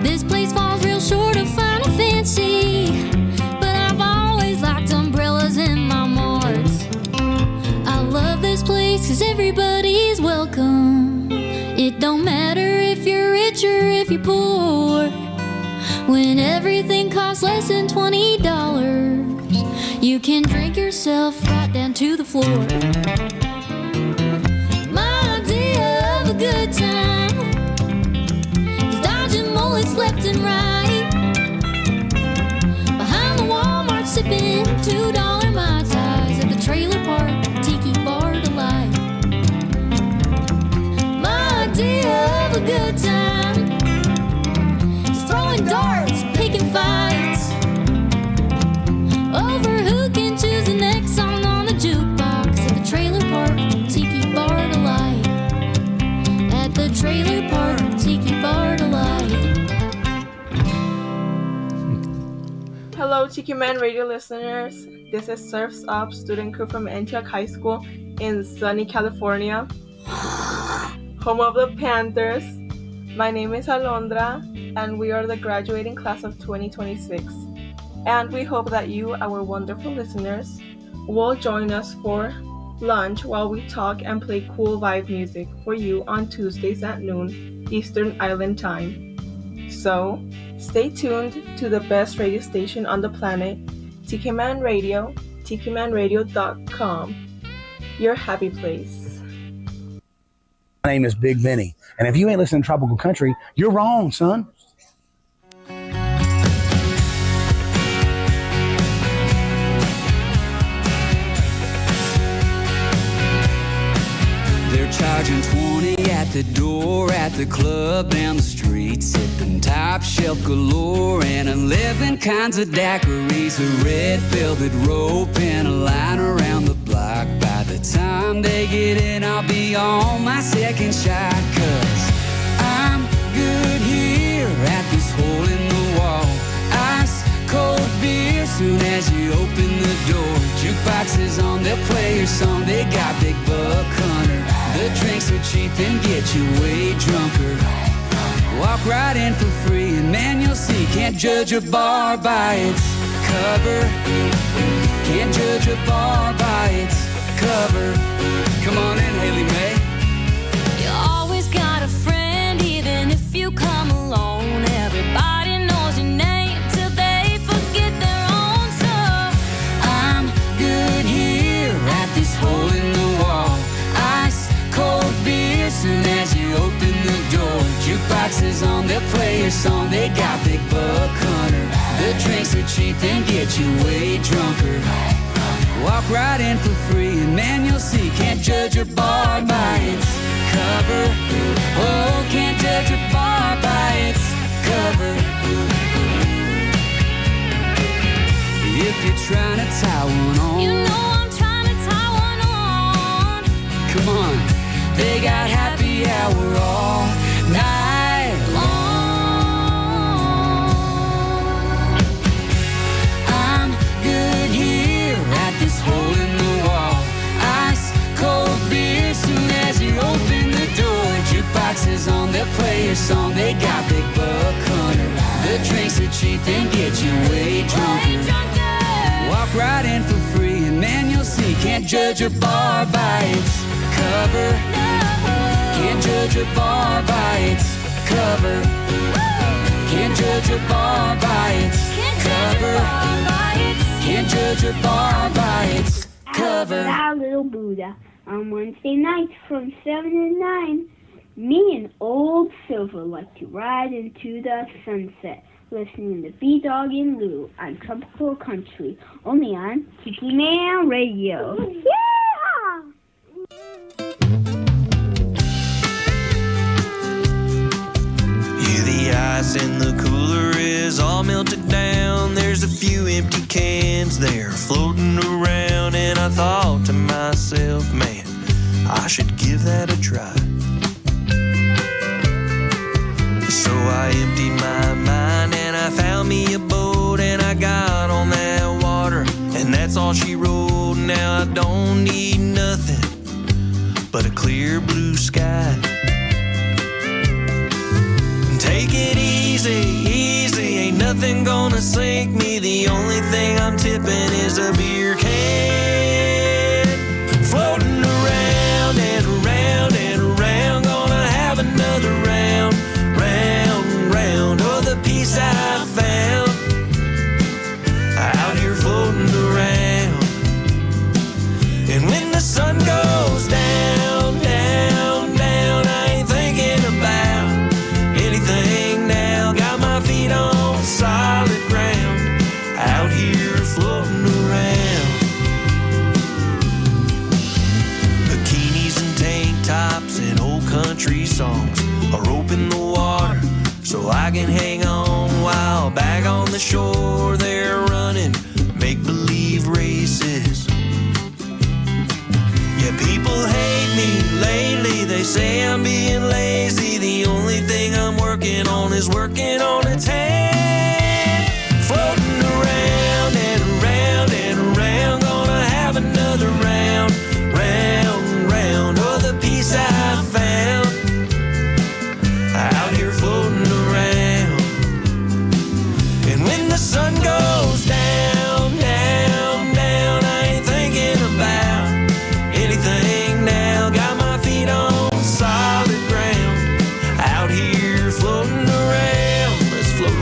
S8: This place falls real short of fine and fancy, but I've always liked umbrellas in my marts. I love this place 'cause everybody's welcome. It don't matter if you're rich or if you're poor. When everything costs less than $20, you can drink yourself right down to the floor. My idea of a good time is dodging bullets left and right. Behind the Walmart sipping $2 Mai Tais at the Trailer Park Tiki Bar Delight. My idea of a good time is throwing darts, picking fights over who can choose the next song on the jukebox at the Trailer Park Tiki Bar Delight. At the Trailer Park Tiki Bar Delight.
S17: Hello, Tiki Man Radio listeners. This is Surf's Up student crew from Antioch High School in sunny California, home of the Panthers. My name is Alondra, and we are the graduating class of 2026. And we hope that you, our wonderful listeners, will join us for lunch while we talk and play cool vibe music for you on Tuesdays at noon Eastern Island Time. So, stay tuned to the best radio station on the planet, Tiki Man Radio, tikimanradio.com, your happy place.
S18: My name is Big Benny, and if you ain't listening to Tropical Country, you're wrong, son.
S19: were charging 20 at the door at the club down the street, sipping top shelf galore and 11 kinds of daiquiris, a red velvet rope and a line around the block. By the time they get in, I'll be on my second shot, 'cause I'm good here at this hole in the wall. Ice cold beer soon as you open the door. Jukeboxes on, they'll play your song. They got Big Buck Hunter. The drinks are cheap and get you way drunker. Walk right in for free and man, you'll see, can't judge a bar by its cover. Can't judge a bar by its cover. Come on in, Haley May.
S8: You always got a friend, even if you come alone. Everybody knows your name till they forget their own. So
S19: I'm good here at this hole in the wall. Ice cold beer soon as you open the door. Jukeboxes on, they'll play your song. They got Big Buck Hunter. The drinks are cheap and get you way drunker. Walk right in for free and man, you'll see, can't judge a bar by its cover. Oh, can't judge a bar by its cover. If you're trying to tie one on,
S8: you know I'm trying to tie one on.
S19: Come on, they got happy hour all night long. I'm good here at this hole in the wall. Ice cold beer soon as you open the door. Jukeboxes on, they'll play your song. They got Big Buck Hunter. The drinks are cheap and get you way drunker. Walk right in for free and man, you'll see, can't judge a bar by its cover. Can't judge a bar by its cover. Can't judge a bar by its cover. Can't judge a bar by its cover.
S20: Our little Buddha on Wednesday nights from 7 to 9. Me and old Silver like to ride into the sunset, listening to B-Dawg and Lou on Tropical Country, only on Tiki Man Radio. Yeah!
S21: Yeah, the ice in the cooler is all melted down. There's a few empty cans there floating around, and I thought to myself, man, I should give that a try. So I emptied my mind and I found me a boat and I got on that water, and that's all she wrote. Now I don't need nothing but a clear blue sky. Take it easy, easy, ain't nothing gonna sink me. The only thing I'm tipping is a beer can. Floating around and around and around, gonna have another round. Round, round, oh, the peace I found out here floating around. And when the sun goes down, down, down, I ain't thinking about anything now. Got my feet on solid ground out here floating around. Bikinis and tank tops and old country songs are open the water so I can hang on while back on the shore they're running make-believe races. Yeah, people hate me lately, they say I'm being lazy. The only thing I'm working on is working on a tan. Floating around and around and around, gonna have another round. Round, round, oh, the peace I found out here floating around. And when the sun goes down, down, down, I ain't thinking about anything now. Got my feet on solid ground out here floating around. Let's float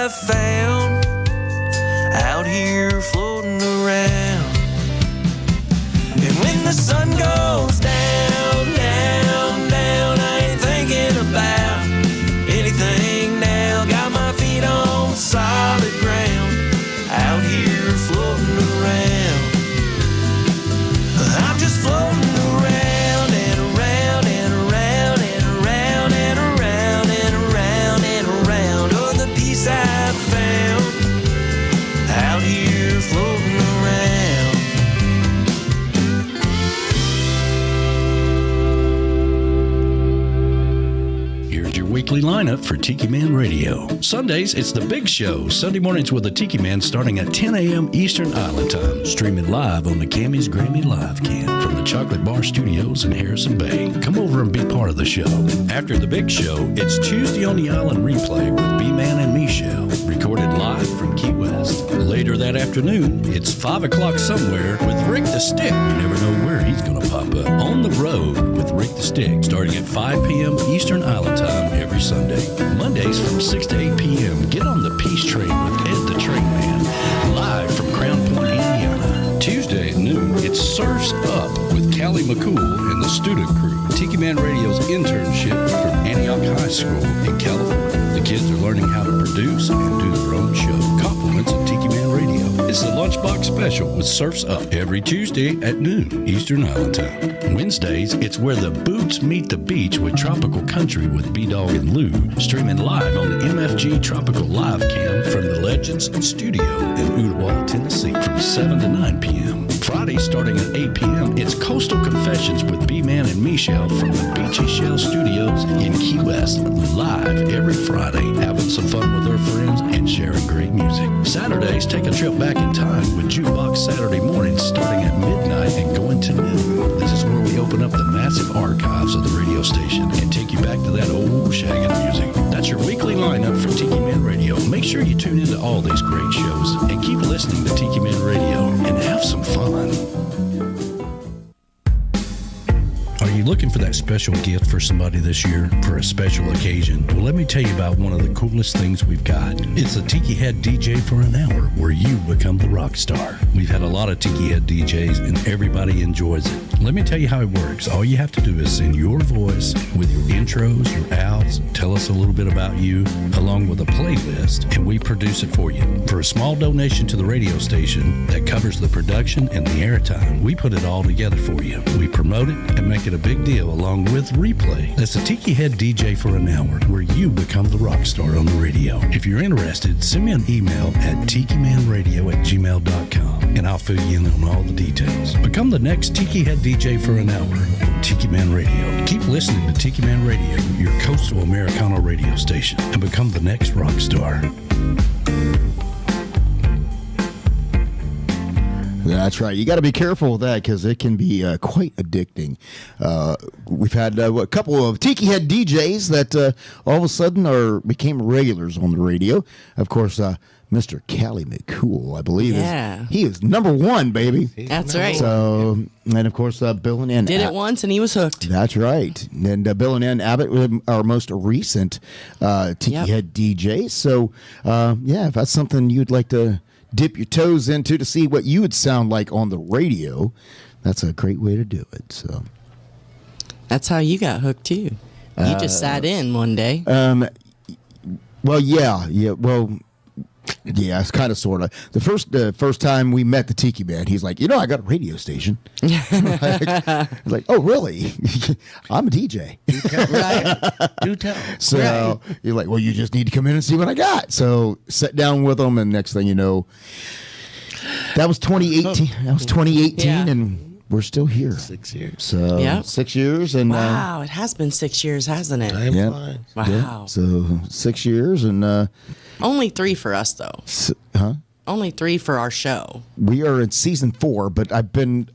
S21: I've found out here floating around. And when the sun goes down, down, down, I ain't thinking about anything now. Got my feet on solid ground, out here floating around. I'm just floating around and around and around and around and around and around and around. Oh, the peace I've found out here floating around.
S13: Here's your weekly lineup for Tiki Man Radio. Sundays, it's The Big Show. Sunday mornings with the Tiki Man starting at 10 a.m. Eastern Island Time. Streaming live on the Cammy's Grammy Live Cam from the Chocolate Bar Studios in Harrison Bay. Come over and be part of the show. After The Big Show, it's Tuesday on the Island Replay with B-Man and Michelle, recorded live from Key West. Later that afternoon, it's 5 o'clock somewhere with Rick the Stick. You never know where he's going to pop up. On the Road with Rick the Stick, starting at 5 p.m. Eastern Island Time every Sunday. Mondays from 6 to 8 p.m., get on the Peace Train with Ed the Train Man, live from Crown Point, Indiana. Tuesday at noon, it's Surf's Up with Callie McCool and the student crew. Tiki Man Radio's internship from Antioch High School in California. The kids are learning how to produce and do their own show. Compliments of Tiki Man Radio. It's the Lunchbox Special with Surf's Up every Tuesday at noon Eastern Island Time. Wednesdays, it's Where the Boots Meet the Beach with Tropical Country with B-Dawg and Lou, streaming live on the MFG Tropical Live Cam from the Legends Studio in Ooltewah, Tennessee from 7 to 9 p.m. Friday, starting at 8 p.m., it's Coastal Confessions with B-Man and Michelle from the Beachy Shell Studios in Key West, live every Friday, having some fun with their friends and sharing great music. Saturdays, take a trip back in time with Jukebox Saturday mornings starting at midnight and going to noon. This is where we open up the massive archives of the radio station and take you back to that old shaggin' music. That's your weekly lineup for Tiki Man Radio. Make sure you tune into all these great shows and keep listening to Tiki Man Radio and have some fun. Are you looking for that special gift for somebody this year for a special occasion? Well, let me tell you about one of the coolest things we've got. It's a Tiki Head DJ for an hour where you become the rock star. We've had a lot of Tiki Head DJs and everybody enjoys it. Let me tell you how it works. All you have to do is send your voice with your intros, your outs, tell us a little bit about you, along with a playlist, and we produce it for you. For a small donation to the radio station that covers the production and the airtime, we put it all together for you. We promote it and make it a big deal along with replay. That's a Tiki Head DJ for an hour where you become the rock star on the radio. If you're interested, send me an email at tikimanradio@gmail.com and I'll fill you in on all the details. Become the next Tiki Head DJ for an hour on Tiki Man Radio. Keep listening to Tiki Man Radio, your coastal Americana radio station, and become the next rock star.
S4: That's right. You got to be careful with that because it can be quite addicting. We've had a couple of Tiki Head DJs that all of a sudden became regulars on the radio. Of course, Mr. Callie McCool, I believe.
S5: Yeah.
S4: He is number one, baby.
S5: That's right.
S4: So, and of course, Bill and Ann
S5: did it once and he was hooked.
S4: That's right. And Bill and Ann Abbott were our most recent Tiki Head DJs. So, yeah, if that's something you'd like to dip your toes into to see what you would sound like on the radio, that's a great way to do it. So
S5: that's how you got hooked too. You just sat in one day.
S4: Well, yeah. Yeah, it's kind of sort of. The first time we met the Tiki Man, he's like, I got a radio station. like, oh, really? I'm a DJ.
S6: Right. Do tell.
S4: So you're like, well, you just need to come in and see what I got. So sat down with him, and next thing you know, that was 2018. That was 2018, and we're still here.
S6: 6 years.
S4: So 6 years, and
S5: wow, it has been 6 years, hasn't it?
S4: Yeah.
S5: Wow.
S4: Yeah. So 6 years, and
S5: only 3 for us though.
S4: Huh?
S5: Only 3 for our show.
S4: We are in season 4, but I've been.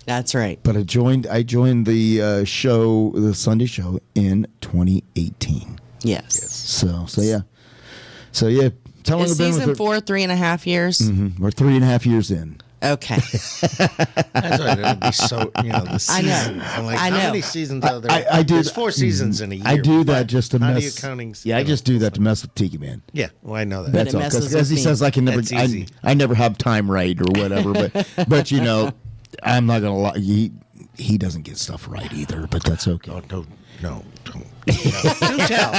S5: That's right.
S4: But I joined the show, the Sunday show, in 2018.
S5: Yes.
S4: So yeah. So yeah.
S5: Is season 4 3.5 years?
S4: Mm-hmm. We're 3.5 years in.
S5: Okay.
S6: That's right. It'll be so, the seasons.
S5: I know.
S6: I'm like,
S5: I know.
S6: how many seasons are there?
S4: I do.
S6: There's 4 seasons in a year.
S4: I do that just to
S6: how
S4: mess.
S6: do you counting?
S4: Yeah, I just do that to mess with Tiki Man.
S6: Yeah, well, I know that.
S4: That's all. Because he says I can never. I never have time right or whatever. But I'm not gonna lie. He doesn't get stuff right either. But that's okay.
S6: Oh, no. Don't tell.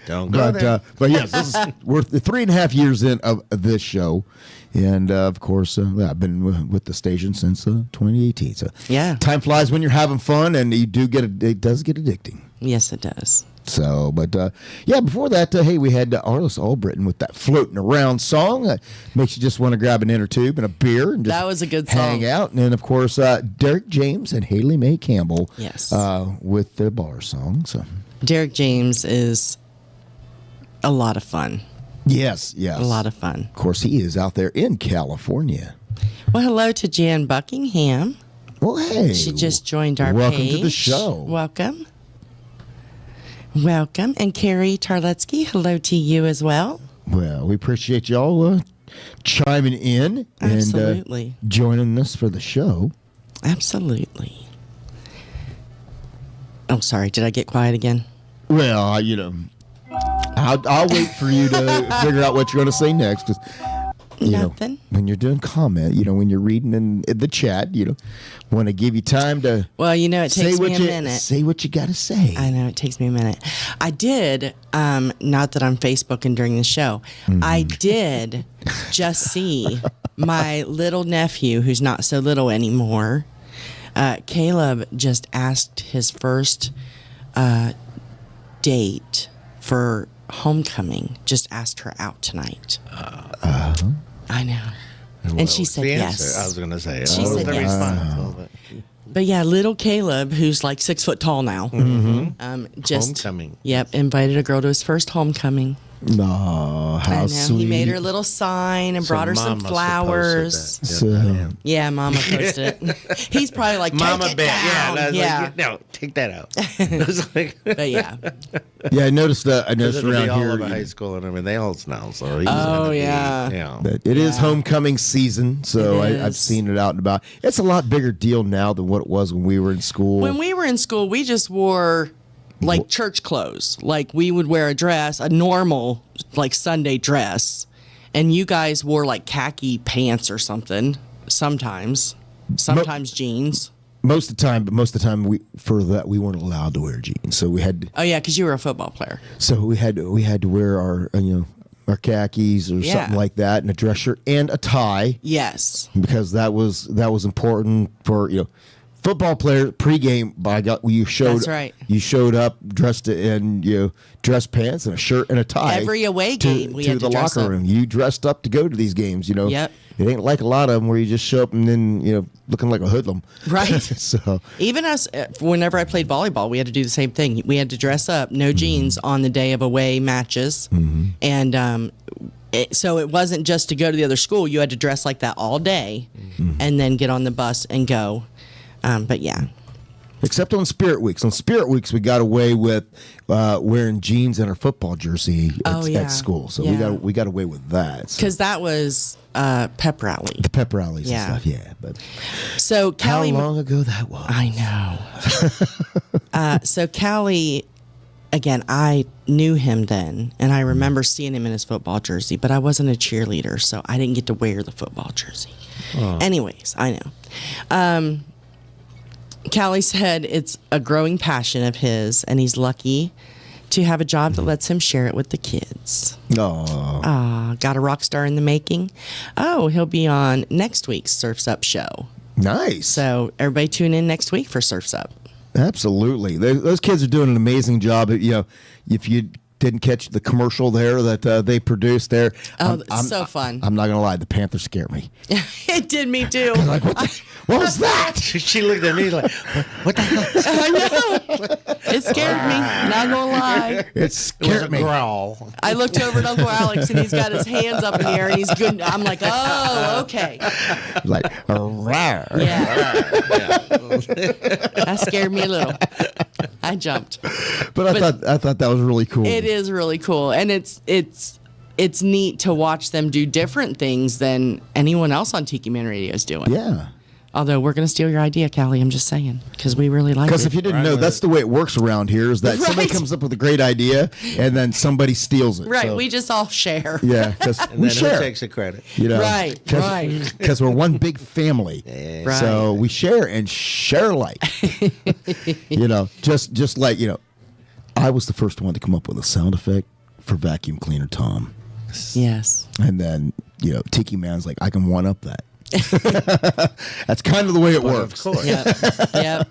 S6: Don't go there.
S4: But yes, we're 3.5 years in of this show, and of course, I've been with the station since 2018. So
S5: yeah,
S4: time flies when you're having fun, and you do it does get addicting.
S5: Yes, it does.
S4: So, but before that, hey, we had Arliss Albritton with that Floating Around song. Makes you just want to grab an inner tube and a beer and just
S5: that was a good
S4: hang
S5: song.
S4: out. And then, of course, Derek James and Haley Mae Campbell with their bar song. So
S5: Derek James is a lot of fun.
S4: Yes.
S5: A lot of fun.
S4: Of course, he is out there in California.
S5: Well, hello to Jan Buckingham.
S4: Well, hey.
S5: She just joined our
S4: Welcome
S5: page.
S4: to the show.
S5: Welcome. And Carrie Tarletsky, hello to you as well.
S4: Well, we appreciate y'all chiming in
S5: Absolutely.
S4: And joining us for the show.
S5: Absolutely. Oh, sorry. Did I get quiet again?
S4: Well, I'll wait for you to figure out what you're going to say next. 'Cause,
S5: Nothing.
S4: When you're doing comment, when you're reading in the chat, want to give you time to.
S5: Well, it takes me a minute.
S4: Say what you got to say.
S5: I know it takes me a minute. I did. Not that I'm Facebooking during the show. I did just see my little nephew, who's not so little anymore. Caleb just asked his first date for homecoming. Just asked her out tonight. I know. And she said yes.
S6: I was going to say.
S5: She said
S6: the
S5: yes.
S6: response.
S5: But yeah, little Caleb, who's like 6 foot tall now, just
S6: homecoming.
S5: Yep, invited a girl to his first homecoming.
S4: No, how sweet.
S5: He made her a little sign and brought her some flowers. Yeah, Mama posted it. He's probably like,
S6: Mama Bet.
S5: Yeah,
S6: like, no, take that out.
S5: But yeah.
S4: Yeah, I noticed around here.
S6: High school and everything, they all smell. So
S4: But it is homecoming season, so I've seen it out and about. It's a lot bigger deal now than what it was when we were in school.
S5: When we were in school, we just wore like church clothes. Like we would wear a dress, a normal like Sunday dress, and you guys wore like khaki pants or something. Sometimes jeans.
S4: Most of the time we weren't allowed to wear jeans, so we had.
S5: Oh yeah, because you were a football player.
S4: So we had to wear our our khakis or something like that, and a dress shirt and a tie.
S5: Yes,
S4: because that was important for football player pregame. By God, you showed.
S5: That's right.
S4: You showed up dressed in dress pants and a shirt and a tie.
S5: Every away game we had to
S4: the
S5: dress
S4: locker
S5: up.
S4: room. You dressed up to go to these games.
S5: Yep.
S4: It ain't like a lot of them where you just show up and then looking like a hoodlum.
S5: Right.
S4: So
S5: even us, whenever I played volleyball, we had to do the same thing. We had to dress up, no jeans on the day of away matches, and so it wasn't just to go to the other school. You had to dress like that all day, and then get on the bus and go. But yeah.
S4: Except on Spirit Weeks. On Spirit Weeks, we got away with wearing jeans and our football jersey at school. So we got away with that.
S5: Because that was pep rally.
S4: The pep rallies and stuff, yeah. But
S5: so Callie,
S4: how long ago that was?
S5: I know. So Callie, again, I knew him then, and I remember seeing him in his football jersey, but I wasn't a cheerleader, so I didn't get to wear the football jersey. Oh. Anyways, I know. Callie said it's a growing passion of his, and he's lucky to have a job that lets him share it with the kids.
S4: Oh,
S5: got a rock star in the making. Oh, he'll be on next week's Surf's Up show.
S4: Nice.
S5: So everybody tune in next week for Surf's Up.
S4: Absolutely. Those kids are doing an amazing job. If you didn't catch the commercial there that they produced there.
S5: Oh, it's so fun.
S4: I'm not going to lie. The Panthers scare me.
S5: It did me too.
S4: Like, what was that?
S6: She looked at me like, what the hell?
S5: I know. It scared me. Not going to lie.
S4: It scared me.
S6: Growl.
S5: I looked over at Uncle Alex and he's got his hands up in the air and he's good. I'm like, oh, okay.
S4: Like, rawr.
S5: Yeah. That scared me a little. I jumped.
S4: But I thought that was really cool.
S5: It is really cool, and it's it's neat to watch them do different things than anyone else on Tiki Man Radio is doing.
S4: Yeah.
S5: Although we're going to steal your idea, Callie. I'm just saying, because we really like it.
S4: Because if you didn't know, that's the way it works around here, is that somebody comes up with a great idea, and then somebody steals it.
S5: Right,
S4: So,
S5: we just all share.
S4: yeah, because
S6: And
S4: we
S6: then
S4: share.
S6: who takes the credit?
S4: You know,
S5: Right.
S4: Because we're one big family.
S5: Right.
S4: So we share and share like. You know, just like, you know, I was the first one to come up with a sound effect for Vacuum Cleaner Tom.
S5: Yes.
S4: And then, you know, Tiki Man's like, I can one up that. That's kind of the way it works.
S6: Of course.
S5: Yep.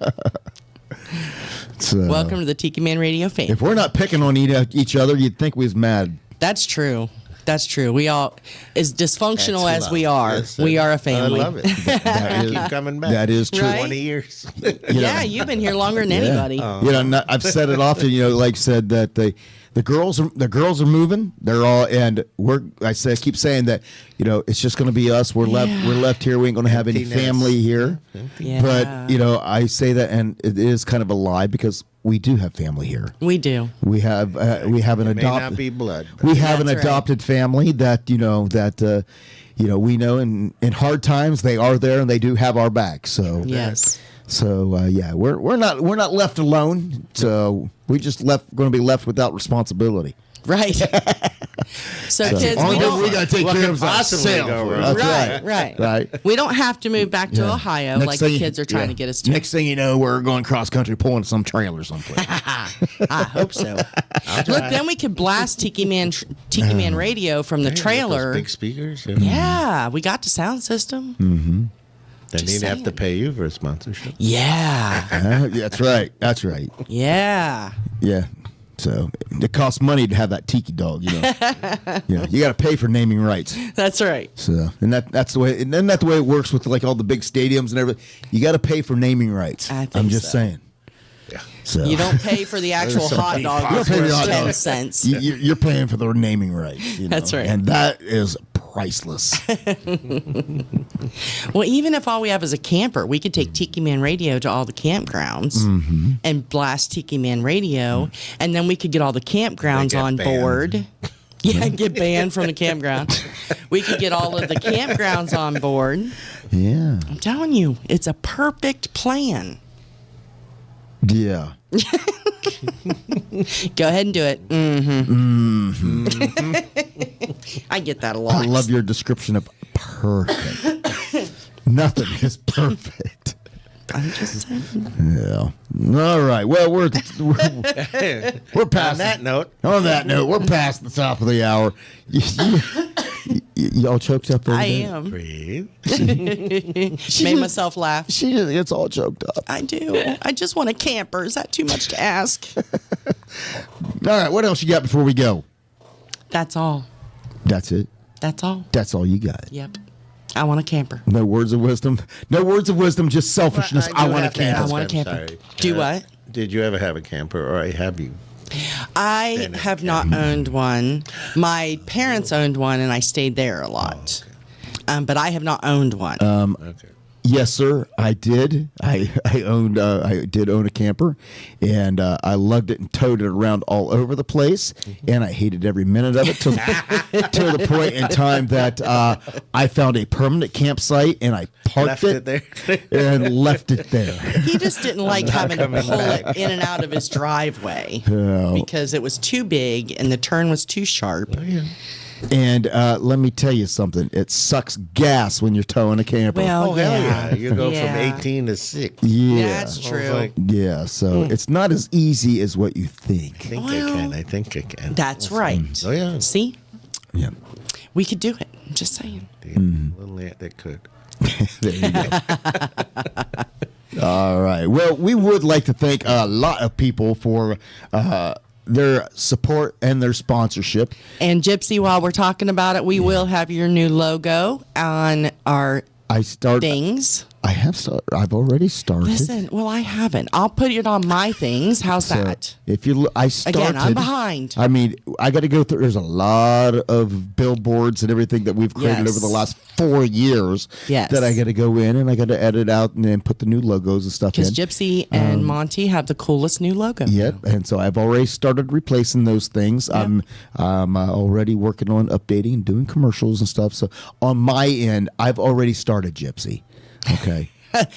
S4: So,
S5: Welcome to the Tiki Man Radio family.
S4: if we're not picking on each other, you'd think we was mad.
S5: That's true. That's true. We all, as dysfunctional
S6: That's
S5: as we
S6: love.
S5: are,
S6: Yes,
S5: we are a family.
S6: I love it.
S4: That is-
S6: Keep coming back.
S4: that is true.
S5: Right?
S6: 20 years.
S5: Yeah, you've been here longer than anybody.
S4: You know, I've said it often. You know, like said that the girls are moving. They're all, and I keep saying that. You know, it's just going to be us. We're left here. We ain't going to have any
S6: Emptiness.
S4: family here.
S5: Yeah.
S4: But you know, I say that, and it is kind of a lie because we do have family here.
S5: We do.
S4: We have an
S6: May not
S4: adopted.
S6: be blood.
S4: We have an
S5: That's right.
S4: adopted family that we know in hard times they are there and they do have our back. So
S5: Yes.
S4: So yeah, we're not left alone. So we just going to be left without responsibility.
S5: Right. So kids,
S4: only
S5: we
S4: thing
S5: don't.
S4: we got to take
S6: What
S4: care
S6: could
S4: of
S6: possibly
S4: ourselves.
S6: go wrong?
S4: That's
S5: Right.
S4: Right.
S5: We don't have to move back to
S4: Yeah.
S5: Ohio
S4: Next
S5: like
S4: thing
S5: the kids are trying to get us to.
S4: Next thing you know, we're going cross country pulling some trailer someplace.
S5: I hope so. Look, then we could blast Tiki Man Radio from the
S6: Hey, with those
S5: trailer.
S6: big speakers.
S5: Yeah, we got the sound system.
S4: Mm-hmm.
S6: Then
S5: Just
S6: he'd have to
S5: saying.
S6: pay you for a sponsorship.
S5: Yeah.
S4: That's right. That's right.
S5: Yeah.
S4: Yeah. So it costs money to have that tiki dog, you know. You got to pay for naming rights.
S5: That's right.
S4: So and that's the way. And then that's the way it works with like all the big stadiums and everything. You got to pay for naming rights.
S5: I think
S4: I'm just
S5: so.
S4: saying. So
S5: You don't pay for the actual
S6: some
S5: hot
S6: deep
S5: dog.
S6: pockets.
S4: You don't pay for the hot
S5: 10
S4: dog.
S5: cents.
S4: You're paying for the naming rights. You know?
S5: That's right.
S4: And that is priceless.
S5: Well, even if all we have is a camper, we could take Tiki Man Radio to all the campgrounds
S4: Mm-hmm.
S5: and blast Tiki Man Radio, and then we could get all the campgrounds
S6: They get
S5: on
S6: banned.
S5: board. Yeah, get banned from the campground. We could get all of the campgrounds on board.
S4: Yeah.
S5: I'm telling you, it's a perfect plan.
S4: Yeah.
S5: Go ahead and do it. Mm-hmm. I get that a lot.
S4: I love your description of perfect. Nothing is perfect.
S5: I'm just saying.
S4: Yeah. All right. Well, we're past.
S6: On that note.
S4: On that note, we're past the top of the hour. Y'all choked up there?
S5: I
S4: today?
S5: am.
S6: Breathe.
S5: Made myself laugh.
S4: She just gets all choked up.
S5: I do. I just want a camper. Is that too much to ask?
S4: All right. What else you got before we go?
S5: That's all.
S4: That's it.
S5: That's all.
S4: That's all you got.
S5: Yep. I want a camper.
S4: No words of wisdom. No words of wisdom. Just selfishness. I want a camper.
S5: I want a camper. Do what?
S6: Did you ever have a camper, or have you?
S5: I have not owned one. My parents owned one, and I stayed there a lot. But I have not owned one.
S6: Okay.
S4: Yes, sir. I did. I did own a camper, and I lugged it and towed it around all over the place, and I hated every minute of it till the point in time that I found a permanent campsite and I parked
S6: Left it there.
S4: and left it there.
S5: He just didn't like having to pull it in and out of his driveway
S4: Oh.
S5: because it was too big and the turn was too sharp.
S4: And let me tell you something. It sucks gas when you're towing a camper.
S5: Well,
S6: Oh, hell
S5: yeah.
S6: yeah. You go
S5: Yeah.
S6: from 18 to 6.
S4: Yeah.
S5: That's true.
S4: Yeah, so it's not as easy as what you think.
S6: I think I can.
S5: That's right.
S6: Oh, yeah.
S5: See?
S4: Yeah.
S5: We could do it. I'm just saying.
S6: Little ant that could.
S4: There you go. All right. Well, we would like to thank a lot of people for their support and their sponsorship.
S5: And Gypsy, while we're talking about it, we will have your new logo on our things.
S4: I have. I've already started.
S5: Listen, well, I haven't. I'll put it on my things. How's that?
S4: If you, I started.
S5: Again, I'm behind.
S4: I mean, I got to go through. There's a lot of billboards and everything that we've created over the last 4 years.
S5: Yes.
S4: That I got to go in and I got to edit out and then put the new logos and stuff in.
S5: Because Gypsy and Monty have the coolest new logo.
S4: Yep, and so I've already started replacing those things. Yep. I'm already working on updating and doing commercials and stuff. So on my end, I've already started Gypsy. Okay.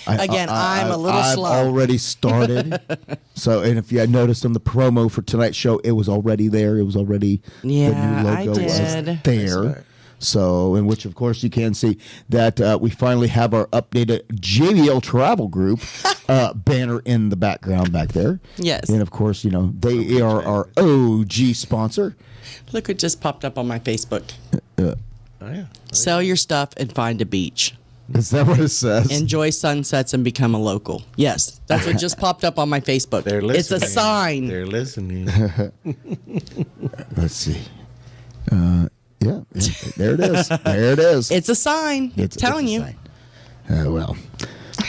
S5: Again, I'm a little slow.
S4: I've already started. So, and if you had noticed on the promo for tonight's show, it was already there. It was already the new logo was there. So, in which, of course, you can see that we finally have our updated JBL Travel Group banner in the background back there.
S5: Yes.
S4: And, of course, they are our OG sponsor.
S5: Look what just popped up on my Facebook.
S6: Oh, yeah.
S5: Sell your stuff and find a beach.
S4: Is that what it says?
S5: Enjoy sunsets and become a local. Yes, that's what just popped up on my Facebook.
S6: They're listening.
S5: It's a sign.
S6: They're listening.
S4: Let's see. Yeah, there it is. There it is.
S5: It's a sign. It's telling you.
S4: Well,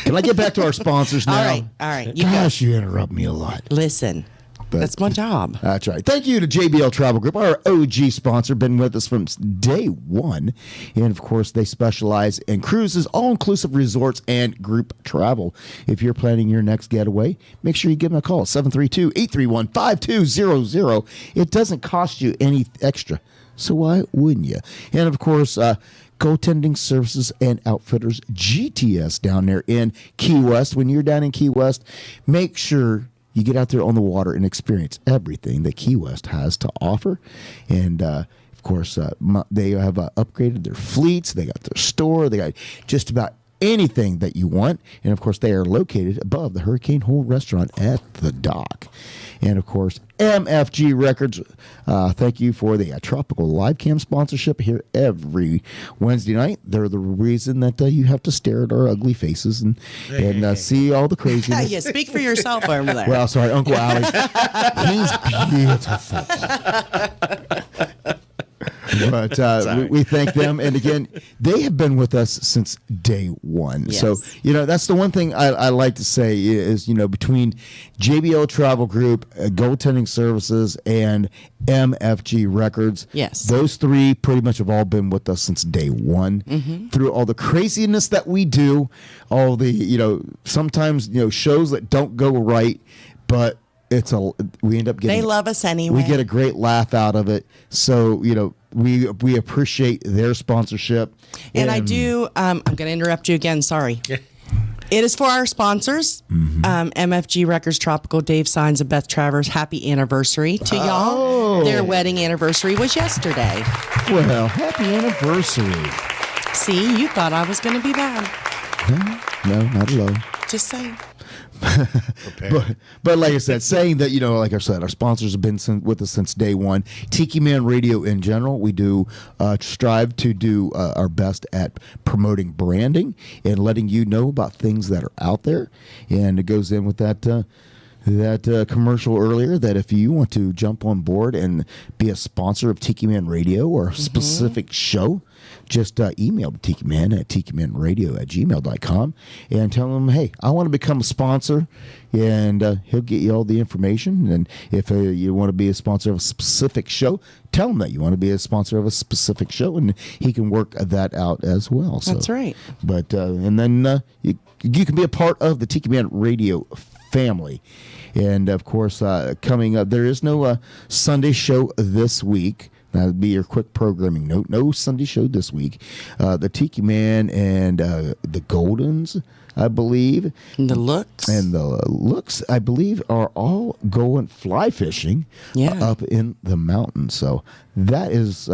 S4: can I get back to our sponsors now?
S5: All right.
S4: Gosh, you interrupt me a lot.
S5: Listen. That's my job.
S4: That's right. Thank you to JBL Travel Group, our OG sponsor, been with us from day one. And, of course, they specialize in cruises, all-inclusive resorts, and group travel. If you're planning your next getaway, make sure you give them a call, 732-831-5200. It doesn't cost you any extra, so why wouldn't you? And, of course, goaltending services and outfitters, GTS, down there in Key West. When you're down in Key West, make sure you get out there on the water and experience everything that Key West has to offer. And, of course, they have upgraded their fleets. They got their store. They got just about anything that you want. And, of course, they are located above the Hurricane Hole Restaurant at the dock. And, of course, MFG Records, thank you for the Tropical Live Cam sponsorship here every Wednesday night. They're the reason that you have to stare at our ugly faces and see all the craziness.
S5: Yeah, speak for yourself over there.
S4: Well, sorry, Uncle Allie. He's beautiful. But we thank them. And again, they have been with us since day one.
S5: Yes.
S4: So, that's the one thing I like to say is, between JBL Travel Group, Goaltending Services, and MFG Records.
S5: Yes.
S4: Those three pretty much have all been with us since day one.
S5: Mm-hmm.
S4: Through all the craziness that we do, all the, sometimes, shows that don't go right, but we end up getting.
S5: They love us anyway.
S4: We get a great laugh out of it. So, we appreciate their sponsorship.
S5: And I do, I'm going to interrupt you again. Sorry. It is for our sponsors, MFG Records, Tropical, Dave Signs, and Beth Travers. Happy anniversary to y'all.
S4: Oh.
S5: Their wedding anniversary was yesterday.
S4: Well, happy anniversary.
S5: See, you thought I was going to be bad.
S4: No, not at all.
S5: Just saying.
S4: But like I said, saying that, like I said, our sponsors have been with us since day one. Tiki Man Radio in general, we do strive to do our best at promoting branding and letting you know about things that are out there. And it goes in with that commercial earlier, that if you want to jump on board and be a sponsor of Tiki Man Radio or a specific show, just email Tiki Man at tikimanradio@gmail.com and tell him, hey, I want to become a sponsor, and he'll get you all the information. And if you want to be a sponsor of a specific show, tell him that you want to be a sponsor of a specific show, and he can work that out as well. So,
S5: that's right.
S4: But and then you can be a part of the Tiki Man Radio family. And, of course, coming up, there is no Sunday show this week. That would be your quick programming note. No Sunday show this week. The Tiki Man and the Goldens, I believe.
S5: And the Looks.
S4: And the Looks, I believe, are all going fly fishing up in the mountains. So that's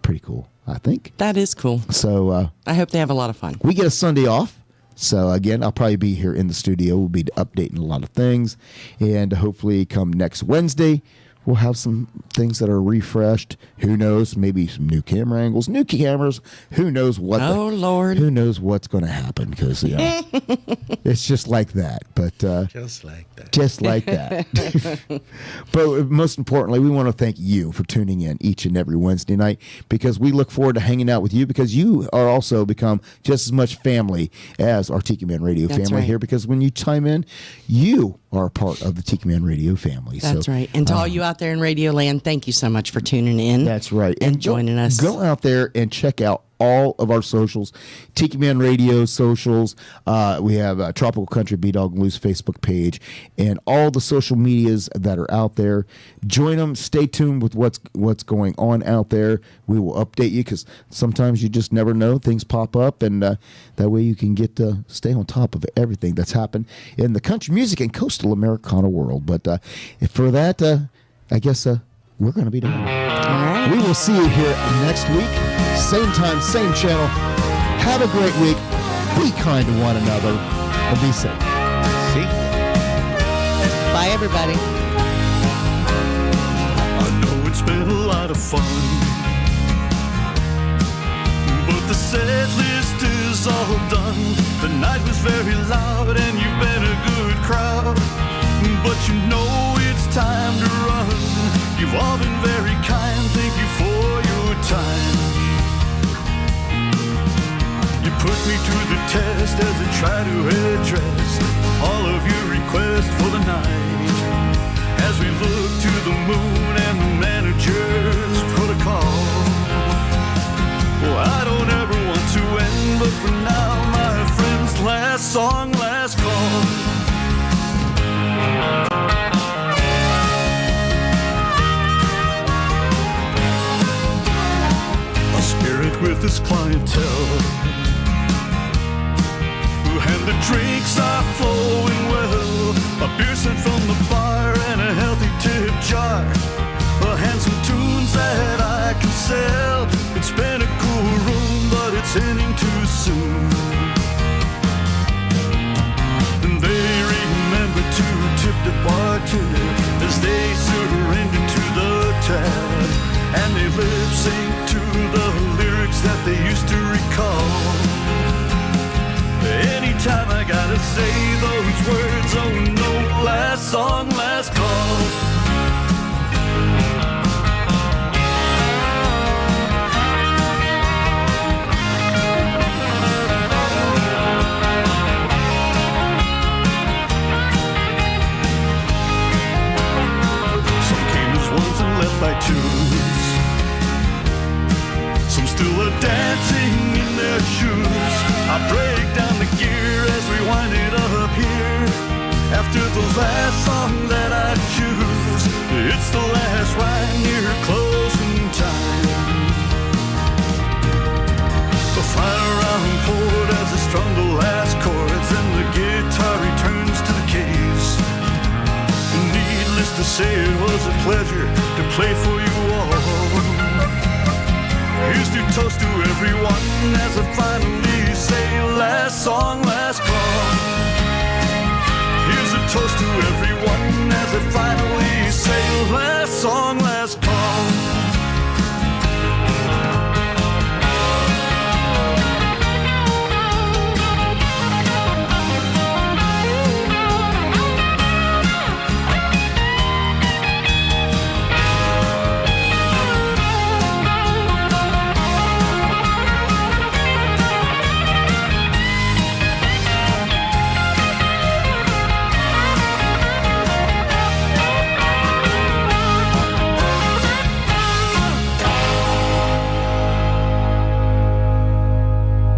S4: pretty cool, I think.
S5: That is cool.
S4: So
S5: I hope they have a lot of fun.
S4: We get a Sunday off. So, again, I'll probably be here in the studio. We'll be updating a lot of things. And hopefully come next Wednesday, we'll have some things that are refreshed. Who knows? Maybe some new camera angles, new cameras. Who knows what?
S5: Lord!
S4: Who knows what's going to happen? Because it's just like that. But
S6: just like that.
S4: Just like that. But most importantly, we want to thank you for tuning in each and every Wednesday night, because we look forward to hanging out with you, because you are also become just as much family as our Tiki Man Radio family here, because when you chime in, you are a part of the Tiki Man Radio family.
S5: That's right. And to all you out there in Radio Land, thank you so much for tuning in.
S4: That's right.
S5: And joining us.
S4: Go out there and check out all of our socials, Tiki Man Radio socials. We have Tropical Country B-Dawg and Lou's Facebook page, and all the social medias that are out there. Join them. Stay tuned with what's going on out there. We will update you, because sometimes you just never know. Things pop up, and that way you can get to stay on top of everything that's happened in the country music and coastal Americana world. But for that, I guess we're going to be done.
S5: Right.
S4: We will see you here next week. Same time, same channel. Have a great week. Be kind to one another. And be safe.
S6: See?
S5: Bye, everybody.
S3: I know it's been a lot of fun, but the set list is all done. The night was very loud and you've been a good crowd, but you know it's time to run. You've all been very kind. Thank you for your time. You put me to the test as I try to address all of your requests for the night, as we look to the moon and the manager's protocol. Well, I don't ever want to end, but for now, my friends, last song, last call. A spirit with his clientele, and the drinks are flowing well. A beer sent from the bar and a healthy tip jar. Handsome tunes that I can sell. It's been a cool room, but it's ending too soon. And they remember to tip the bartender as they surrender to the tab, and they lip sync to the lyrics that they used to recall. Anytime I gotta say those words, oh no, last song, last call. Some came as ones and left by twos. Some still are dancing in their shoes. I break down the gear as we wind it up here. After the last song that I choose, it's the last ride near closing time. The final round poured as I strung the last chords, and the guitar returns to the case. Needless to say, it was a pleasure to play for you all. Here's to toast to everyone as I finally say last song, last call. Here's a toast to everyone as I finally say last song, last